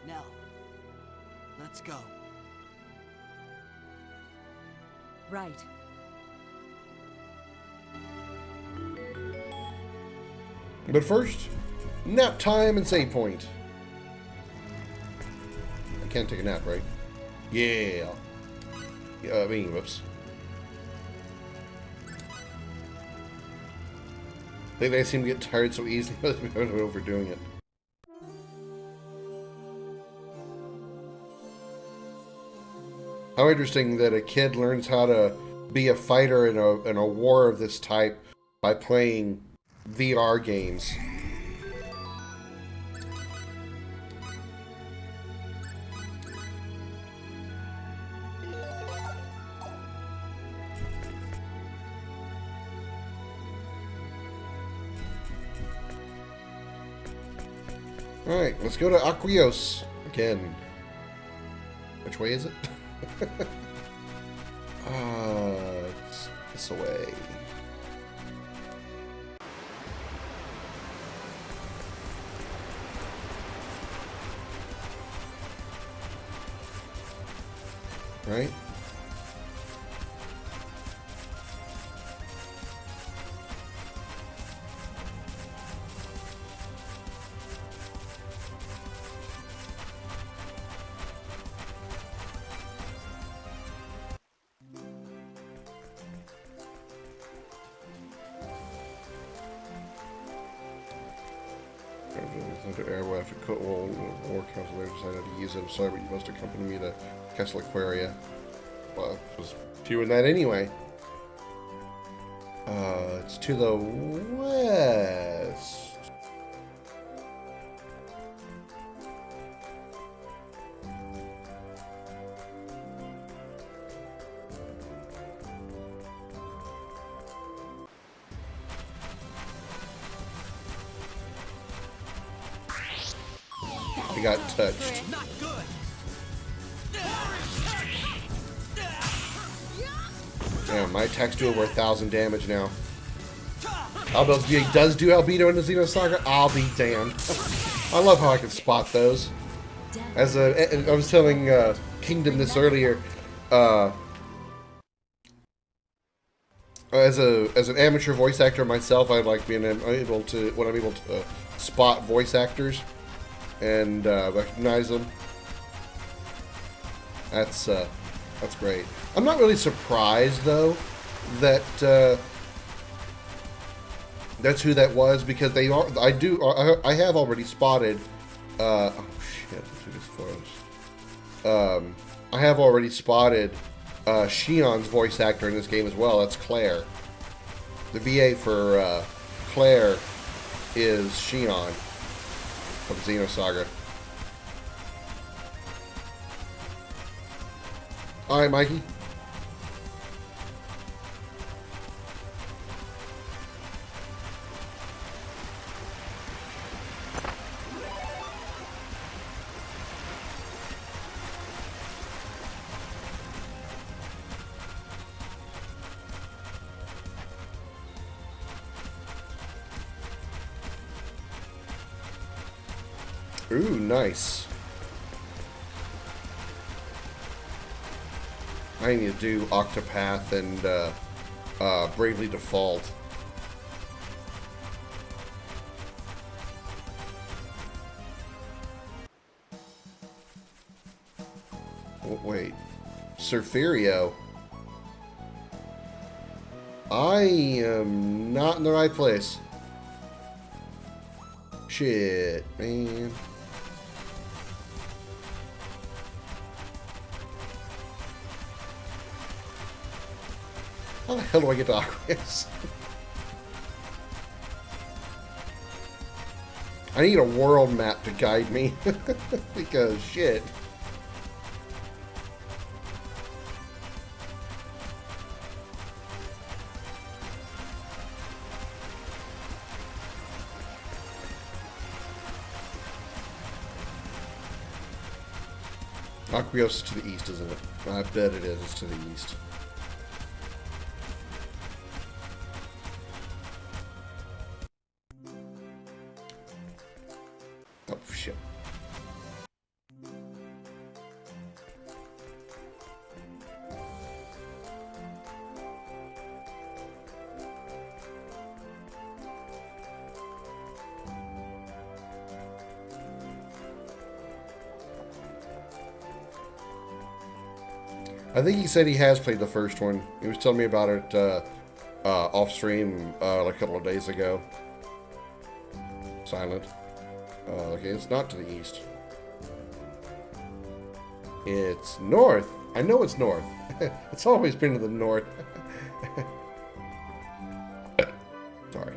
[SPEAKER 7] Nell, let's go.
[SPEAKER 4] Right.
[SPEAKER 1] But first, nap time and save point. I can't take a nap, right? Yeah. Whoops. I think they seem to get tired so easily, but they're overdoing it. How interesting that a kid learns how to be a fighter in a war of this type by playing VR games. Alright, let's go to Aquios again. Which way is it? It's this way. Right? War Council there decided to use it. I'm sorry, but you must accompany me to Castle Aquaria. Well, I was doing that anyway. It's to the west. I got touched.
[SPEAKER 10] Not good.
[SPEAKER 1] Damn, my attacks do over 1,000 damage now. Although he does do albedo in the Xenosaga, I'll be damned. I love how I can spot those. I was telling Kingdom this earlier. As an amateur voice actor myself, I like being able to spot voice actors and recognize them. That's great. I'm not really surprised though that that's who that was, because they are. I have already spotted. Oh shit! I have already spotted Shion's voice actor in this game as well. That's Claire. The VA for Claire is Shion from Xenosaga. All right, Mikey. Ooh, nice. I need to do Octopath and Bravely Default. Oh, wait. Surferio. I am not in the right place. Shit, man. How the hell do I get to Aquarius? I need a world map to guide me. Because shit. Aquarius is to the east, isn't it? I bet it is. It's to the east. Oh, shit. I think he said he has played the first one. He was telling me about it off stream like a couple of days ago. Silent. Okay, it's not to the east. It's north. I know it's north. It's always been to the north. Sorry.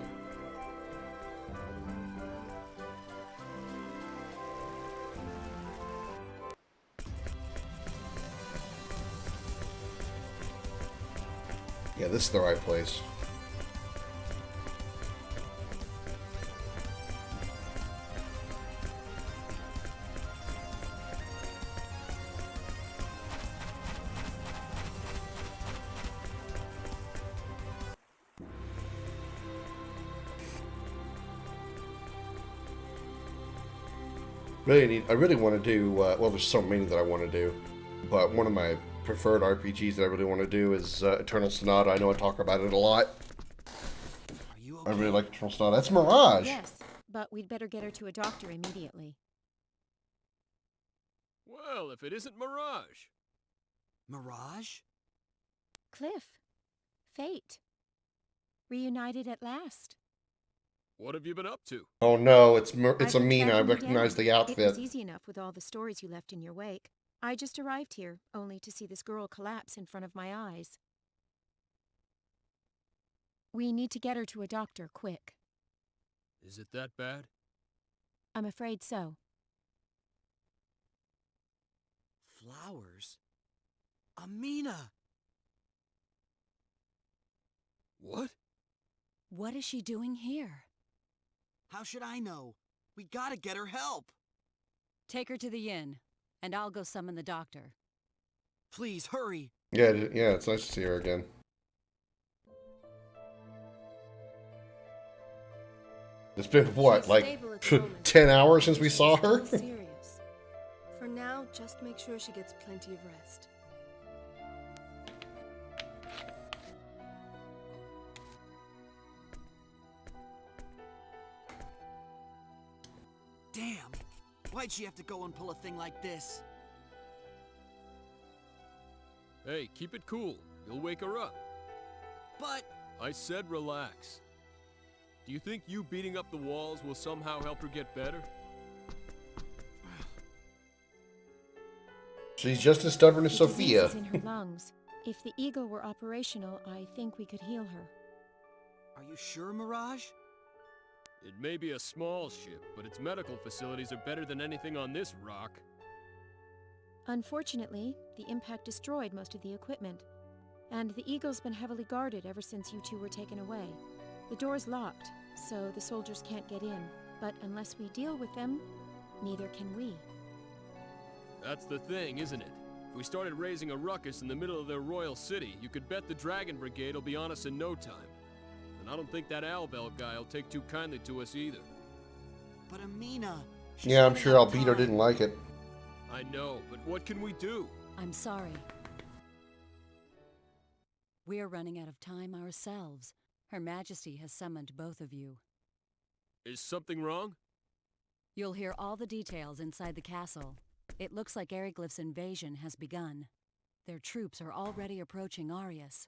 [SPEAKER 1] Yeah, this is the right place. I really want to do, well, there's so many that I want to do, but one of my preferred RPGs that I really want to do is Eternal Sonata. I know I talk about it a lot.
[SPEAKER 10] Are you okay?
[SPEAKER 1] I really like Eternal Sonata. That's Mirage.
[SPEAKER 11] Yes, but we'd better get her to a doctor immediately.
[SPEAKER 8] Well, if it isn't Mirage.
[SPEAKER 10] Mirage?
[SPEAKER 11] Cliff. Fate. Reunited at last.
[SPEAKER 8] What have you been up to?
[SPEAKER 1] Oh no, it's
[SPEAKER 11] I've been
[SPEAKER 1] Amina. I
[SPEAKER 11] tracking you
[SPEAKER 1] recognize
[SPEAKER 11] down.
[SPEAKER 1] the
[SPEAKER 11] It
[SPEAKER 1] outfit.
[SPEAKER 11] was easy enough with all the stories you left in your wake. I just arrived here, only to see this girl collapse in front of my eyes. We need to get her to a doctor, quick.
[SPEAKER 8] Is it that bad?
[SPEAKER 11] I'm afraid so.
[SPEAKER 10] Flowers? Amina!
[SPEAKER 8] What?
[SPEAKER 11] What is she doing here?
[SPEAKER 10] How should I know? We gotta get her help!
[SPEAKER 4] Take her to the inn, and I'll go summon the doctor.
[SPEAKER 3] Please, hurry!
[SPEAKER 1] Yeah, yeah, it's nice to see her again. It's been, what, like 10 hours since we saw her?
[SPEAKER 13] Serious. For now, just make sure she gets plenty of rest.
[SPEAKER 7] Damn! Why'd she have to go and pull a thing like this?
[SPEAKER 8] Hey, keep it cool. You'll wake her up.
[SPEAKER 7] But...
[SPEAKER 8] I said relax. Do you think you beating up the walls will somehow help her get better?
[SPEAKER 1] She's just as stubborn as
[SPEAKER 11] The
[SPEAKER 1] Sophia.
[SPEAKER 11] disease is in her lungs. If the eagle were operational, I think we could heal her.
[SPEAKER 7] Are you sure, Mirage?
[SPEAKER 8] It may be a small ship, but its medical facilities are better than anything on this rock.
[SPEAKER 11] Unfortunately, the impact destroyed most of the equipment. And the eagle's been heavily guarded ever since you two were taken away. The door's locked, so the soldiers can't get in. But unless we deal with them, neither can we.
[SPEAKER 8] That's the thing, isn't it? If we started raising a ruckus in the middle of their royal city, you could bet the Dragon Brigade will be on us in no time. And I don't think that Albel guy will take too kindly to us either.
[SPEAKER 7] But Amina...
[SPEAKER 1] Yeah, I'm sure Albedo didn't like it.
[SPEAKER 8] I know, but what can we do?
[SPEAKER 4] I'm sorry. We're running out of time ourselves. Her Majesty has summoned both of you.
[SPEAKER 8] Is something wrong?
[SPEAKER 4] You'll hear all the details inside the castle. It looks like Eriglyph's invasion has begun. Their troops are already approaching Arius.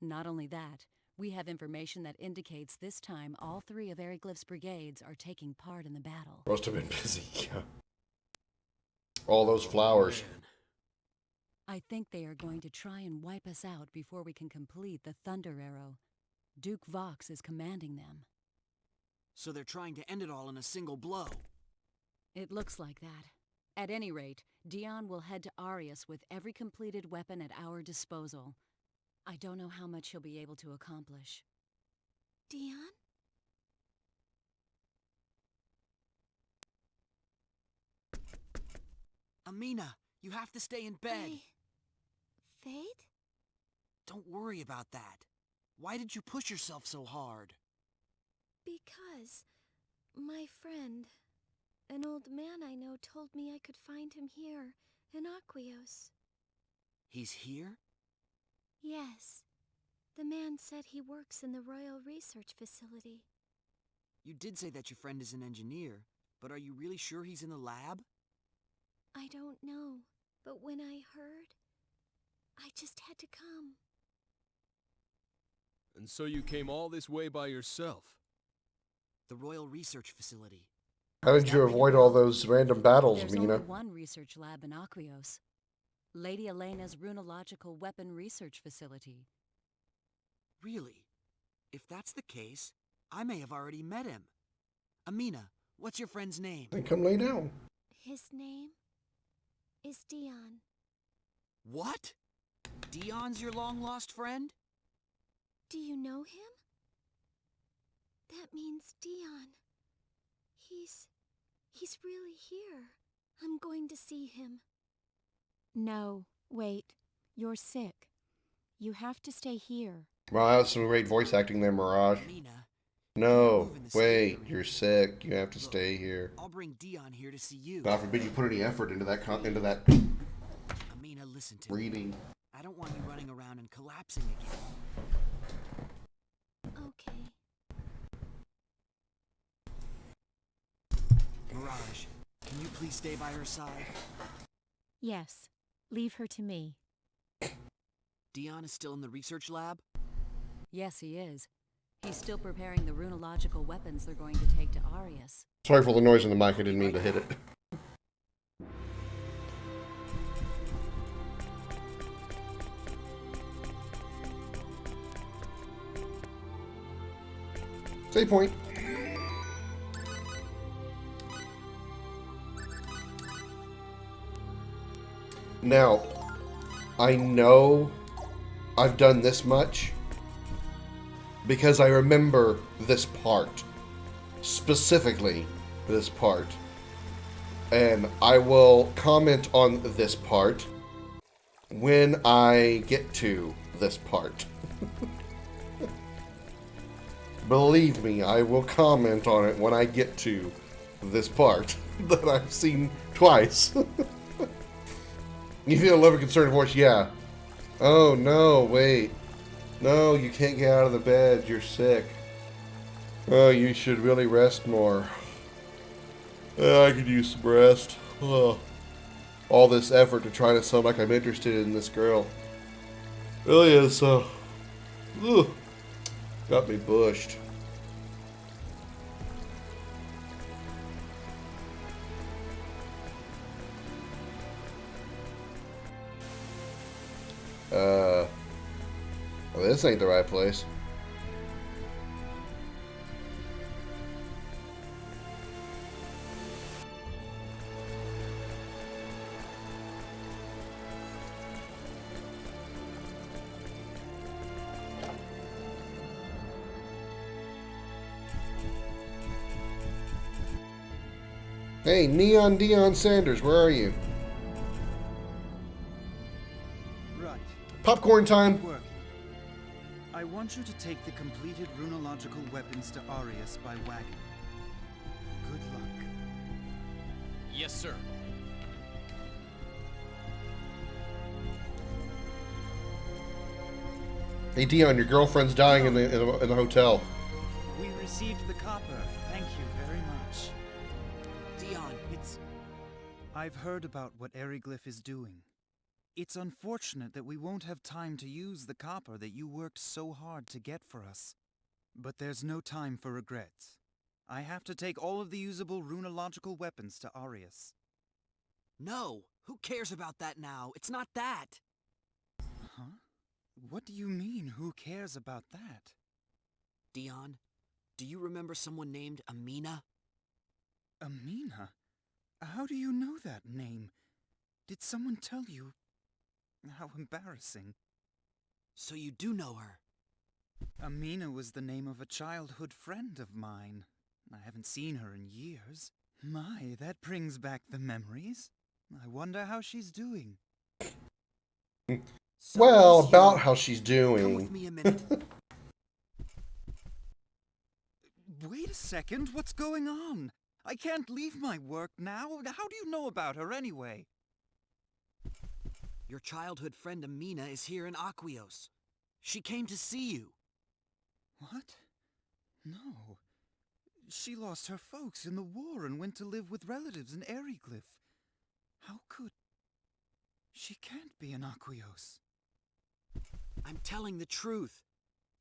[SPEAKER 4] Not only that, we have information that indicates this time all 3 of Eriglyph's brigades are taking part in the battle.
[SPEAKER 1] Must have been busy, yeah. All those flowers.
[SPEAKER 4] I think they are going to try and wipe us out before we can complete the Thunder Arrow. Duke Vox is commanding them.
[SPEAKER 7] So they're trying to end it all in a single blow.
[SPEAKER 4] It looks like that. At any rate, Dion will head to Arius with every completed weapon at our disposal. I don't know how much he'll be able to accomplish.
[SPEAKER 9] Dion?
[SPEAKER 7] Amina, you have to stay in bed.
[SPEAKER 9] Fate?
[SPEAKER 7] Don't worry about that. Why did you push yourself so hard?
[SPEAKER 11] Because my friend, an old man I know, told me I could find him here, in Aquios.
[SPEAKER 7] He's here?
[SPEAKER 11] Yes. The man said he works in the Royal Research Facility.
[SPEAKER 7] You did say that your friend is an engineer, but are you really sure he's in the lab?
[SPEAKER 11] I don't know, but when I heard, I just had to come.
[SPEAKER 8] And so you came all this way by yourself?
[SPEAKER 7] The Royal Research Facility.
[SPEAKER 1] How did you avoid all those random battles,
[SPEAKER 4] There's
[SPEAKER 1] Mina?
[SPEAKER 4] only one research lab in Aquios. Lady Elena's runological weapon research facility.
[SPEAKER 7] Really? If that's the case, I may have already met him. Amina, what's your friend's name?
[SPEAKER 1] Then come lay down.
[SPEAKER 11] His name is Dion.
[SPEAKER 7] What? Dion's your long-lost friend?
[SPEAKER 11] Do you know him? That means Dion. He's really here. I'm going to see him. No, wait. You're sick. You have to stay here.
[SPEAKER 1] Well, that was some great voice acting there, Mirage.
[SPEAKER 7] Amina,
[SPEAKER 1] No, wait, you're sick. You have to stay here.
[SPEAKER 7] I'll bring Dion here to see you.
[SPEAKER 1] God forbid you put any effort into that
[SPEAKER 7] Amina, listen to
[SPEAKER 1] breathing.
[SPEAKER 7] me. I don't want you running around and collapsing again.
[SPEAKER 11] Okay.
[SPEAKER 7] Mirage, can you please stay by her side?
[SPEAKER 11] Yes. Leave her to me.
[SPEAKER 7] Dion is still in the research lab?
[SPEAKER 4] Yes, he is. He's still preparing the runological weapons they're going to take to Arius.
[SPEAKER 1] Sorry for the noise in the mic. I didn't mean to hit it. Save point. Now, I know I've done this much because I remember this part. Specifically, this part. And I will comment on this part when I get to this part. Believe me, I will comment on it when I get to this part that I've seen twice. You feel a love and concerned voice, yeah. Oh no, wait. No, you can't get out of the bed, you're sick. Oh, you should really rest more. I could use some rest. Oh. All this effort to try to sound like I'm interested in this girl. Really is, ugh. Got me bushed. Well, this ain't the right place. Hey, Neon Dion Sanders, where are you?
[SPEAKER 10] Right.
[SPEAKER 1] Popcorn time.
[SPEAKER 10] Working. I want you to take the completed runological weapons to Arius by wagon. Good luck.
[SPEAKER 8] Yes, sir.
[SPEAKER 1] Hey, Dion, your girlfriend's dying in the hotel.
[SPEAKER 10] We received the copper. Thank you very much.
[SPEAKER 3] Dion, it's...
[SPEAKER 10] I've heard about what Eriglyph is doing. It's unfortunate that we won't have time to use the copper that you worked so hard to get for us. But there's no time for regrets. I have to take all of the usable runological weapons to Arius.
[SPEAKER 3] No! Who cares about that now? It's not that!
[SPEAKER 10] Huh? What do you mean, who cares about that?
[SPEAKER 3] Dion, do you remember someone named Amina?
[SPEAKER 10] Amina? How do you know that name? Did someone tell you? How embarrassing.
[SPEAKER 3] So you do know her?
[SPEAKER 10] Amina was the name of a childhood friend of mine. I haven't seen her in years. My, that brings back the memories. I wonder how she's doing.
[SPEAKER 1] Well, about how she's doing.
[SPEAKER 3] Come with me a minute.
[SPEAKER 10] Wait a second, what's going on? I can't leave my work now. How do you know about her anyway?
[SPEAKER 3] Your childhood friend Amina is here in Aquios. She came to see you.
[SPEAKER 10] What? No. She lost her folks in the war and went to live with relatives in Eriglyph. How could... She can't be in Aquios.
[SPEAKER 3] I'm telling the truth.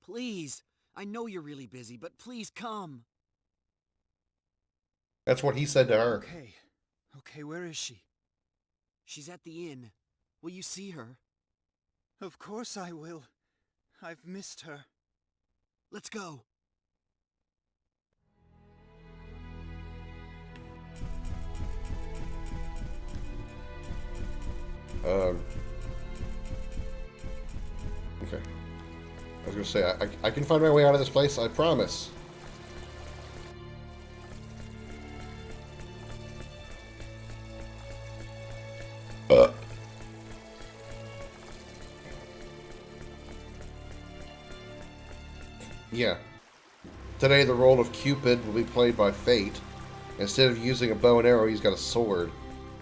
[SPEAKER 3] Please. I know you're really busy, but please come.
[SPEAKER 1] That's what he said to her.
[SPEAKER 10] Okay. Okay, where is she?
[SPEAKER 3] She's at the inn. Will you see her?
[SPEAKER 10] Of course I will. I've missed her.
[SPEAKER 3] Let's go.
[SPEAKER 1] Okay. I was gonna say, I can find my way out of this place, I promise. Yeah. Today the role of Cupid will be played by Fate. Instead of using a bow and arrow, he's got a sword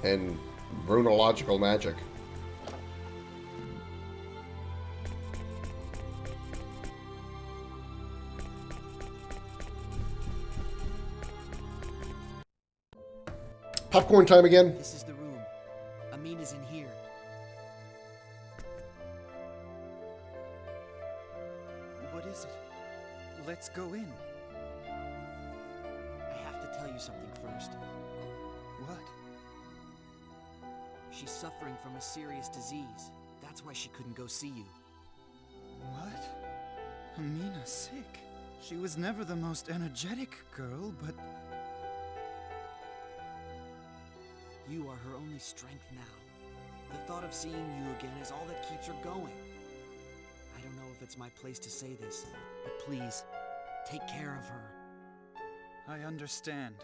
[SPEAKER 1] and runological magic. Popcorn time again.
[SPEAKER 3] This is the room. Amina's in here.
[SPEAKER 10] What is it? Let's go in.
[SPEAKER 3] I have to tell you something first.
[SPEAKER 10] What?
[SPEAKER 3] She's suffering from a serious disease. That's why she couldn't go see you.
[SPEAKER 10] What? Amina's sick. She was never the most energetic girl, but...
[SPEAKER 3] You are her only strength now. The thought of seeing you again is all that keeps her going. I don't know if it's my place to say this, but please, take care of her.
[SPEAKER 10] I understand.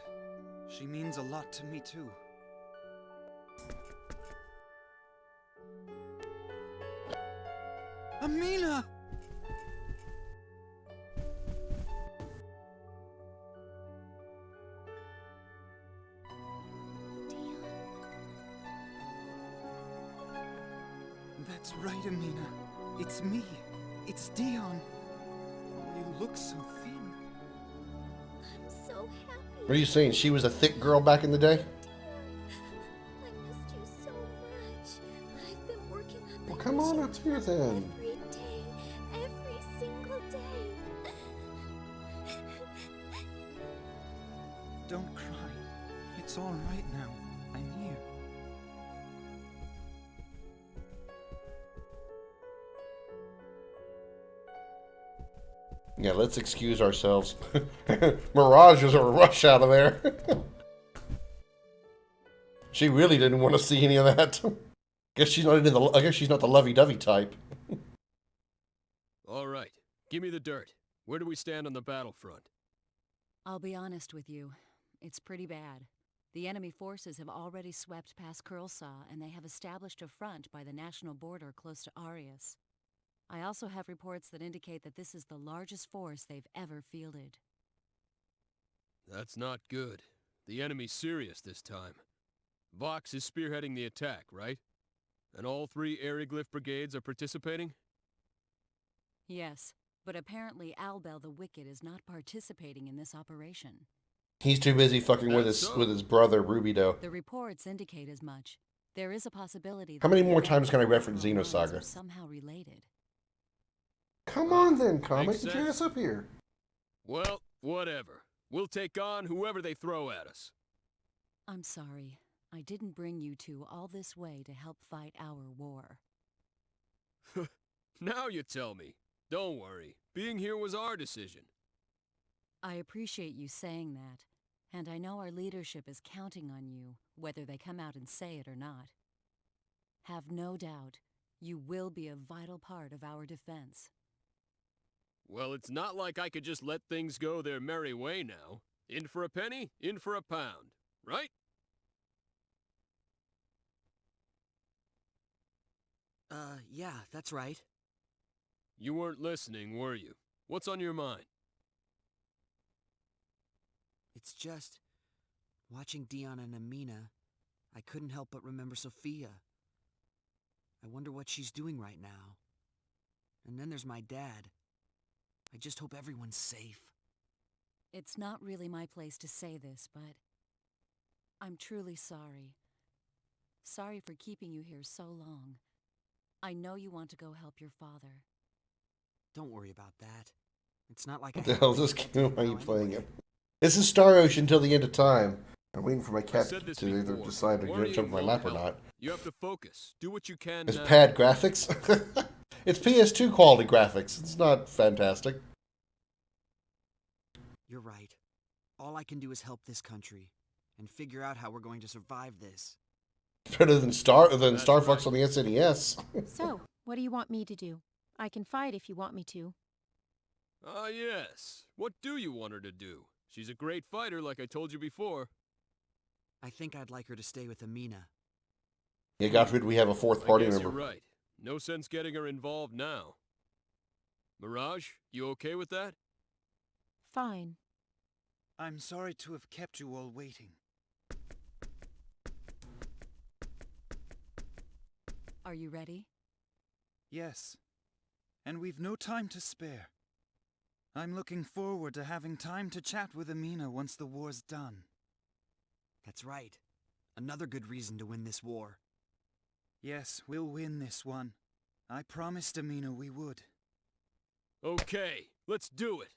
[SPEAKER 10] She means a lot to me too. Amina! That's right, Amina. It's me. It's Dion. You look so thin.
[SPEAKER 11] I'm so happy.
[SPEAKER 1] What are you saying? She was a thick girl back in the day?
[SPEAKER 11] I missed you so much. I've been working on
[SPEAKER 1] Well, come on up here then.
[SPEAKER 11] every day, every single day.
[SPEAKER 10] Don't cry. It's all right now. I'm here.
[SPEAKER 1] Yeah, let's excuse ourselves. Mirage is a rush out of there. She really didn't want to see any of that. Guess she's not into the. I guess she's not the lovey-dovey type.
[SPEAKER 8] All right, give me the dirt. Where do we stand on the battlefront?
[SPEAKER 4] I'll be honest with you. It's pretty bad. The enemy forces have already swept past Kurlsaw, and they have established a front by the national border close to Arius. I also have reports that indicate that this is the largest force they've ever fielded.
[SPEAKER 8] That's not good. The enemy's serious this time. Vox is spearheading the attack, right? And all 3 Aeroglyph brigades are participating?
[SPEAKER 4] Yes, but apparently Albel the Wicked is not participating in this operation.
[SPEAKER 1] He's too busy fucking with his brother Rubido.
[SPEAKER 4] The reports indicate as much. There is a possibility.
[SPEAKER 1] How many more times can I reference Xenosaga?
[SPEAKER 4] Somehow related.
[SPEAKER 1] Come on then, Comet.
[SPEAKER 8] Makes
[SPEAKER 1] Get your
[SPEAKER 8] sense.
[SPEAKER 1] ass up here.
[SPEAKER 8] Well, whatever. We'll take on whoever they throw at us.
[SPEAKER 4] I'm sorry. I didn't bring you two all this way to help fight our war.
[SPEAKER 8] Now you tell me. Don't worry. Being here was our decision.
[SPEAKER 4] I appreciate you saying that, and I know our leadership is counting on you, whether they come out and say it or not. Have no doubt, you will be a vital part of our defense.
[SPEAKER 8] Well, it's not like I could just let things go their merry way now. In for a penny, in for a pound. Right?
[SPEAKER 3] Yeah, that's right.
[SPEAKER 8] You weren't listening, were you? What's on your mind?
[SPEAKER 3] It's just, watching Dion and Amina, I couldn't help but remember Sophia. I wonder what she's doing right now. And then there's my dad. I just hope everyone's safe.
[SPEAKER 4] It's not really my place to say this, but I'm truly sorry. Sorry for keeping you here so long. I know you want to go help your father.
[SPEAKER 3] Don't worry about that. It's not like
[SPEAKER 1] What
[SPEAKER 3] I
[SPEAKER 1] the hell is this game? Why are you playing it? This is Star Ocean till the end of time. I'm waiting for my cat to either decide to jump in my lap or not.
[SPEAKER 8] You have to focus. Do what you can.
[SPEAKER 1] It's pad graphics. It's PS2 quality graphics. It's not fantastic.
[SPEAKER 3] You're right. All I can do is help this country and figure out how we're going to survive this.
[SPEAKER 1] Better than Star Fox on the SNES.
[SPEAKER 13] So, what do you want me to do? I can fight if you want me to.
[SPEAKER 8] Ah, yes. What do you want her to do? She's a great fighter, like I told you before.
[SPEAKER 3] I think I'd like her to stay with Amina.
[SPEAKER 1] Yeah, Gottfried, we have a fourth party
[SPEAKER 8] I guess
[SPEAKER 1] member.
[SPEAKER 8] you're right. No sense getting her involved now. Mirage, you okay with that?
[SPEAKER 13] Fine.
[SPEAKER 10] I'm sorry to have kept you all waiting.
[SPEAKER 4] Are you ready?
[SPEAKER 10] Yes. And we've no time to spare. I'm looking forward to having time to chat with Amina once the war's done.
[SPEAKER 3] That's right. Another good reason to win this war.
[SPEAKER 10] Yes, we'll win this one. I promised Amina we would.
[SPEAKER 8] Okay, let's do it.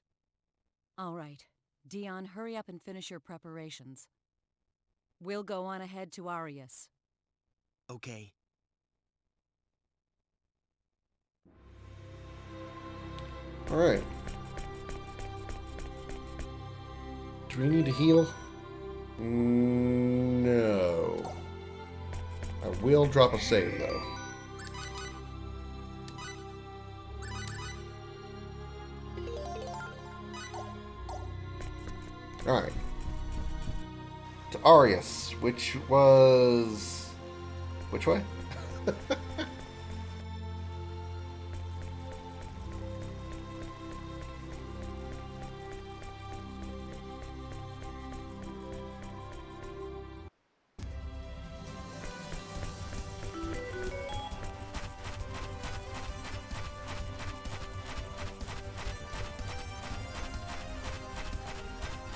[SPEAKER 4] All right. Dion, hurry up and finish your preparations. We'll go on ahead to Arius.
[SPEAKER 3] Okay.
[SPEAKER 1] All right. Do we need to heal? No. I will drop a save, though. Alright. To Arius, which was... Which way?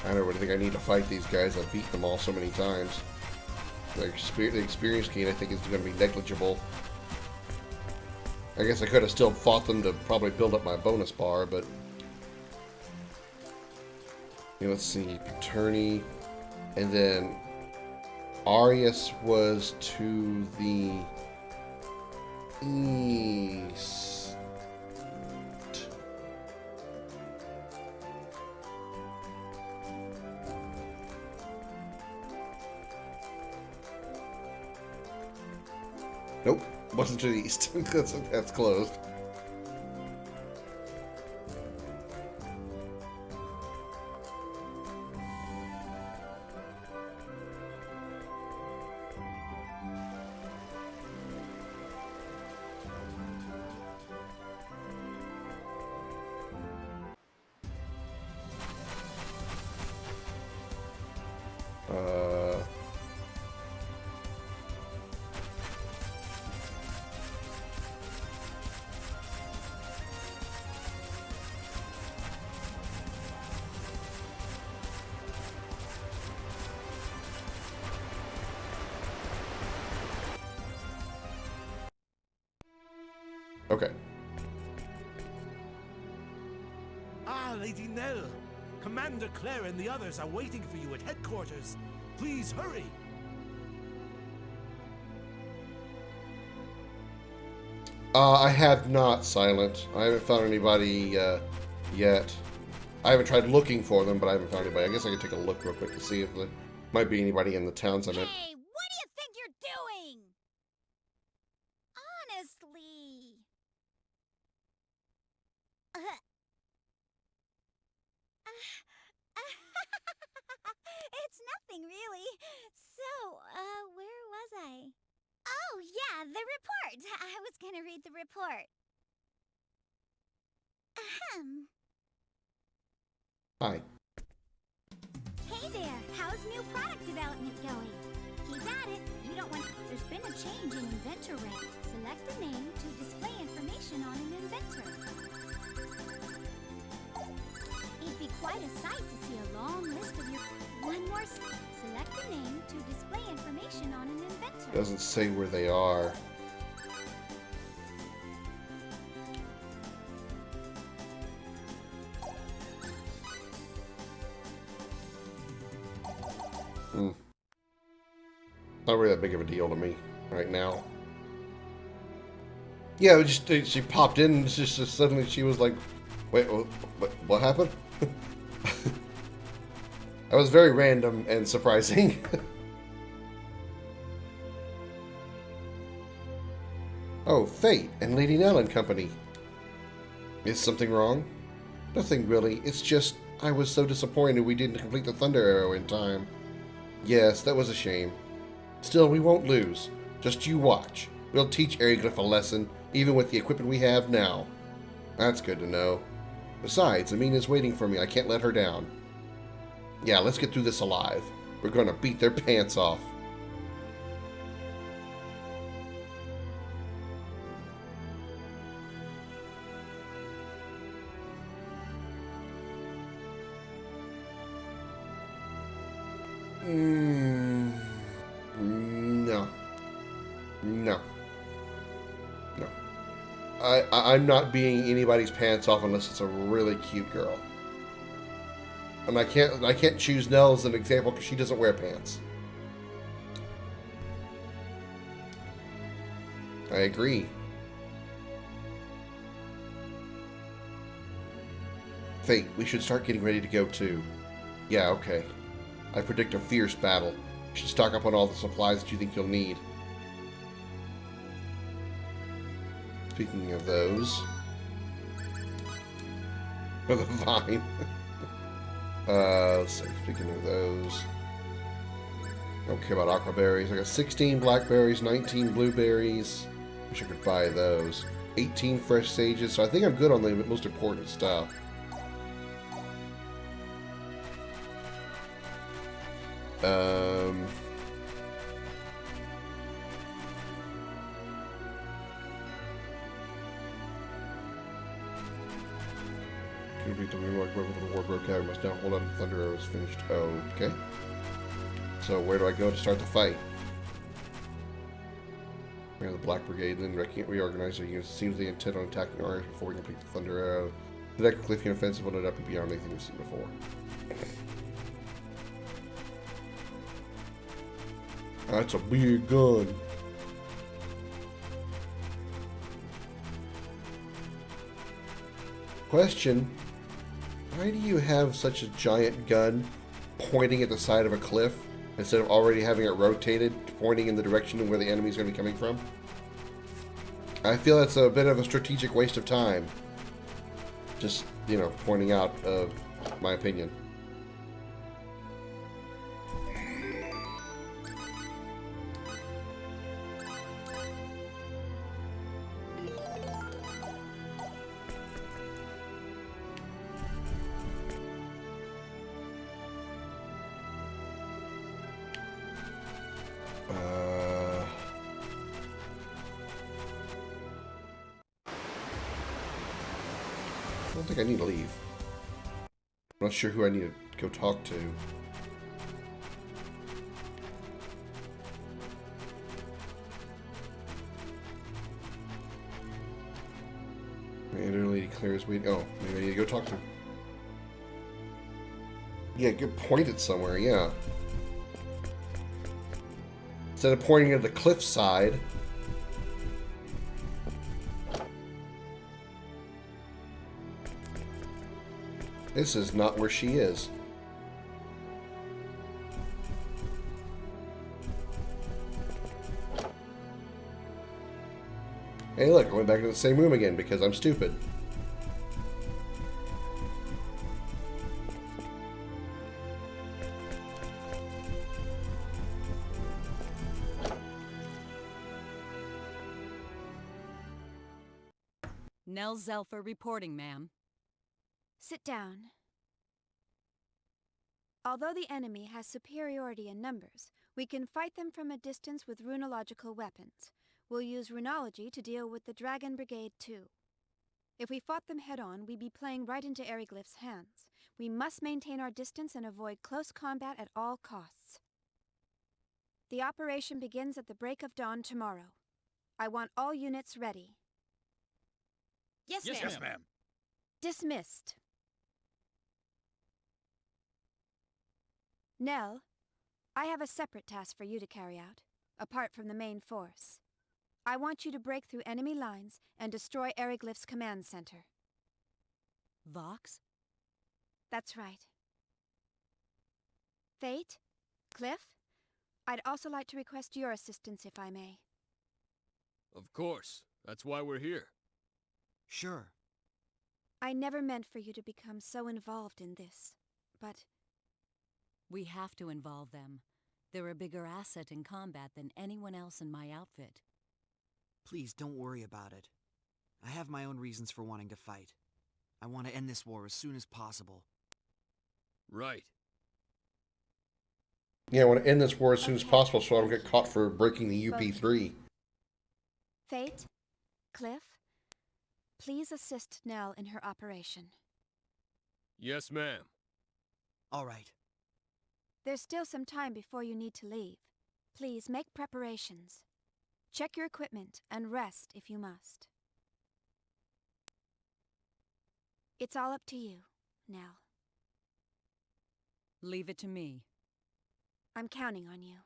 [SPEAKER 1] I don't really think I need to fight these guys. I've beaten them all so many times. The experience gain, I think, is going to be negligible. I guess I could have still fought them to probably build up my bonus bar, but... let's see. Paterni. And then... Arius was to the... east. Nope, wasn't to the east. That's closed. Okay.
[SPEAKER 14] Ah, Lady Nell. Commander Claire and the others are waiting for you at headquarters. Please hurry.
[SPEAKER 1] I have not, Silent. I haven't found anybody yet. I haven't tried looking for them, but I haven't found anybody. I guess I could take a look real quick to see if there might be anybody in the towns I'm in.
[SPEAKER 15] Hey, what do you think you're doing? Honestly. It's nothing really. So, where was I? Oh, yeah, the report. I was gonna read the report. Ahem.
[SPEAKER 1] Hi.
[SPEAKER 15] Hey there, how's new product development going? Keep at it. You don't want... There's been a change in inventor rank. Select a name to display information on an inventor. It'd be quite a sight to see a long list of your... One more... Select a name to display information on an inventor.
[SPEAKER 1] Doesn't say where they are. Not really that big of a deal to me right now. Yeah, it just she popped in and just suddenly she was like, wait, what happened? That was very random and surprising. Oh, Fate and Lady Nell and company. Is something wrong? Nothing really. It's just I was so disappointed we didn't complete the Thunder Arrow in time. Yes, that was a shame. Still, we won't lose. Just you watch. We'll teach Aryglyph a lesson, even with the equipment we have now. That's good to know. Besides, Amina's waiting for me. I can't let her down. Yeah, let's get through this alive. We're gonna beat their pants off. No. No. No. I'm not beating anybody's pants off unless it's a really cute girl. And I can't choose Nell as an example because she doesn't wear pants. I agree. Fate, we should start getting ready to go too. Yeah, okay. I predict a fierce battle. You should stock up on all the supplies that you think you'll need. Speaking of those... For the vine. Let's see, speaking of those... I don't care about aqua berries. I got 16 blackberries, 19 blueberries. Wish I could buy those. 18 fresh sages, so I think I'm good on the most important stuff. Complete the moonwalk before the war broke out. Must now hold on. Thunder arrows finished. Okay. So where do I go to start the fight? We have the Black Brigade, then reorganize our units. It seems they intend on attacking ours before we complete the Thunder Arrow. The next Cliffian offensive will not be beyond anything we've seen before. That's a big gun. Question: why do you have such a giant gun pointing at the side of a cliff instead of already having it rotated, pointing in the direction of where the enemy's going to be coming from? I feel that's a bit of a strategic waste of time. Just, you know, pointing out my opinion. I don't think I need to leave. I'm not sure who I need to go talk to. Randomly declares we. Oh, maybe I need to go talk to him. Yeah, get pointed somewhere, yeah. Instead of pointing at the cliff side. This is not where she is. Hey look, I went back into the same room again because I'm stupid.
[SPEAKER 4] Nell Zelfer reporting, ma'am.
[SPEAKER 11] Sit down. Although the enemy has superiority in numbers, we can fight them from a distance with runological weapons. We'll use runology to deal with the Dragon Brigade too. If we fought them head-on, we'd be playing right into Eriglyph's hands. We must maintain our distance and avoid close combat at all costs. The operation begins at the break of dawn tomorrow. I want all units ready.
[SPEAKER 9] Yes,
[SPEAKER 14] Yes,
[SPEAKER 9] ma'am.
[SPEAKER 14] ma'am.
[SPEAKER 11] Dismissed. Nell, I have a separate task for you to carry out, apart from the main force. I want you to break through enemy lines and destroy Eriglyph's command center.
[SPEAKER 4] Vox?
[SPEAKER 11] That's right. Fate? Cliff? I'd also like to request your assistance if I may.
[SPEAKER 8] Of course. That's why we're here.
[SPEAKER 3] Sure.
[SPEAKER 11] I never meant for you to become so involved in this, but...
[SPEAKER 4] We have to involve them. They're a bigger asset in combat than anyone else in my outfit.
[SPEAKER 3] Please don't worry about it. I have my own reasons for wanting to fight. I want to end this war as soon as possible.
[SPEAKER 8] Right.
[SPEAKER 1] Yeah, I want to end this war as soon as possible so I don't get caught for breaking the UP3.
[SPEAKER 11] Fate? Cliff? Please assist Nell in her operation.
[SPEAKER 8] Yes, ma'am.
[SPEAKER 3] All right.
[SPEAKER 11] There's still some time before you need to leave. Please make preparations. Check your equipment and rest if you must. It's all up to you, Nell.
[SPEAKER 4] Leave it to me.
[SPEAKER 11] I'm counting on you.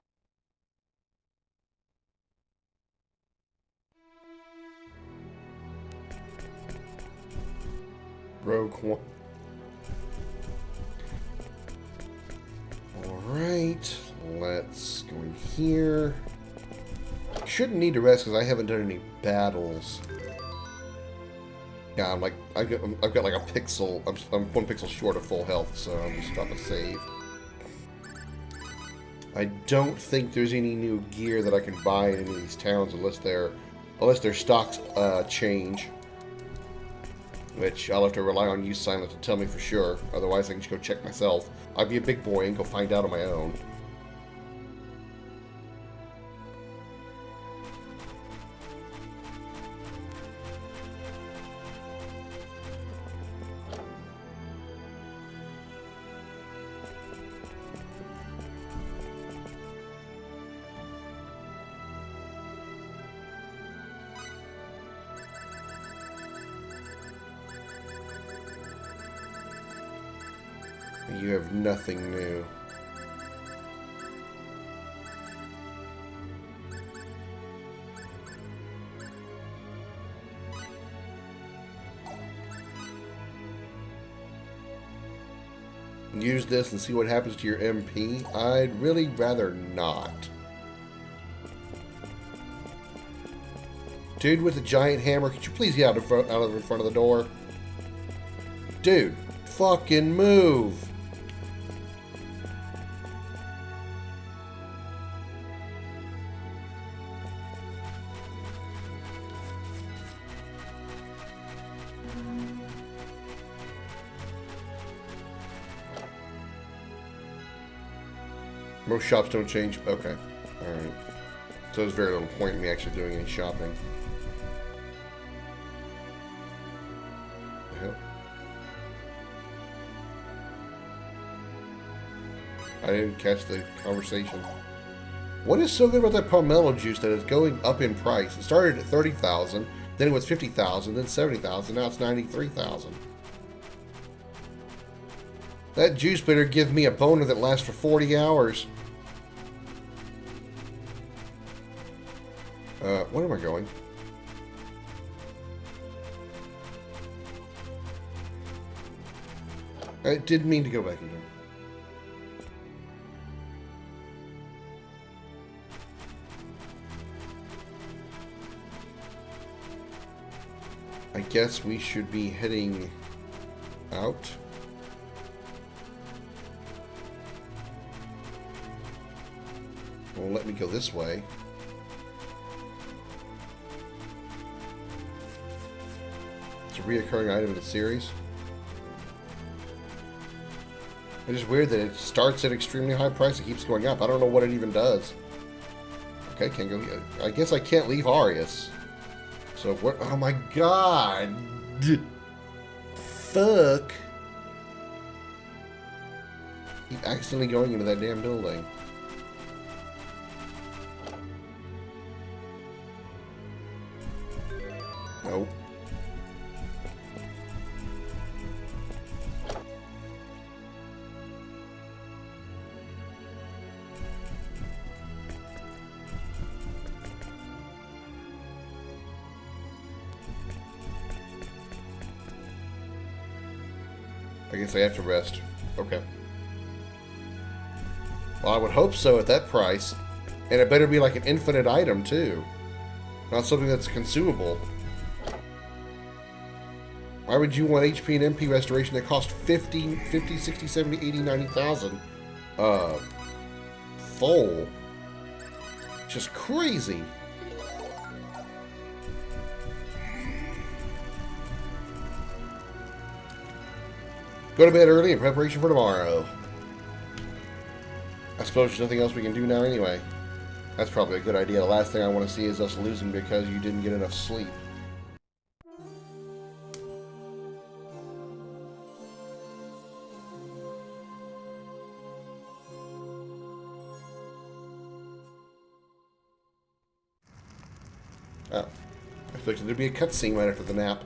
[SPEAKER 1] Rogue One. Alright, let's go in here. Shouldn't need to rest because I haven't done any battles. Yeah, I've got like a pixel. I'm 1 pixel short of full health, so I'll just drop a save. I don't think there's any new gear that I can buy in any of these towns unless their stocks change. Which I'll have to rely on you, Silent, to tell me for sure. Otherwise, I can just go check myself. I'll be a big boy and go find out on my own. You have nothing new. Use this and see what happens to your MP? I'd really rather not. Dude with a giant hammer, could you please get out of in front of the door? Dude, fucking move! Most shops don't change. Okay. Alright. So there's very little point in me actually doing any shopping. The hell? I didn't catch the conversation. What is so good about that pomelo juice that is going up in price? It started at 30,000, then it was 50,000, then 70,000, now it's 93,000. That juice better give me a boner that lasts for 40 hours. Where am I going? I didn't mean to go back again. I guess we should be heading out. Well, let me go this way. It's a reoccurring item in the series. It's just weird that it starts at extremely high price. It keeps going up. I don't know what it even does. Okay, can't go yet. I guess I can't leave Arius. So what? Oh my god! Fuck! Keep accidentally going into that damn building. Nope. I guess I have to rest. Okay. Well, I would hope so at that price. And it better be like an infinite item, too. Not something that's consumable. Why would you want HP and MP restoration that cost 50, 60, 70, 80, 90,000? Full. Just crazy. Go to bed early in preparation for tomorrow. I suppose there's nothing else we can do now anyway. That's probably a good idea. The last thing I want to see is us losing because you didn't get enough sleep. Oh. I expected there to be a cutscene right after the nap.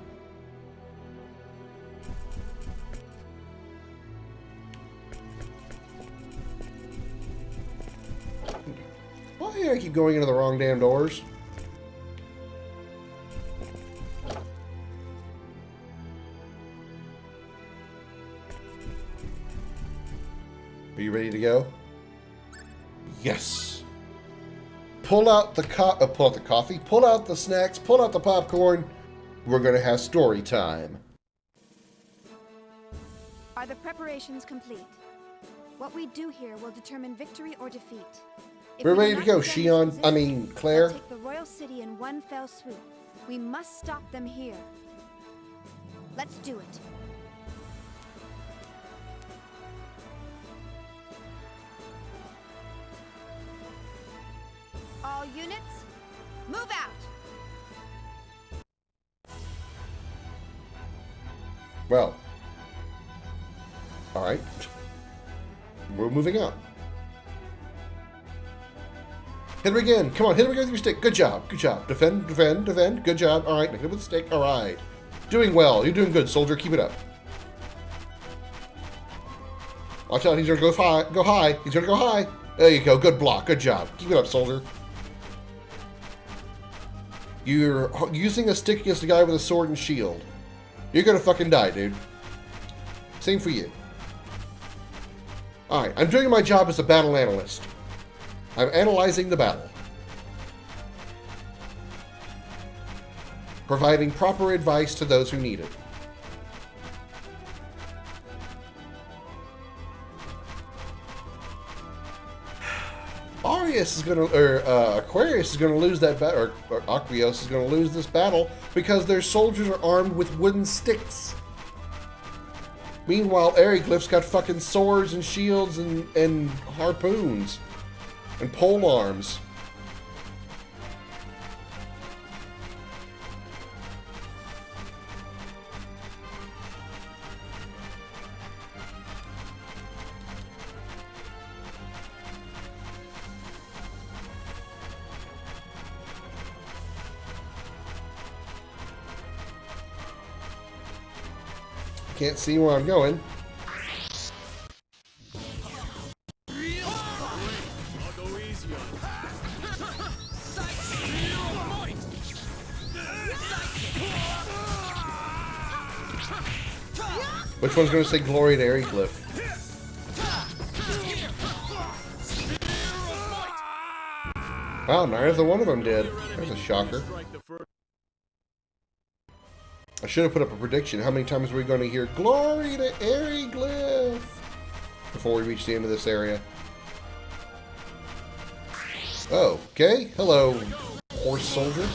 [SPEAKER 1] Why do I keep going into the wrong damn doors? Are you ready to go? Yes. Pull out the coffee, pull out the snacks, pull out the popcorn. We're gonna have story time.
[SPEAKER 11] Are the preparations complete? What we do here will determine victory or defeat. If
[SPEAKER 1] We're
[SPEAKER 11] we do
[SPEAKER 1] ready to
[SPEAKER 11] not
[SPEAKER 1] go,
[SPEAKER 11] defend
[SPEAKER 1] Shion.
[SPEAKER 11] this
[SPEAKER 1] I mean,
[SPEAKER 11] position,
[SPEAKER 1] Claire.
[SPEAKER 11] they'll take the royal city in one fell swoop. We must stop them here. Let's do it. All units, move out!
[SPEAKER 1] Well. Alright. We're moving out. Hit him again. Come on, hit him again with your stick. Good job. Good job. Defend, defend, defend. Good job. Alright, hit him with the stick. Alright. Doing well. You're doing good, soldier. Keep it up. Watch out, he's gonna go high. Go high. He's gonna go high. There you go. Good block. Good job. Keep it up, soldier. You're using a stick against a guy with a sword and shield. You're gonna fucking die, dude. Same for you. Alright, I'm doing my job as a battle analyst. I'm analyzing the battle. Providing proper advice to those who need it. Aquarius is gonna lose that battle, or Aquarius is gonna lose this battle because their soldiers are armed with wooden sticks. Meanwhile, Eriglyph's got fucking swords and shields and harpoons and pole arms. Can't see where I'm going. Which one's going to say glory to Eriglyph? Wow, neither one of them did. There's a shocker. I should have put up a prediction. How many times are we going to hear glory to Eriglyph before we reach the end of this area? Oh, okay. Hello, horse soldier.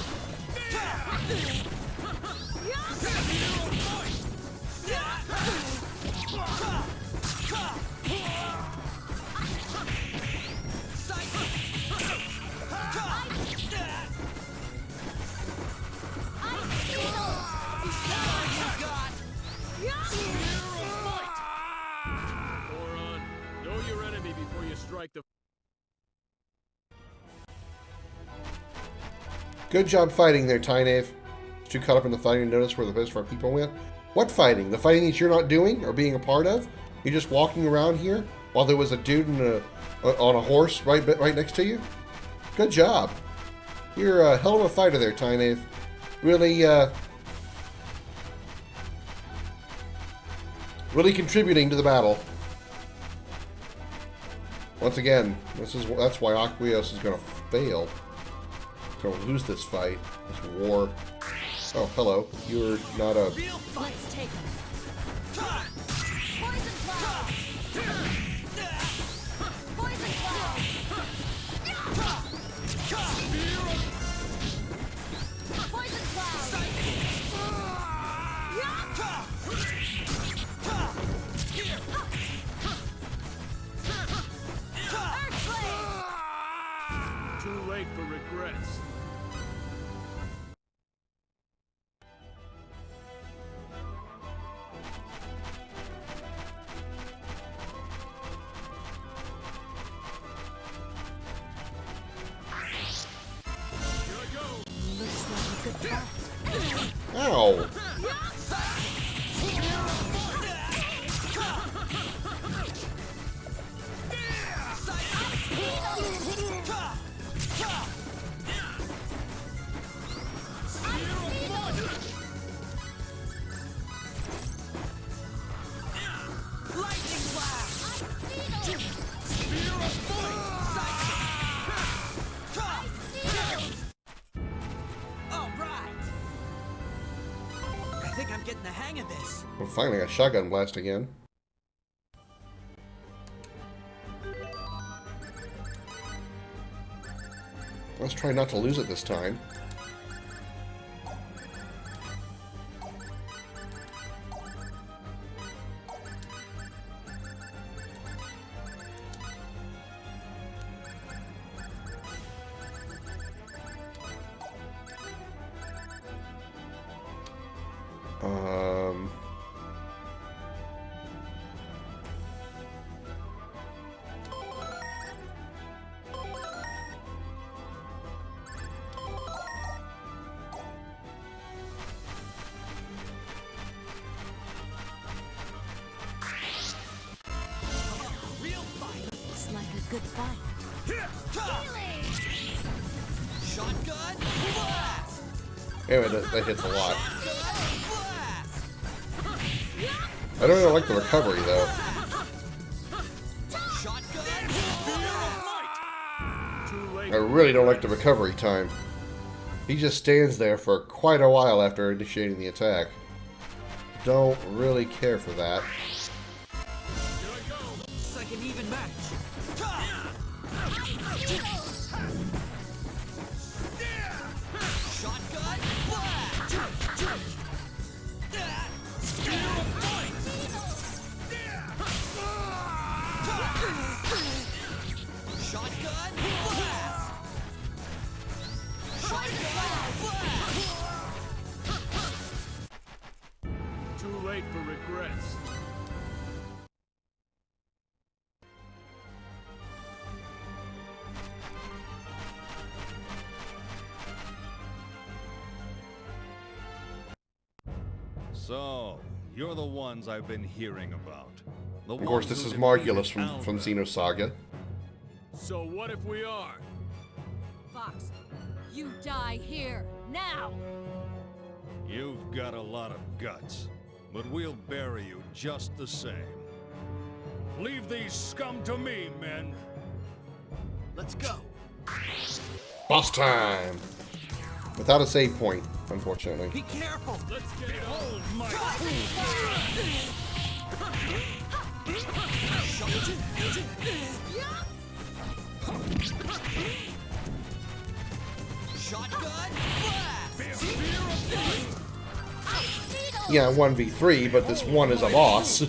[SPEAKER 1] Good job fighting there, Tynav. Did you caught up in the fighting and notice where the best of our people went? What fighting? The fighting that you're not doing or being a part of? You're just walking around here while there was a dude on a horse right next to you? Good job. You're a hell of a fighter there, Tynav. Really contributing to the battle. Once again, that's why Aquarius is going to fail. Going to lose this fight, this war. Oh, hello. You're not a...
[SPEAKER 15] Let's take him. Poison cloud. Poison cloud. Poison cloud.
[SPEAKER 8] Too late for regrets.
[SPEAKER 1] Ow! Well, finally, I shotgun blast again. Let's try not to lose it this time. Anyway, that hits a lot. I don't really like the recovery, though. I really don't like the recovery time. He just stands there for quite a while after initiating the attack. Don't really care for that.
[SPEAKER 3] It's like an even match. Shotgun blast! Shotgun blast! Shotgun blast!
[SPEAKER 8] Too late for regrets.
[SPEAKER 2] So, you're the ones I've been hearing about.
[SPEAKER 1] Of course, this is Margulis from Xenosaga.
[SPEAKER 8] So what if we are?
[SPEAKER 4] Fox, you die here, now!
[SPEAKER 2] You've got a lot of guts, but we'll bury you just the same. Leave these scum to me, men.
[SPEAKER 3] Let's go.
[SPEAKER 1] Boss time! Without a save point, unfortunately.
[SPEAKER 3] Be careful.
[SPEAKER 8] Let's get it
[SPEAKER 2] Behold my
[SPEAKER 3] Shotgun
[SPEAKER 1] Yeah, 1v3, but this one is a boss.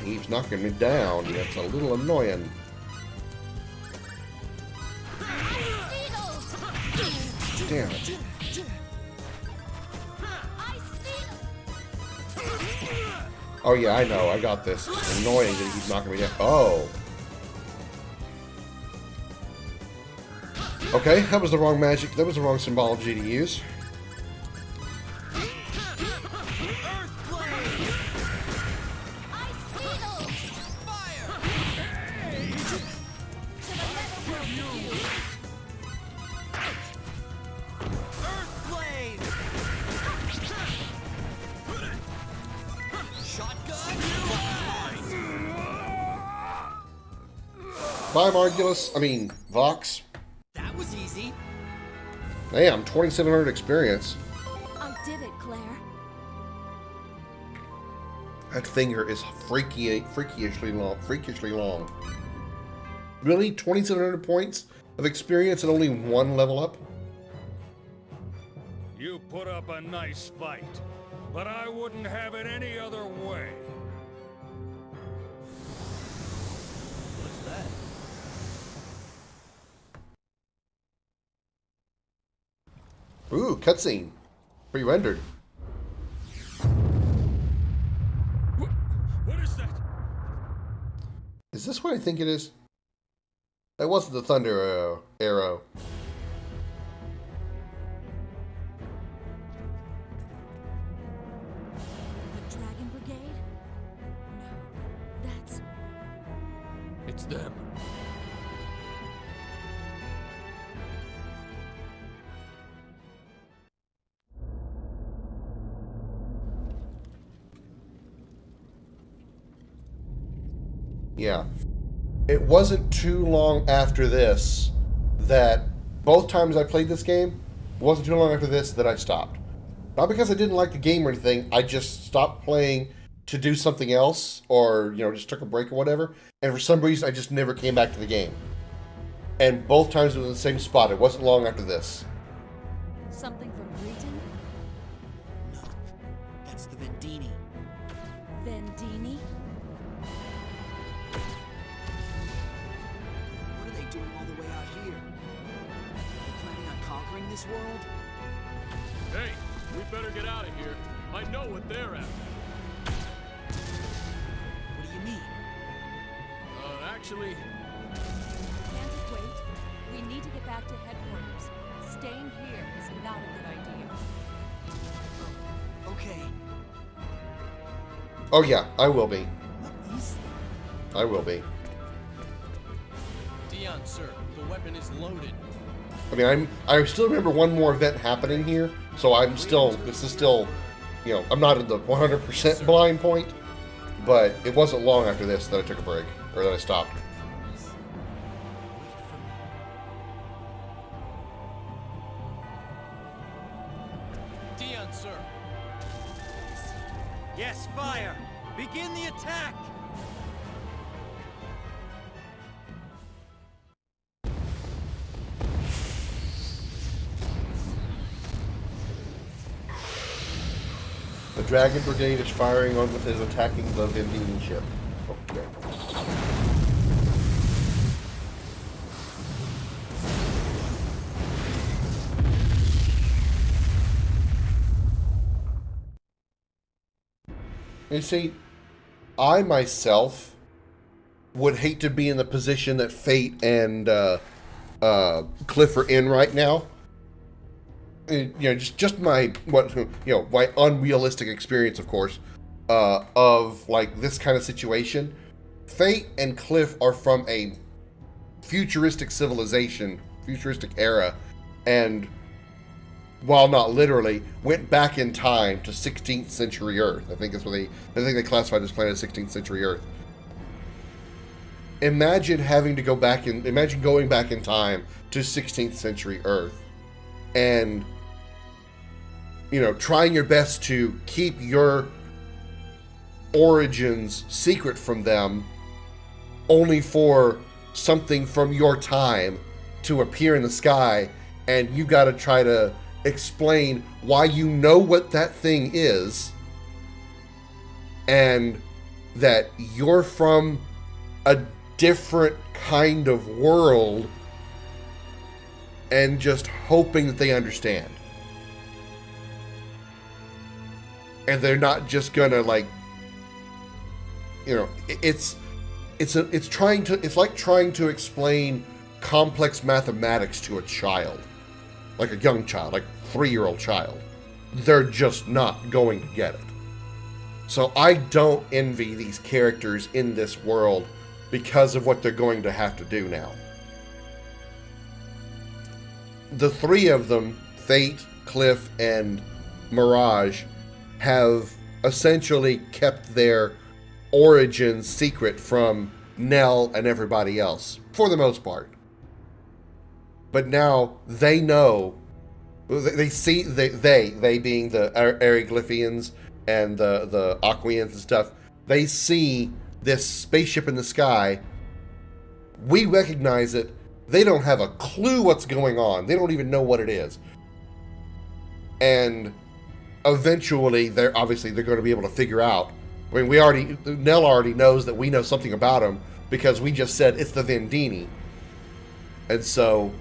[SPEAKER 1] He's knocking me down. That's a little annoying. Damn it. Oh yeah, I know. I got this. It's annoying that he's knocking me down. Oh. Okay, that was the wrong magic. That was the wrong symbology to use. Bye, Margulis. I mean, Vox.
[SPEAKER 3] That was easy.
[SPEAKER 1] Damn, 2,700 experience.
[SPEAKER 11] I did it, Claire.
[SPEAKER 1] That finger is freakishly long. Really? 2,700 points of experience and only one level up?
[SPEAKER 2] You put up a nice fight, but I wouldn't have it any other way.
[SPEAKER 3] What's that?
[SPEAKER 1] Ooh, cutscene. Pre-rendered.
[SPEAKER 2] What is that?
[SPEAKER 1] Is this what I think it is? That wasn't the thunder arrow.
[SPEAKER 4] The Dragon Brigade? No, that's...
[SPEAKER 8] It's them.
[SPEAKER 1] Yeah. It wasn't too long after this that both times I played this game, it wasn't too long after this that I stopped. Not because I didn't like the game or anything, I just stopped playing to do something else or, you know, just took a break or whatever. And for some reason, I just never came back to the game. And both times it was in the same spot. It wasn't long after this.
[SPEAKER 4] something from Breton?
[SPEAKER 3] No, that's the Vendini.
[SPEAKER 4] Vendini?
[SPEAKER 3] What are they doing all the way out here? Are they planning on conquering this world?
[SPEAKER 8] Hey, we better get out of here. I know what they're after.
[SPEAKER 3] What do you mean?
[SPEAKER 8] Actually...
[SPEAKER 4] Can't it wait? We need to get back to headquarters. Staying here is not a good idea.
[SPEAKER 3] Okay.
[SPEAKER 1] Oh yeah, I will be.
[SPEAKER 3] What is...
[SPEAKER 1] I will be.
[SPEAKER 8] Dion, sir. The weapon is loaded.
[SPEAKER 1] I mean, I still remember one more event happening here, so this is still, you know, I'm not at the 100% blind point, but it wasn't long after this that I took a break, or that I stopped.
[SPEAKER 8] Dion, sir.
[SPEAKER 10] Yes, fire! Begin the attack!
[SPEAKER 1] The Dragon Brigade is firing on, is attacking the Vendini ship. Okay. You see, I myself would hate to be in the position that Fate and Cliff are in right now. You know, just my my unrealistic experience, of course, of like this kind of situation. Fate and Cliff are from a futuristic civilization, futuristic era, and while not literally, went back in time to 16th century Earth. I think they classified this planet as 16th century Earth. Imagine going back in time to 16th century Earth, and trying your best to keep your origins secret from them, only for something from your time to appear in the sky, and you got to try to explain why you know what that thing is, and that you're from a different kind of world, and just hoping that they understand. And they're not just gonna it's like trying to explain complex mathematics to a child, like a young child, like a 3-year-old child. They're just not going to get it. So I don't envy these characters in this world because of what they're going to have to do now. The three of them, Fate, Cliff, and Mirage, have essentially kept their origins secret from Nell and everybody else, for the most part. But now they know, they see, they being the Ariglyphians and the Aquians and stuff, they see this spaceship in the sky. We recognize it. They don't have a clue what's going on. They don't even know what it is. And eventually, they're going to be able to figure out. I mean, Nell already knows that we know something about him because we just said it's the Vendini. And so,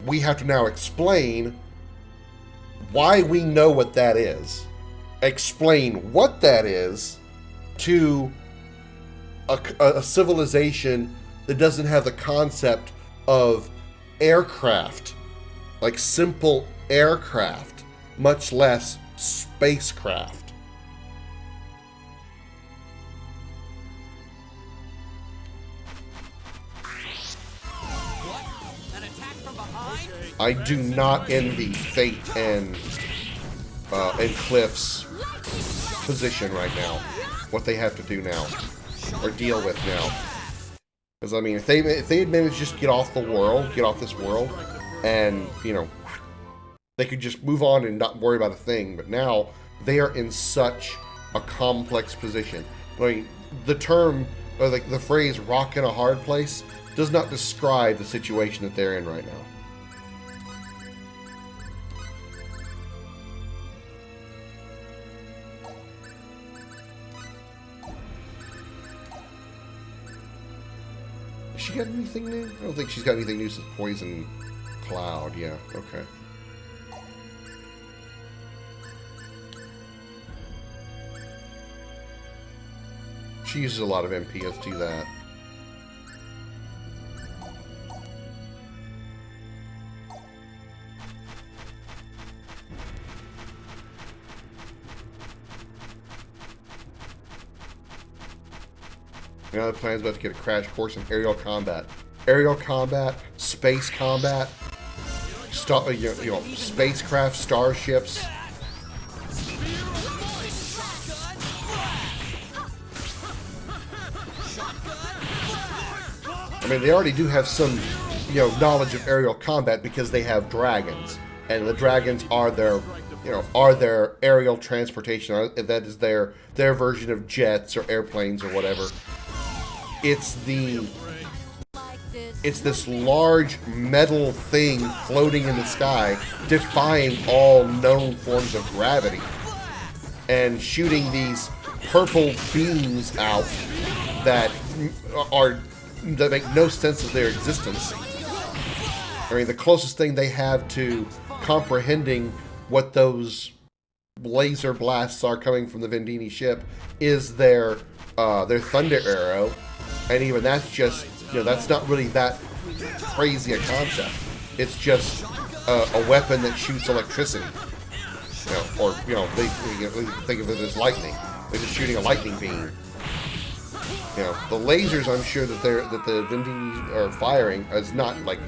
[SPEAKER 1] we have to now explain why we know what that is. Explain what that is to a civilization that doesn't have the concept of aircraft, like simple aircraft, much less spacecraft.
[SPEAKER 7] What? An attack from behind?
[SPEAKER 1] I do not envy Fate and Cliff's position right now. What they have to do now, or deal with now. Because I mean, if they had managed to just get off this world, and they could just move on and not worry about a thing. But now they are in such a complex position. I mean, the term, or the phrase "rock in a hard place" does not describe the situation that they're in right now. Has she got anything new? I don't think she's got anything new since Poison Cloud. Yeah, okay. She uses a lot of MP, let's do that. Now the plan's about to get a crash course in aerial combat. aerial combat, space combat, spacecraft, starships. I mean, they already do have some, knowledge of aerial combat because they have dragons, and the dragons are their, are their aerial transportation. That is their version of jets or airplanes or whatever. It's this large metal thing floating in the sky, defying all known forms of gravity, and shooting these purple beams out that make no sense of their existence. I mean, the closest thing they have to comprehending what those laser blasts are coming from the Vendini ship is their thunder arrow, and even that's just, that's not really that crazy a concept. It's just a weapon that shoots electricity, they think of it as lightning. They're just shooting a lightning beam. The lasers, I'm sure that the Vendini are firing is not like,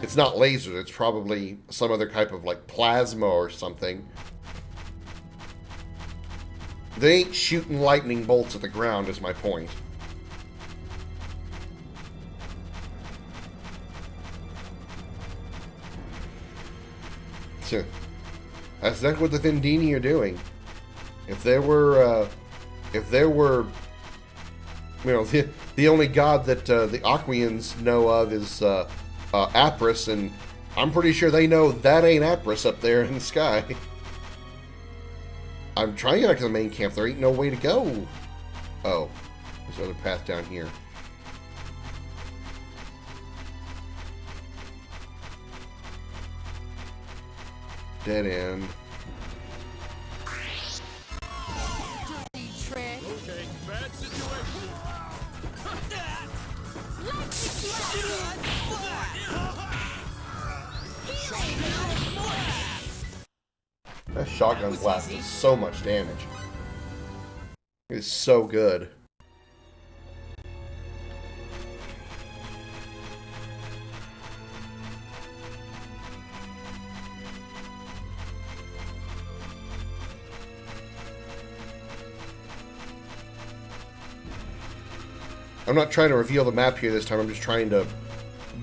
[SPEAKER 1] it's not lasers. It's probably some other type of like plasma or something. They ain't shooting lightning bolts at the ground, is my point. So, that's exactly what the Vendini are doing. If there were, the only god that the Aquians know of is Apris, and I'm pretty sure they know that ain't Apris up there in the sky. I'm trying to get back to the main camp. There ain't no way to go. Oh, there's another path down here. Dead end.
[SPEAKER 8] Okay, bad situation.
[SPEAKER 1] That shotgun blast does so much damage. It's so good. I'm not trying to reveal the map here this time. I'm just trying to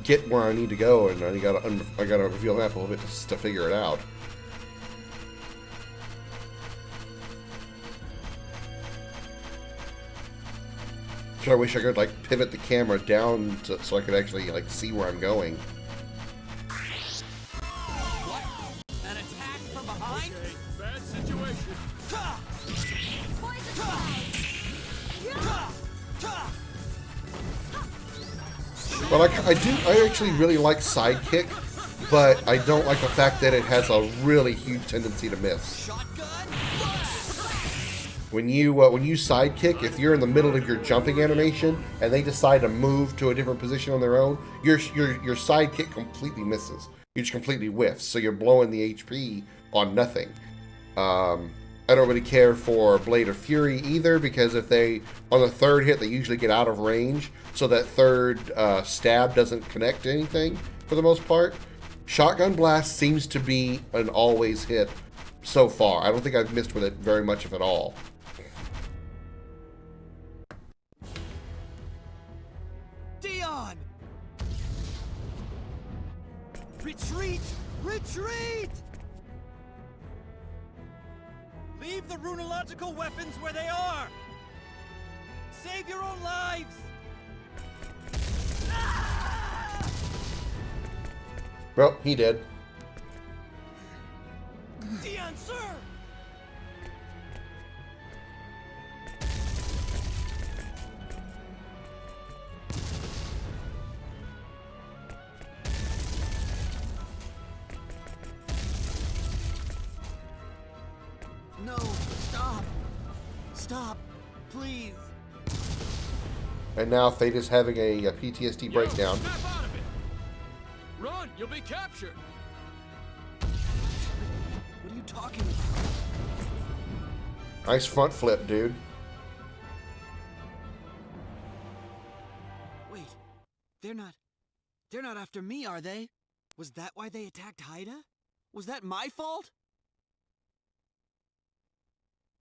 [SPEAKER 1] get where I need to go, and I gotta reveal the map a little bit to figure it out. So I wish I could like pivot the camera down so I could actually like see where I'm going.
[SPEAKER 10] An attack from behind?
[SPEAKER 8] Okay, bad situation.
[SPEAKER 1] Well, I actually really like Sidekick, but I don't like the fact that it has a really huge tendency to miss. When you Sidekick, if you're in the middle of your jumping animation and they decide to move to a different position on their own, your Sidekick completely misses. You just completely whiffs, so you're blowing the HP on nothing. I don't really care for Blade of Fury either, because if they, on the third hit, they usually get out of range, so that third stab doesn't connect to anything for the most part. Shotgun Blast seems to be an always hit so far. I don't think I've missed with it very much, if at all.
[SPEAKER 10] Dion! Retreat! Retreat! Leave the runological weapons where they are! Save your own lives! Ah!
[SPEAKER 1] Well, he did.
[SPEAKER 10] Dion, sir! No, stop! Stop, please!
[SPEAKER 1] And now Fate is having a PTSD breakdown.
[SPEAKER 8] Snap out of it! Run, you'll be captured!
[SPEAKER 10] What are you talking about?
[SPEAKER 1] Nice front flip, dude.
[SPEAKER 3] Wait, they're not... They're not after me, are they? Was that why they attacked Haida? Was that my fault?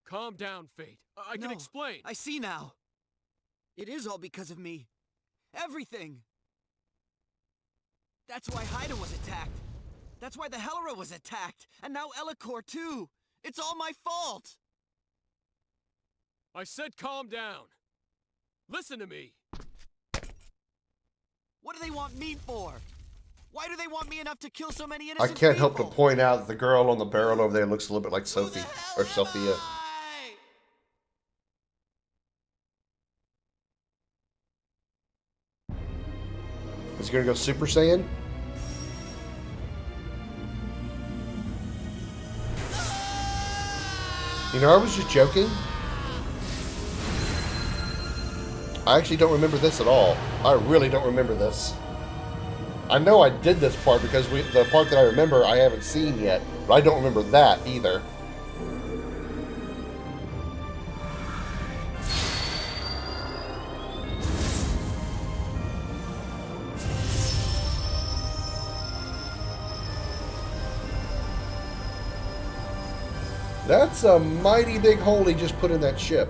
[SPEAKER 8] Calm down, Fate. I can
[SPEAKER 3] No,
[SPEAKER 8] explain.
[SPEAKER 3] I see now. It is all because of me. Everything. That's why Haida was attacked. That's why the Hellera was attacked. And now Elikor, too. It's all my fault.
[SPEAKER 8] I said calm down. Listen to me.
[SPEAKER 3] What do they want me for? Why do they want me enough to kill so many
[SPEAKER 1] I
[SPEAKER 3] innocent
[SPEAKER 1] can't help
[SPEAKER 3] people?
[SPEAKER 1] but point out the girl on the barrel over there looks a little bit like Sophie or Sophia. Is he gonna go Super Saiyan? You know, I was just joking. I actually don't remember this at all. I really don't remember this. I know I did this part because the part that I remember I haven't seen yet, but I don't remember that either. That's a mighty big hole he just put in that ship.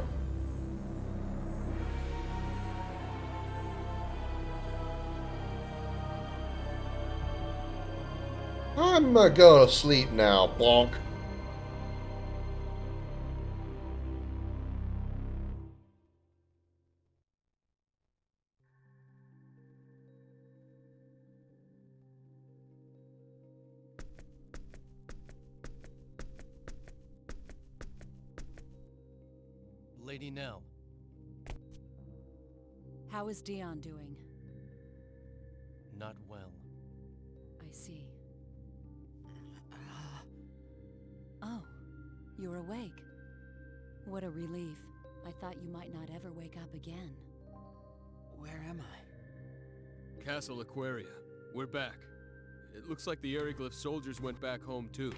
[SPEAKER 1] I'm gonna go to sleep now, bonk.
[SPEAKER 16] Lady Nell.
[SPEAKER 4] How is Dion doing?
[SPEAKER 16] Not well.
[SPEAKER 4] I see. Oh, you're awake. What a relief. I thought you might not ever wake up again.
[SPEAKER 3] Where am I?
[SPEAKER 8] Castle Aquaria. We're back. It looks like the Eriglyph soldiers went back home too.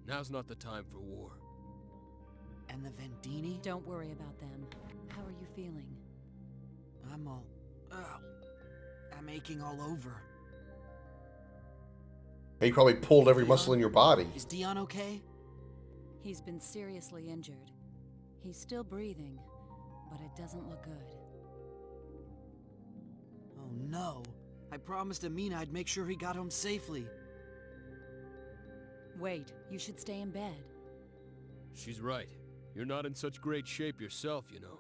[SPEAKER 8] Now's not the time for war.
[SPEAKER 3] And the Vendini?
[SPEAKER 4] Don't worry about them. How are you feeling?
[SPEAKER 3] I'm all... I'm aching all over.
[SPEAKER 1] He probably pulled every muscle in your body.
[SPEAKER 3] Is Dion okay?
[SPEAKER 4] He's been seriously injured. He's still breathing, but it doesn't look good.
[SPEAKER 3] Oh no. I promised Amina I'd make sure he got home safely.
[SPEAKER 4] Wait, you should stay in bed.
[SPEAKER 8] She's right. You're not in such great shape yourself, you know.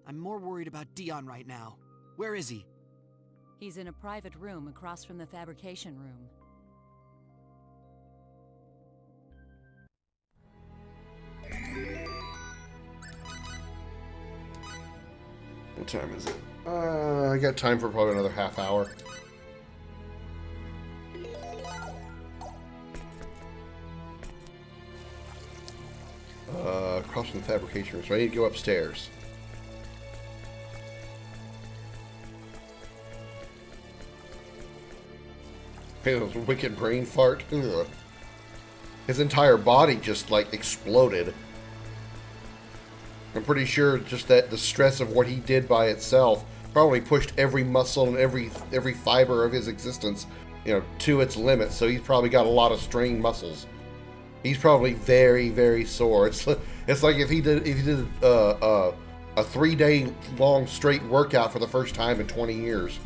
[SPEAKER 3] I'm more worried about Dion right now. Where is he?
[SPEAKER 4] He's in a private room across from the fabrication room.
[SPEAKER 1] What time is it? I got time for probably another half hour. Across from the fabrication room, so I need to go upstairs. Hey, that was a wicked brain fart. Ugh. His entire body just, like, exploded. I'm pretty sure just that the stress of what he did by itself probably pushed every muscle and every fiber of his existence, you know, to its limit. So he's probably got a lot of strained muscles. He's probably very, very sore. It's like if he did a 3-day long straight workout for the first time in 20 years.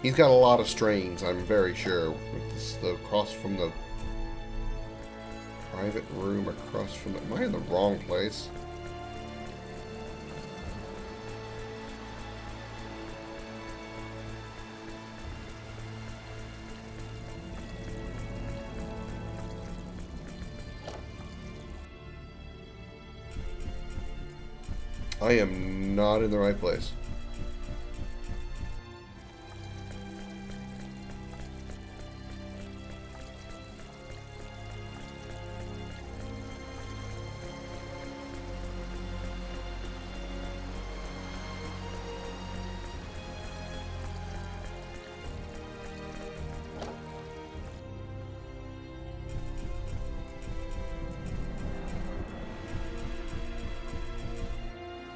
[SPEAKER 1] He's got a lot of strains, I'm very sure. This is across from the private room across from the... Am I in the wrong place? I am not in the right place.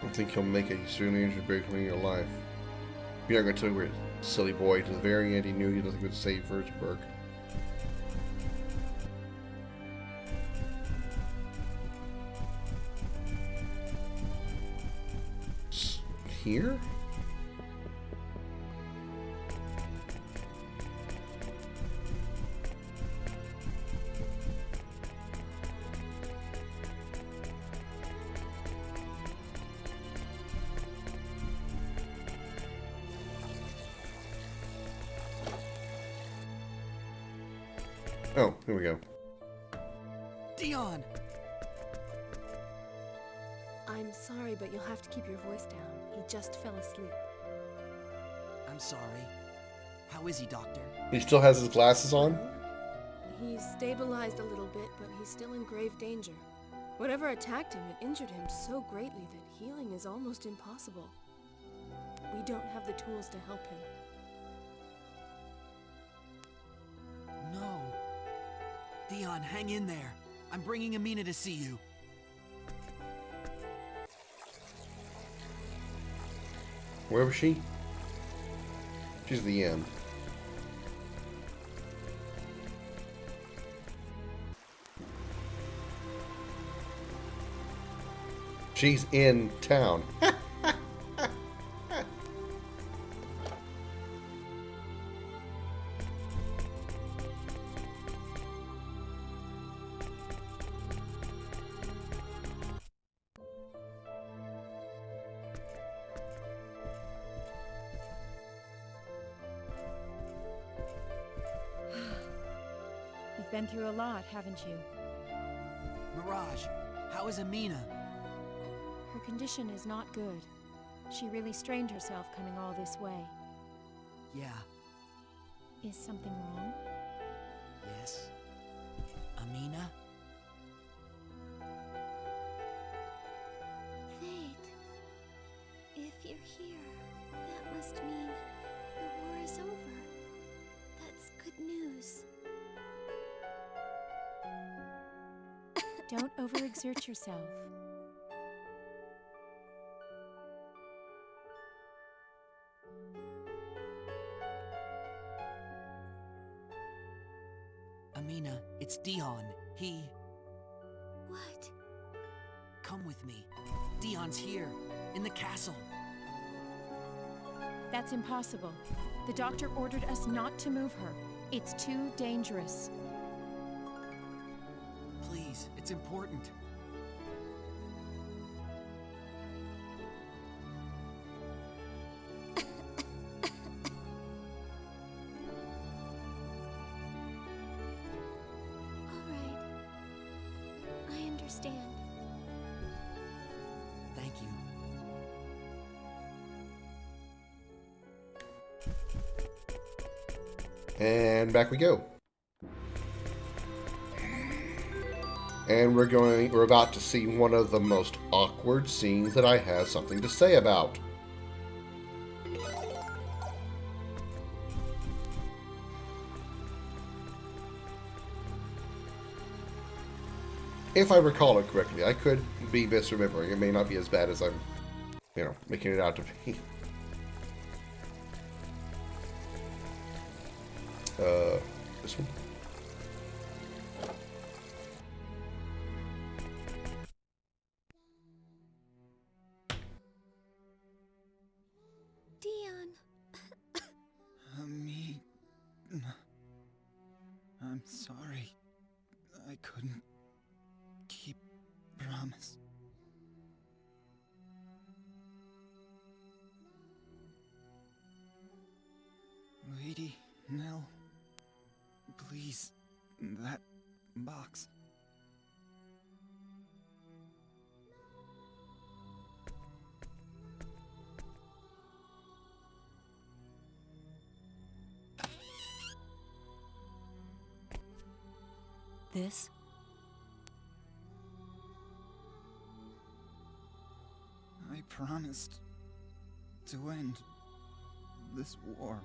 [SPEAKER 1] I think he'll make it. He's soon injured, breaking your life. You're not going to tell me where it is. Silly boy. To the very end, he knew he wasn't going to save for his work. Here? Oh, here we go.
[SPEAKER 3] Dion!
[SPEAKER 13] I'm sorry, but you'll have to keep your voice down. He just fell asleep.
[SPEAKER 3] I'm sorry. How is he, Doctor?
[SPEAKER 1] He still has his glasses on?
[SPEAKER 13] He's stabilized a little bit, but he's still in grave danger. Whatever attacked him, it injured him so greatly that healing is almost impossible. We don't have the tools to help him.
[SPEAKER 3] No. Dion, hang in there. I'm bringing Amina to see you.
[SPEAKER 1] Where was she? She's at the end. She's in town.
[SPEAKER 6] You've been through a lot, haven't you?
[SPEAKER 3] Mirage, how is Amina?
[SPEAKER 4] Her condition is not good. She really strained herself coming all this way.
[SPEAKER 3] Yeah.
[SPEAKER 4] Is something wrong?
[SPEAKER 3] Yes. Amina?
[SPEAKER 15] Fate. If you're here, that must mean the war is over. That's good news.
[SPEAKER 4] Don't overexert yourself.
[SPEAKER 3] Amina, it's Dion. He...
[SPEAKER 15] What?
[SPEAKER 3] Come with me. Dion's here, in the castle.
[SPEAKER 4] That's impossible. The doctor ordered us not to move her. It's too dangerous.
[SPEAKER 3] Please, it's important. Thank you.
[SPEAKER 1] And back we go. And we're about to see one of the most awkward scenes that I have something to say about. If I recall it correctly, I could be misremembering. It may not be as bad as I'm, making it out to be. This one?
[SPEAKER 15] Dion.
[SPEAKER 10] I'm sorry. I couldn't keep promise. Lady Nell, please, that box.
[SPEAKER 6] This?
[SPEAKER 10] I promised to end this war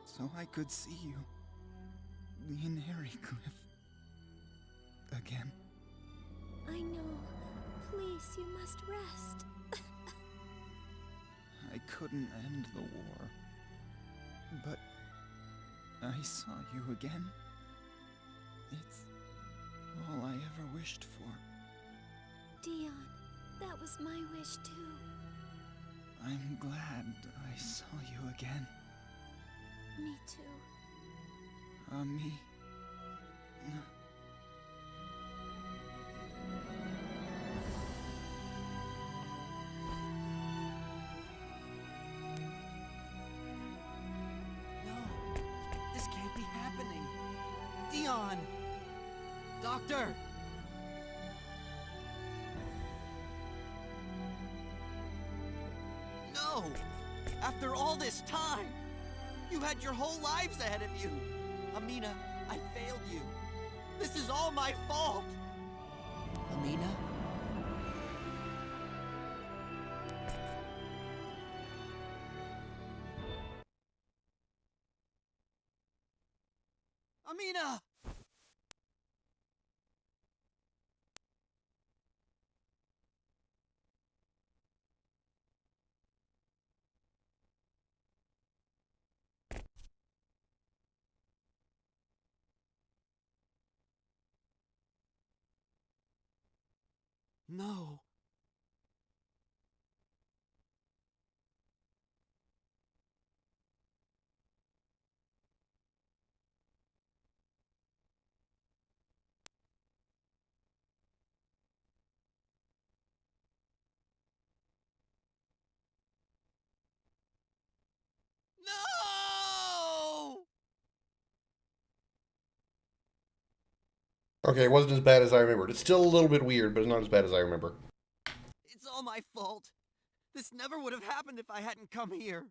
[SPEAKER 10] so I could see you in Cliff again.
[SPEAKER 15] I know. Please, you must rest.
[SPEAKER 10] I couldn't end the war I saw you again. It's all I ever wished for.
[SPEAKER 9] Dion, that was my wish too.
[SPEAKER 10] I'm glad I saw you again.
[SPEAKER 9] Me too.
[SPEAKER 10] Me.
[SPEAKER 7] No, this can't be happening. Dion! Doctor! No! After all this time! You had your whole lives ahead of you! Amina, I failed you. This is all my fault! Amina? Amina! No. No!
[SPEAKER 1] Okay, it wasn't as bad as I remembered. It's still a little bit weird, but it's not as bad as I remember.
[SPEAKER 7] It's all my fault. This never would have happened if I hadn't come here.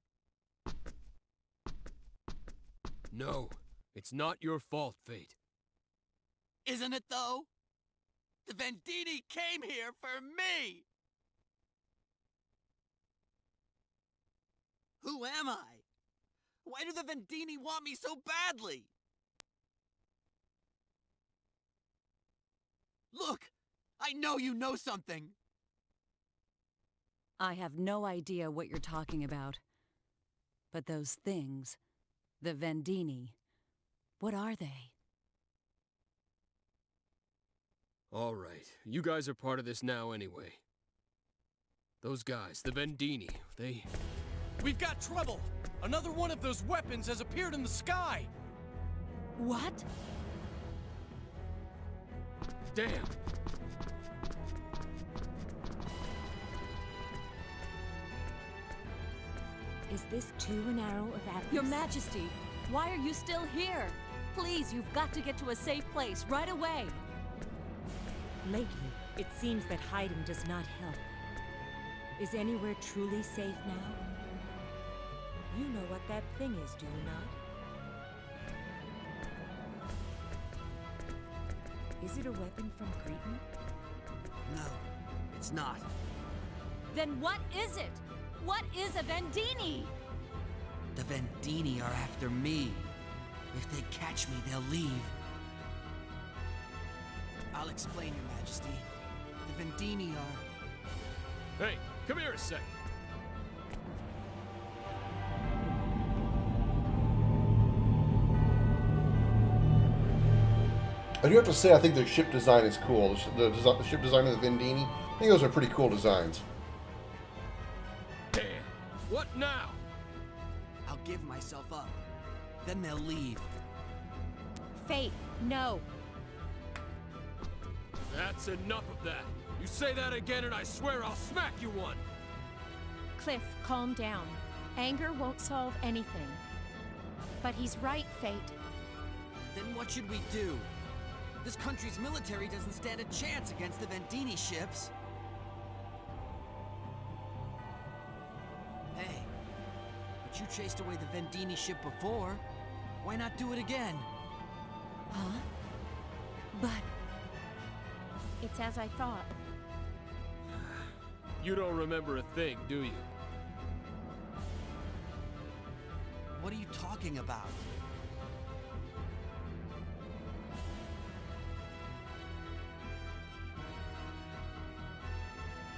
[SPEAKER 8] No, it's not your fault, Fate.
[SPEAKER 7] Isn't it though? The Vendini came here for me! Who am I? Why do the Vendini want me so badly? Look! I know you know something!
[SPEAKER 4] I have no idea what you're talking about. But those things, the Vendini, what are they?
[SPEAKER 8] All right, you guys are part of this now anyway. Those guys, the Vendini, they...
[SPEAKER 16] We've got trouble! Another one of those weapons has appeared in the sky!
[SPEAKER 4] What?
[SPEAKER 8] Damn!
[SPEAKER 6] Is this too an arrow of Atlas?
[SPEAKER 4] Your Majesty, why are you still here? Please, you've got to get to a safe place right away.
[SPEAKER 6] Lately, it seems that hiding does not help. Is anywhere truly safe now? You know what that thing is, do you not? Is it a weapon from Cretan?
[SPEAKER 7] No, it's not.
[SPEAKER 4] Then what is it? What is a Vendini?
[SPEAKER 7] The Vendini are after me. If they catch me, they'll leave. I'll explain, Your Majesty. The Vendini are...
[SPEAKER 8] Hey, come here a second.
[SPEAKER 1] I do have to say, I think the ship design is cool. The ship design of the Vendini, I think those are pretty cool designs.
[SPEAKER 8] Damn. What now?
[SPEAKER 7] I'll give myself up. Then they'll leave.
[SPEAKER 4] Fate, no.
[SPEAKER 8] That's enough of that. You say that again and I swear I'll smack you one.
[SPEAKER 17] Cliff, calm down. Anger won't solve anything. But he's right, Fate.
[SPEAKER 7] Then what should we do? This country's military doesn't stand a chance against the Vendini ships. Hey, but you chased away the Vendini ship before. Why not do it again?
[SPEAKER 4] Huh? But...
[SPEAKER 17] It's as I thought.
[SPEAKER 8] You don't remember a thing, do you?
[SPEAKER 7] What are you talking about?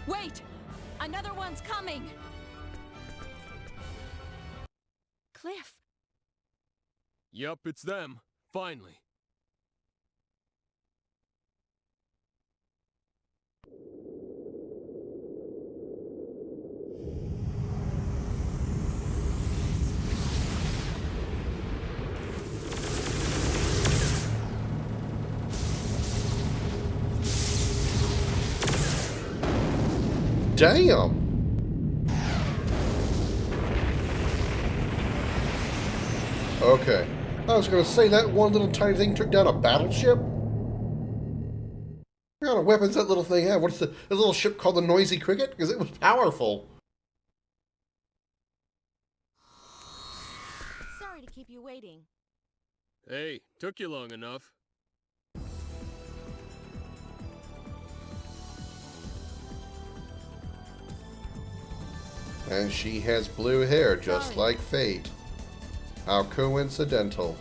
[SPEAKER 4] Wait! Another one's coming!
[SPEAKER 17] Cliff!
[SPEAKER 8] Yup, it's them. Finally.
[SPEAKER 1] Damn! Okay. I was gonna say that one little tiny thing took down a battleship? What kind of weapons that little thing had? What's the little ship called the Noisy Cricket? Because it was powerful.
[SPEAKER 9] Sorry to keep you waiting.
[SPEAKER 8] Hey, took you long enough.
[SPEAKER 1] And she has blue hair, just
[SPEAKER 9] Sorry.
[SPEAKER 1] like Fate. How coincidental.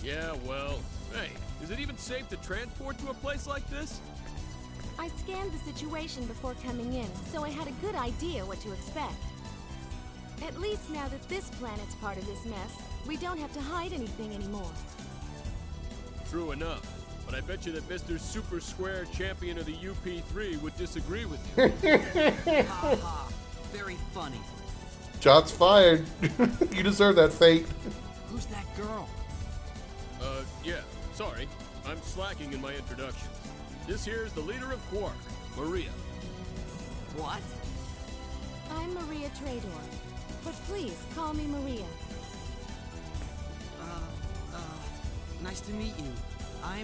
[SPEAKER 8] Yeah, well, hey, is it even safe to transport to a place like this?
[SPEAKER 13] I scanned the situation before coming in, so I had a good idea what to expect. At least now that this planet's part of this mess, we don't have to hide anything anymore.
[SPEAKER 8] True enough. But I bet you that Mr. Super Square Champion of the UP3 would disagree with you.
[SPEAKER 7] Ha ha. Very funny.
[SPEAKER 1] Shots fired. You deserve that, Fate.
[SPEAKER 7] Who's that girl?
[SPEAKER 8] Yeah, sorry. I'm slacking in my introductions. This here's the leader of Quark, Maria.
[SPEAKER 7] What?
[SPEAKER 13] I'm Maria Trador, but please call me Maria.
[SPEAKER 7] Nice to meet you.
[SPEAKER 13] I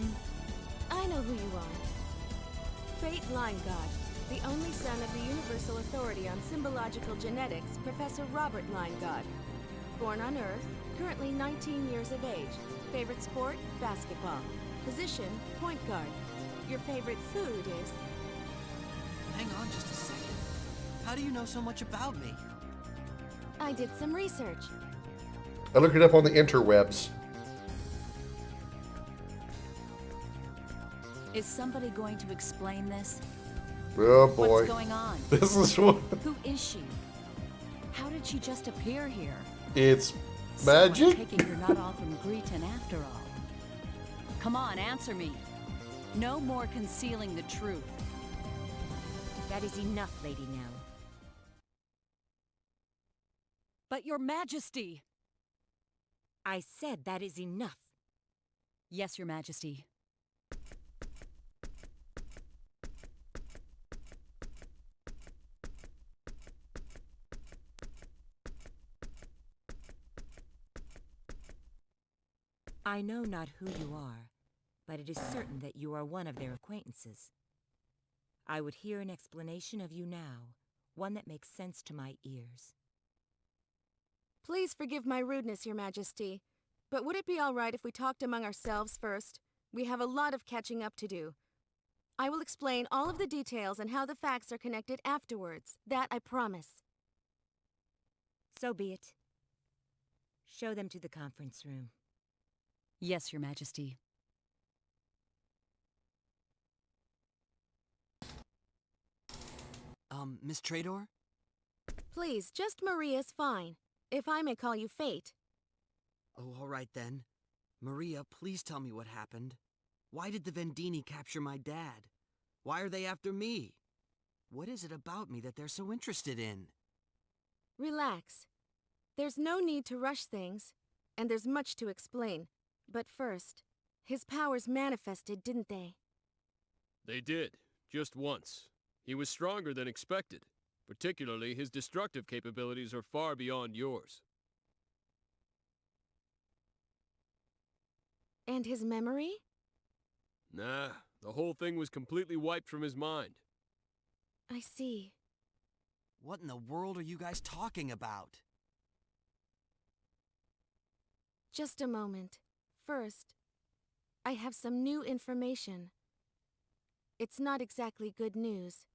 [SPEAKER 13] know who you are. Fate Line God, the only son of the Universal Authority on Symbological Genetics, Professor Robert Line God. Born on Earth, currently 19 years of age. Favorite sport? Basketball. Position? Point guard. Your favorite food is?
[SPEAKER 7] Hang on just a second. How do you know so much about me?
[SPEAKER 13] I did some research.
[SPEAKER 1] I looked it up on the interwebs.
[SPEAKER 4] Is somebody going to explain this?
[SPEAKER 1] Oh boy.
[SPEAKER 4] What's going on?
[SPEAKER 1] This is what...
[SPEAKER 4] Who is she? How did she just appear here?
[SPEAKER 1] It's
[SPEAKER 4] So I'm
[SPEAKER 1] magic?
[SPEAKER 4] taking you're not all from Greeton after all. Come on, answer me. No more concealing the truth.
[SPEAKER 6] That is enough, Lady Nell.
[SPEAKER 4] But your majesty!
[SPEAKER 6] I said that is enough.
[SPEAKER 4] Yes, your majesty.
[SPEAKER 6] I know not who you are, but it is certain that you are one of their acquaintances. I would hear an explanation of you now, one that makes sense to my ears.
[SPEAKER 13] Please forgive my rudeness, Your Majesty. But would it be all right if we talked among ourselves first? We have a lot of catching up to do. I will explain all of the details and how the facts are connected afterwards. That I promise.
[SPEAKER 6] So be it. Show them to the conference room.
[SPEAKER 4] Yes, your majesty.
[SPEAKER 7] Miss Trador?
[SPEAKER 13] Please, just Maria's fine. If I may call you Fate.
[SPEAKER 7] Oh, all right then. Maria, please tell me what happened. Why did the Vendini capture my dad? Why are they after me? What is it about me that they're so interested in?
[SPEAKER 13] Relax. There's no need to rush things, and there's much to explain. But first, his powers manifested, didn't they?
[SPEAKER 8] They did, just once. He was stronger than expected. Particularly, his destructive capabilities are far beyond yours.
[SPEAKER 13] And his memory?
[SPEAKER 8] Nah, the whole thing was completely wiped from his mind.
[SPEAKER 13] I see.
[SPEAKER 7] What in the world are you guys talking about?
[SPEAKER 13] Just a moment. First, I have some new information. It's not exactly good news.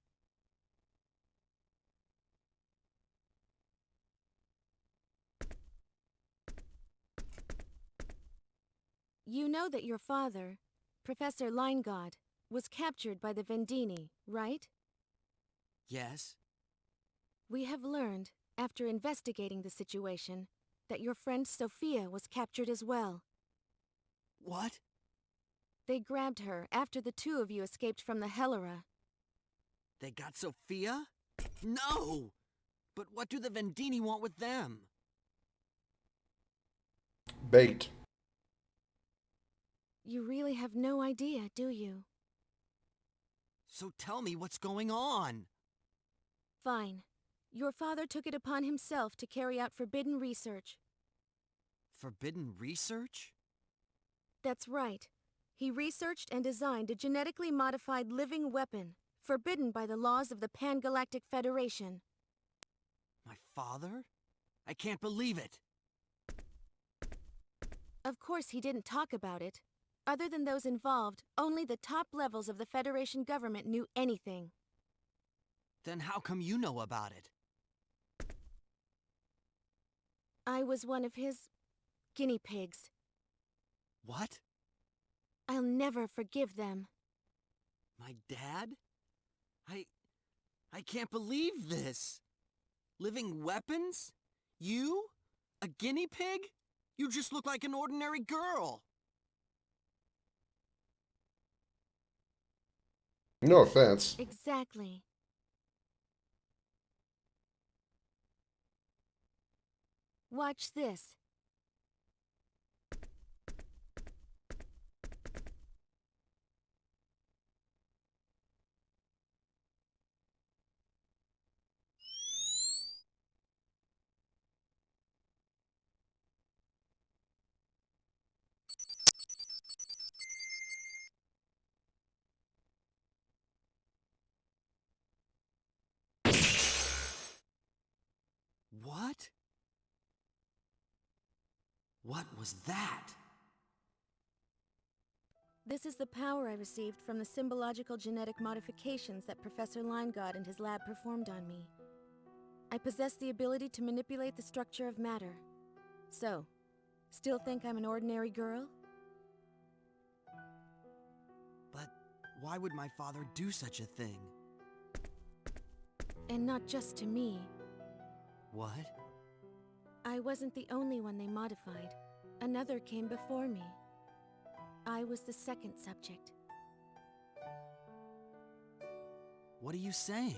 [SPEAKER 13] You know that your father, Professor Linegaud, was captured by the Vendini, right?
[SPEAKER 7] Yes?
[SPEAKER 13] We have learned, after investigating the situation,
[SPEAKER 11] that your friend Sophia was captured as well.
[SPEAKER 7] What?
[SPEAKER 11] They grabbed her after the two of you escaped from the Helera.
[SPEAKER 7] They got Sophia? No! But what do the Vendini want with them?
[SPEAKER 1] Bait.
[SPEAKER 11] You really have no idea, do you?
[SPEAKER 7] So tell me what's going on.
[SPEAKER 11] Fine. Your father took it upon himself to carry out forbidden research.
[SPEAKER 7] Forbidden research?
[SPEAKER 11] That's right. He researched and designed a genetically modified living weapon, forbidden by the laws of the Pan-Galactic Federation.
[SPEAKER 7] My father? I can't believe it.
[SPEAKER 11] Of course he didn't talk about it. Other than those involved, only the top levels of the Federation government knew anything.
[SPEAKER 7] Then how come you know about it?
[SPEAKER 11] I was one of his guinea pigs.
[SPEAKER 7] What?
[SPEAKER 11] I'll never forgive them.
[SPEAKER 7] My dad? I can't believe this. Living weapons? You? A guinea pig? You just look like an ordinary girl.
[SPEAKER 1] No offense.
[SPEAKER 11] Exactly. Watch this.
[SPEAKER 7] What? What was that?
[SPEAKER 11] This is the power I received from the symbological genetic modifications that Professor Leingod and his lab performed on me. I possess the ability to manipulate the structure of matter. So, still think I'm an ordinary girl?
[SPEAKER 7] But why would my father do such a thing?
[SPEAKER 11] And not just to me.
[SPEAKER 7] What?
[SPEAKER 11] I wasn't the only one they modified. Another came before me. I was the second subject.
[SPEAKER 7] What are you saying?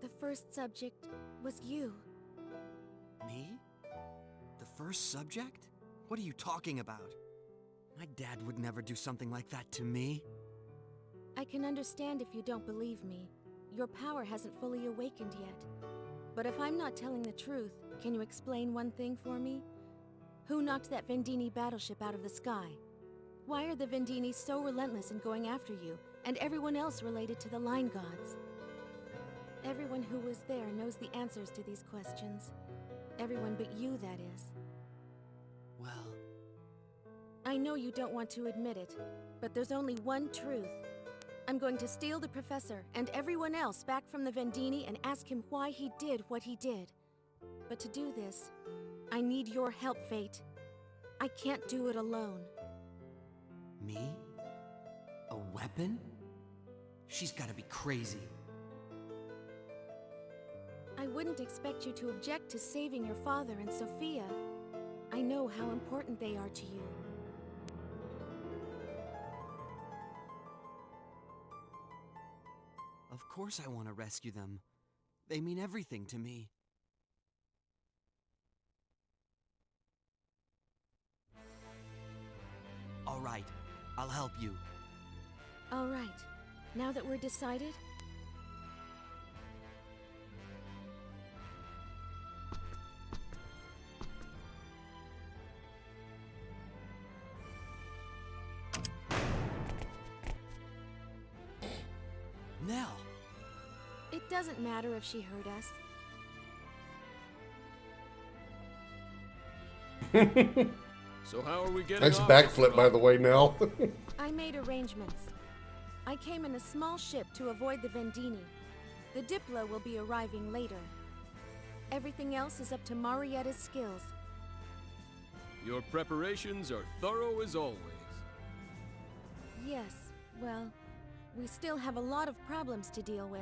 [SPEAKER 11] The first subject was you.
[SPEAKER 7] Me? The first subject? What are you talking about? My dad would never do something like that to me.
[SPEAKER 11] I can understand if you don't believe me. Your power hasn't fully awakened yet. But if I'm not telling the truth, can you explain one thing for me? Who knocked that Vendini battleship out of the sky? Why are the Vendini so relentless in going after you, and everyone else related to the Line Gods? Everyone who was there knows the answers to these questions. Everyone but you, that is.
[SPEAKER 7] Well...
[SPEAKER 11] I know you don't want to admit it, but there's only one truth. I'm going to steal the Professor and everyone else back from the Vendini and ask him why he did what he did. But to do this, I need your help, Fate. I can't do it alone.
[SPEAKER 7] Me? A weapon? She's gotta be crazy.
[SPEAKER 11] I wouldn't expect you to object to saving your father and Sophia. I know how important they are to you.
[SPEAKER 7] Of course I want to rescue them. They mean everything to me. All right, I'll help you.
[SPEAKER 11] All right. Now that we're decided,
[SPEAKER 7] Nell!
[SPEAKER 11] it doesn't matter if she hurt us.
[SPEAKER 8] So how are we getting
[SPEAKER 1] Nice
[SPEAKER 8] off
[SPEAKER 1] backflip, by the way, Nell.
[SPEAKER 11] I made arrangements. I came in a small ship to avoid the Vendini. The Diplo will be arriving later. Everything else is up to Marietta's skills.
[SPEAKER 8] Your preparations are thorough as always.
[SPEAKER 11] Yes, well, we still have a lot of problems to deal with.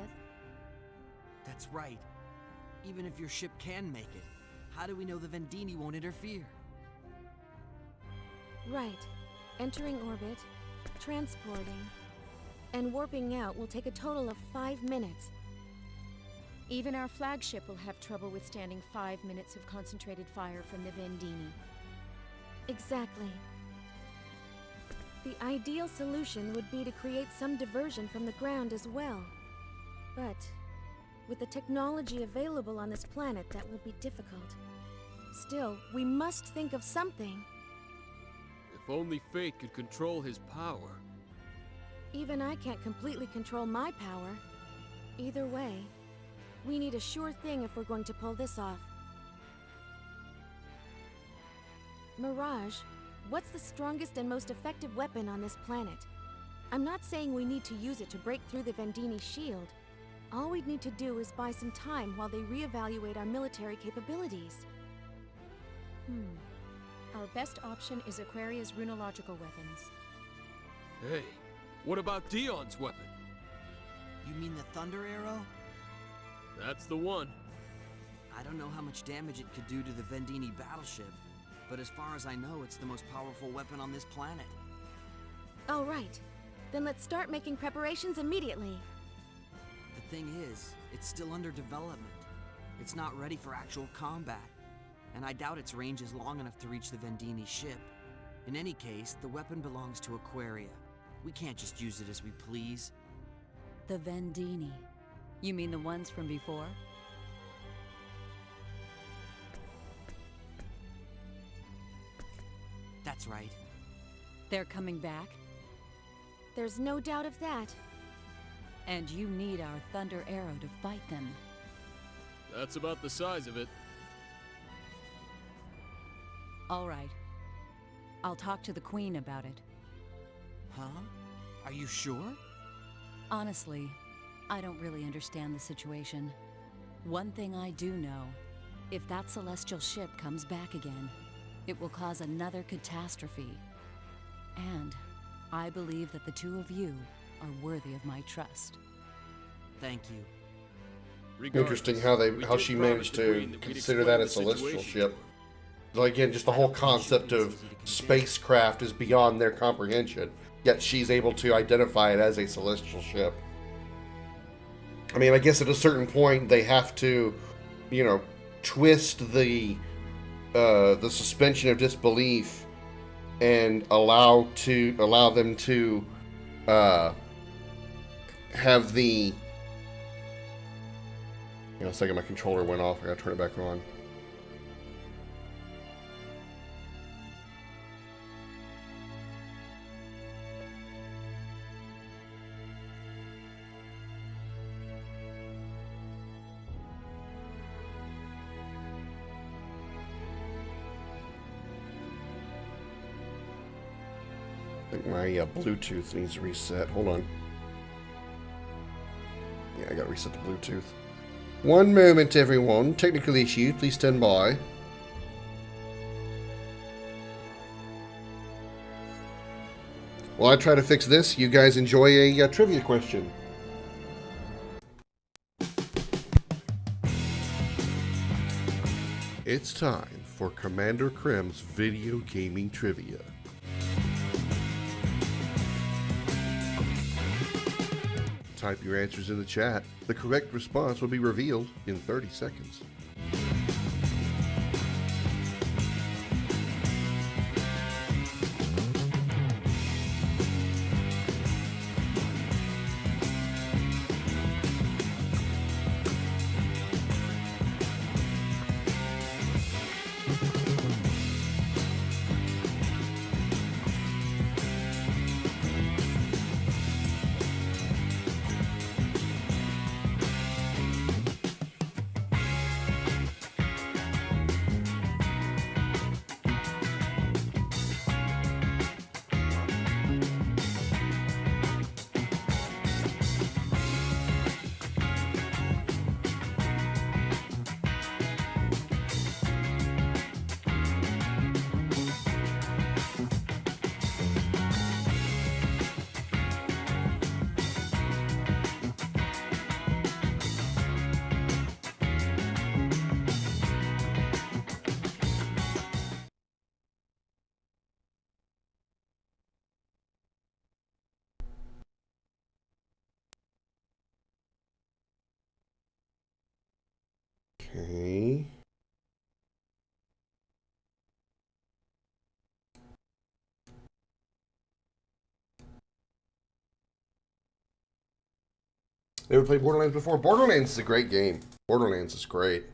[SPEAKER 7] That's right. Even if your ship can make it, how do we know the Vendini won't interfere?
[SPEAKER 13] Right. Entering orbit, transporting, and warping out will take a total of 5 minutes.
[SPEAKER 17] Even our flagship will have trouble withstanding 5 minutes of concentrated fire from the Vendini.
[SPEAKER 13] Exactly. The ideal solution would be to create some diversion from the ground as well. But with the technology available on this planet, that will be difficult. Still, we must think of something.
[SPEAKER 8] If only fate could control his power.
[SPEAKER 13] Even I can't completely control my power. Either way, we need a sure thing if we're going to pull this off. Mirage, what's the strongest and most effective weapon on this planet? I'm not saying we need to use it to break through the Vendini shield. All we'd need to do is buy some time while they reevaluate our military capabilities.
[SPEAKER 17] Our best option is Aquaria's runological weapons.
[SPEAKER 8] Hey, what about Dion's weapon?
[SPEAKER 7] You mean the Thunder Arrow?
[SPEAKER 8] That's the one.
[SPEAKER 7] I don't know how much damage it could do to the Vendini battleship, but as far as I know, it's the most powerful weapon on this planet.
[SPEAKER 13] All right. Then let's start making preparations immediately.
[SPEAKER 7] The thing is, it's still under development. It's not ready for actual combat, and I doubt its range is long enough to reach the Vendini ship. In any case, the weapon belongs to Aquaria. We can't just use it as we please.
[SPEAKER 4] The Vendini. You mean the ones from before?
[SPEAKER 7] That's right.
[SPEAKER 4] They're coming back?
[SPEAKER 13] There's no doubt of that.
[SPEAKER 4] And you need our Thunder Arrow to fight them.
[SPEAKER 8] That's about the size of it.
[SPEAKER 4] All right. I'll talk to the Queen about it.
[SPEAKER 7] Huh? Are you sure?
[SPEAKER 4] Honestly, I don't really understand the situation. One thing I do know, if that celestial ship comes back again, it will cause another catastrophe. And I believe that the two of you are worthy of my trust.
[SPEAKER 7] Thank you.
[SPEAKER 1] Interesting how she managed to consider that a celestial ship. Like, again, just the whole concept of spacecraft is beyond their comprehension, yet she's able to identify it as a celestial ship. I mean, I guess at a certain point they have to, you know, twist the suspension of disbelief and allow them to have the. You know, a second, my controller went off. I gotta turn it back on. I think my Bluetooth needs reset. Hold on. Yeah, I gotta reset the Bluetooth. One moment, everyone. Technical issue. Please stand by. While I try to fix this, you guys enjoy a trivia question. It's time for Commander Krim's video gaming trivia. Type your answers in the chat. The correct response will be revealed in 30 seconds. Okay. Ever played Borderlands before? Borderlands is a great game. Borderlands is great.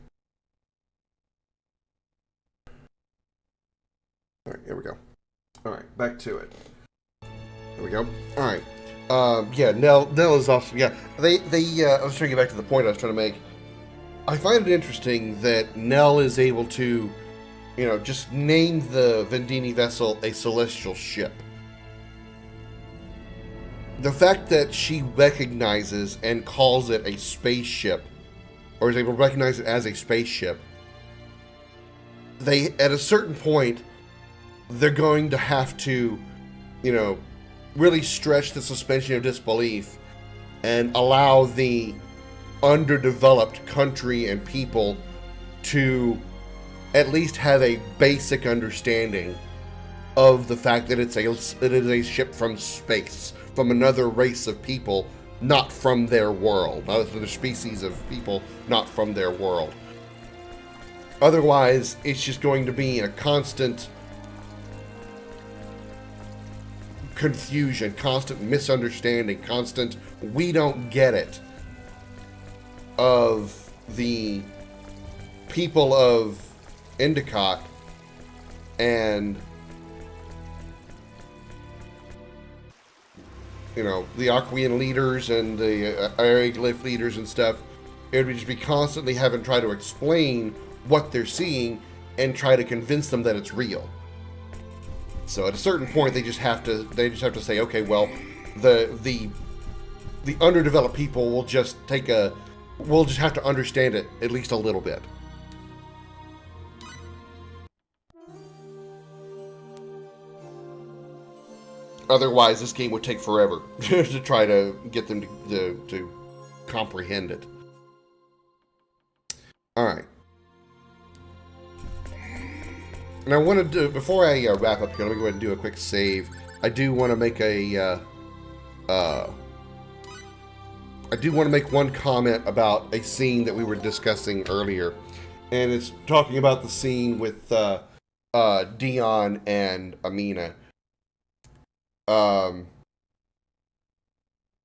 [SPEAKER 1] All right, here we go. All right, back to it. There we go. All right. Yeah, Nell is off. Yeah, they. I was trying to get back to the point I was trying to make. I find it interesting that Nell is able to, just name the Vendini vessel a celestial ship. The fact that she recognizes and calls it a spaceship, or is able to recognize it as a spaceship, at a certain point, they're going to have to, really stretch the suspension of disbelief and allow the underdeveloped country and people to at least have a basic understanding of the fact that it is a ship from space, from another race of people, not from their world, another species of people, not from their world. Otherwise, it's just going to be a constant confusion, constant misunderstanding, constant we don't get it of the people of Endicott and the Aquian leaders and the Aeroglyph leaders and stuff. It would just be constantly having to try to explain what they're seeing and try to convince them that it's real. So at a certain point, they just have to say, okay, well, the underdeveloped people will just we'll just have to understand it at least a little bit. Otherwise, this game would take forever to try to get them to comprehend it. All right. And I want to do, before I wrap up here, let me go ahead and do a quick save. I do want to make one comment about a scene that we were discussing earlier, and it's talking about the scene with Dion and Amina.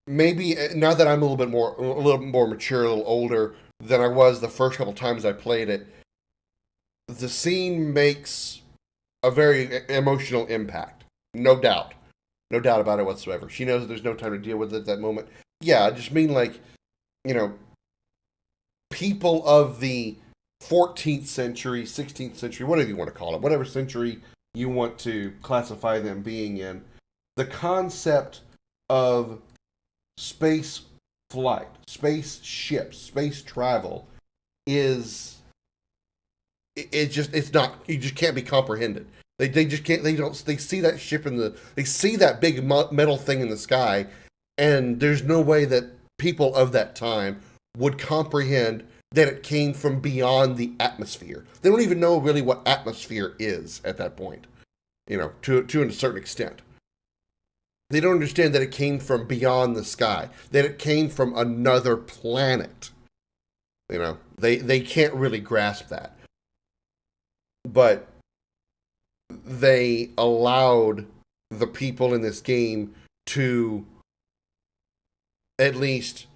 [SPEAKER 1] Maybe now that I'm a little more mature, a little older than I was the first couple times I played it, the scene makes a very emotional impact. No doubt about it whatsoever. She knows that there's no time to deal with it at that moment. Yeah, I just mean people of the 14th century, 16th century, whatever you want to call it, whatever century you want to classify them being in, the concept of space flight, space ships, space travel is, it's not, you just can't be comprehended. They just can't, they see that ship they see that big metal thing in the sky, and there's no way that people of that time would comprehend that it came from beyond the atmosphere. They don't even know really what atmosphere is at that point, to a certain extent. They don't understand that it came from beyond the sky, that it came from another planet. They can't really grasp that. But they allowed the people in this game to at least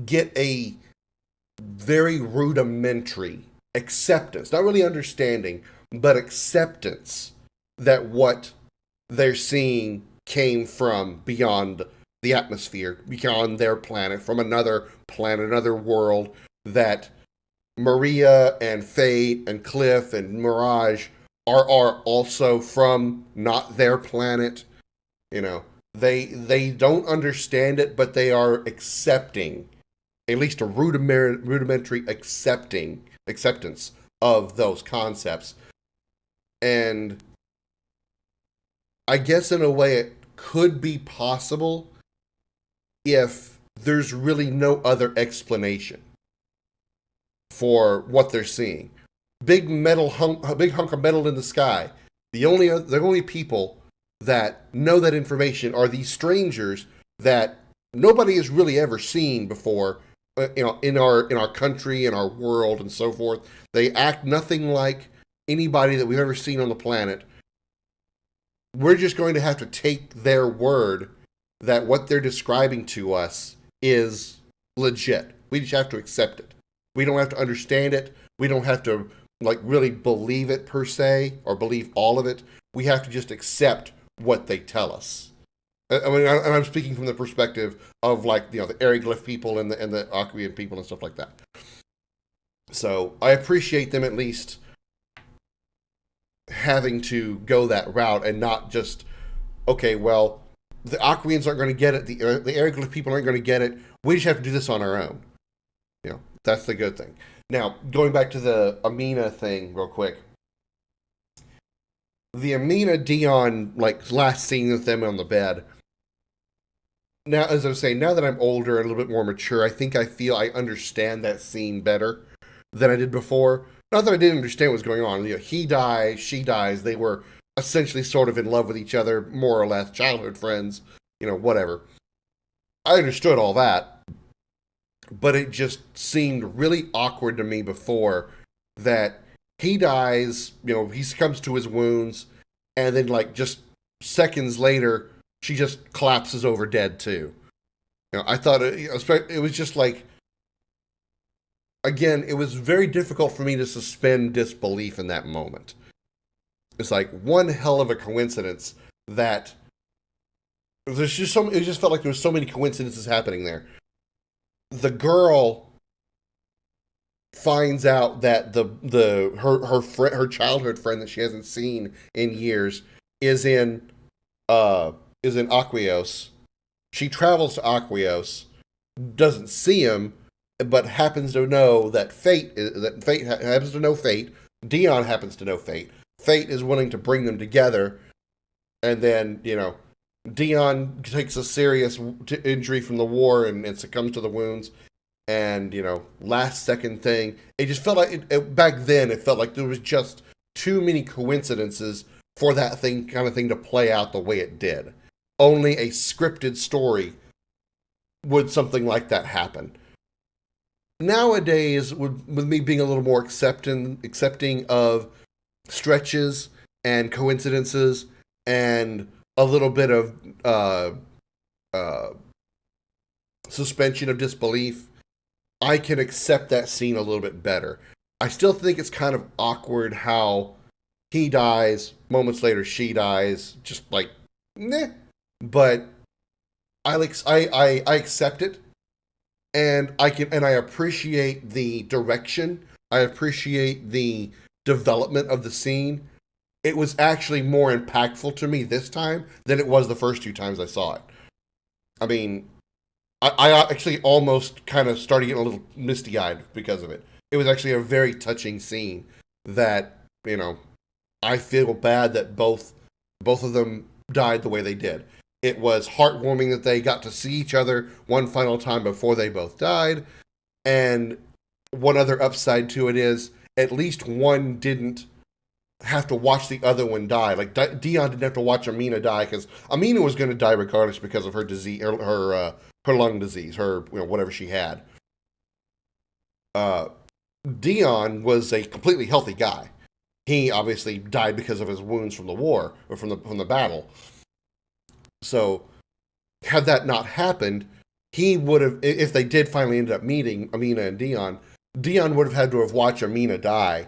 [SPEAKER 1] get a very rudimentary acceptance, not really understanding, but acceptance that what they're seeing came from beyond the atmosphere, beyond their planet, from another planet, another world, that Maria and Fate and Cliff and Mirage are also from not their planet. They don't understand it, but they are accepting, at least a rudimentary acceptance of those concepts. And I guess in a way it could be possible if there's really no other explanation for what they're seeing. Big hunk of metal in the sky. The only people that know that information are these strangers that nobody has really ever seen before, in our country, in our world, and so forth. They act nothing like anybody that we've ever seen on the planet. We're just going to have to take their word that what they're describing to us is legit. We just have to accept it. We don't have to understand it. We don't have to really believe it per se, or believe all of it. We have to just accept what they tell us. I mean, and I'm speaking from the perspective of the Aryglyph people and the Aquian people and stuff like that. So I appreciate them at least having to go that route and not just, okay, well, the Aquians aren't going to get it. The Aryglyph people aren't going to get it. We just have to do this on our own. That's the good thing. Now, going back to the Amina thing real quick. The Amina Dion, last scene with them on the bed. Now, as I was saying, now that I'm older and a little bit more mature, I think I feel I understand that scene better than I did before. Not that I didn't understand what was going on. He dies, she dies. They were essentially sort of in love with each other, more or less, childhood friends, whatever. I understood all that. But it just seemed really awkward to me before that he dies, he succumbs to his wounds, and then just seconds later, she just collapses over dead too. I thought it was just again, it was very difficult for me to suspend disbelief in that moment. It's one hell of a coincidence that it just felt like there was so many coincidences happening there. The girl finds out that her childhood friend that she hasn't seen in years is in Aquios. She travels to Aquios, doesn't see him, but happens to know that Fate happens to know Fate. Dion happens to know Fate. Fate is willing to bring them together, and then Dion takes a serious injury from the war and succumbs to the wounds. And, last second thing, it just felt like, back then, it felt like there was just too many coincidences for that kind of thing to play out the way it did. Only a scripted story would something like that happen. Nowadays, with me being a little more accepting of stretches and coincidences and a little bit of suspension of disbelief, I can accept that scene a little bit better. I still think it's kind of awkward how he dies, moments later she dies, just meh. But I accept it, and I appreciate the direction. I appreciate the development of the scene. It was actually more impactful to me this time than it was the first two times I saw it. I mean, I actually almost kind of started getting a little misty-eyed because of it. It was actually a very touching scene that, I feel bad that both of them died the way they did. It was heartwarming that they got to see each other one final time before they both died. And one other upside to it is at least one didn't have to watch the other one die. Dion didn't have to watch Amina die, because Amina was going to die regardless because of her disease, her lung disease, her whatever she had. Dion was a completely healthy guy. He obviously died because of his wounds from the war, or from the battle. So, had that not happened, he would have, if they did finally end up meeting Amina and Dion would have had to have watched Amina die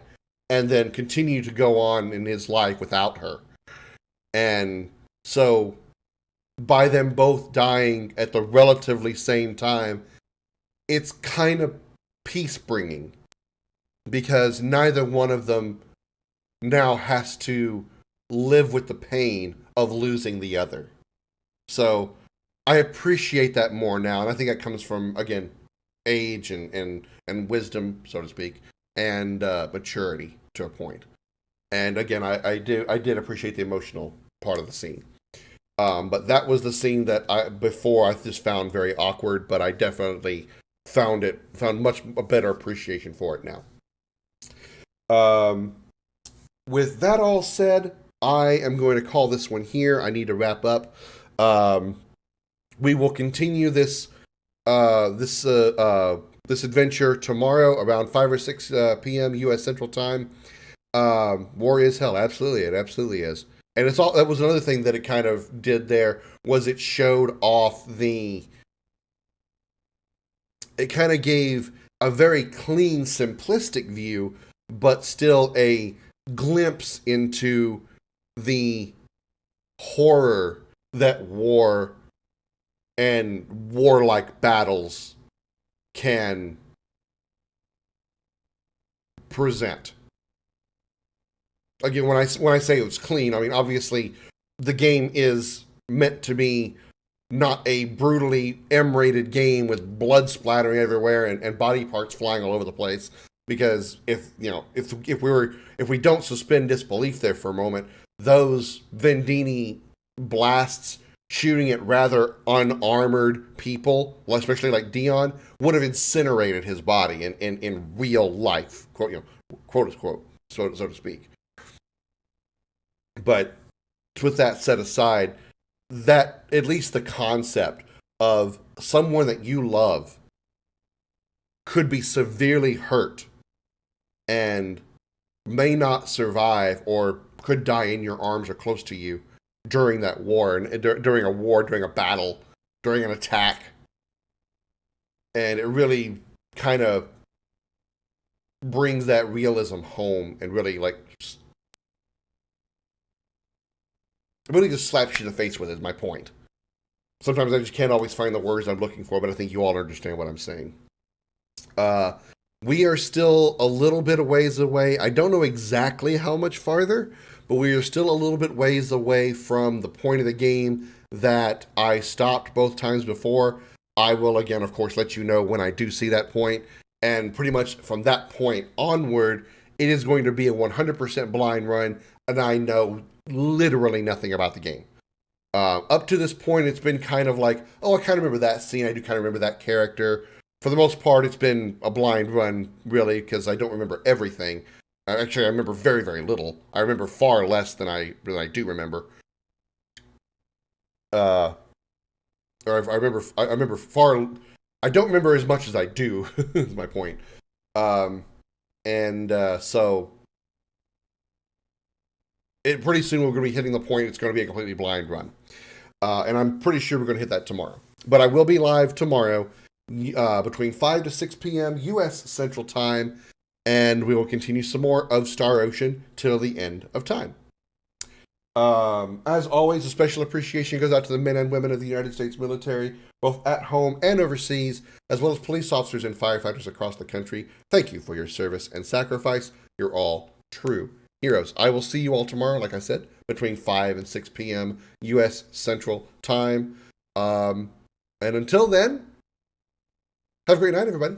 [SPEAKER 1] and then continue to go on in his life without her. And so, by them both dying at the relatively same time, it's kind of peace-bringing, because neither one of them now has to live with the pain of losing the other. So I appreciate that more now, and I think that comes from, again, age and wisdom, so to speak, and maturity to a point. And again, I did appreciate the emotional part of the scene. But that was the scene that before I just found very awkward, but I definitely found much a better appreciation for it now. With that all said, I am going to call this one here. I need to wrap up. we will continue this this adventure tomorrow around 5 or 6 p.m. U.S. Central Time. War is hell. Absolutely, it absolutely is. And it's all that was another thing that it kind of did there was it showed off it kind of gave a very clean, simplistic view, but still a glimpse into the horror that war and warlike battles can present. Again, when I say it was clean, I mean obviously the game is meant to be not a brutally M-rated game with blood splattering everywhere and body parts flying all over the place. Because if we don't suspend disbelief there for a moment, those Vendini blasts shooting at rather unarmored people, especially like Dion, would have incinerated his body in real life, quote unquote, so to speak. But with that set aside, that at least the concept of someone that you love could be severely hurt and may not survive or could die in your arms or close to you during that war, and during a battle, during an attack. And it really kind of brings that realism home and really just slaps you in the face with it, is my point. Sometimes I just can't always find the words I'm looking for, but I think you all understand what I'm saying. We are still a little bit a ways away. I don't know exactly how much farther, but we are still a little bit ways away from the point of the game that I stopped both times before. I will, again, of course, let you know when I do see that point. And pretty much from that point onward, it is going to be a 100% blind run, and I know literally nothing about the game. Up to this point, it's been kind of like, oh, I kind of remember that scene. I do kind of remember that character. For the most part, it's been a blind run, really, because I don't remember everything. Actually, I remember very, very little. I remember far less than I do remember. I remember far. I don't remember as much as I do. Is my point. So pretty soon we're going to be hitting the point. It's going to be a completely blind run, and I'm pretty sure we're going to hit that tomorrow. But I will be live tomorrow between 5 to 6 p.m. U.S. Central Time, and we will continue some more of Star Ocean till the end of time. As always, a special appreciation goes out to the men and women of the United States military, both at home and overseas, as well as police officers and firefighters across the country. Thank you for your service and sacrifice. You're all true heroes. I will see you all tomorrow, like I said, between 5 and 6 p.m. U.S. Central Time. And until then, have a great night, everybody.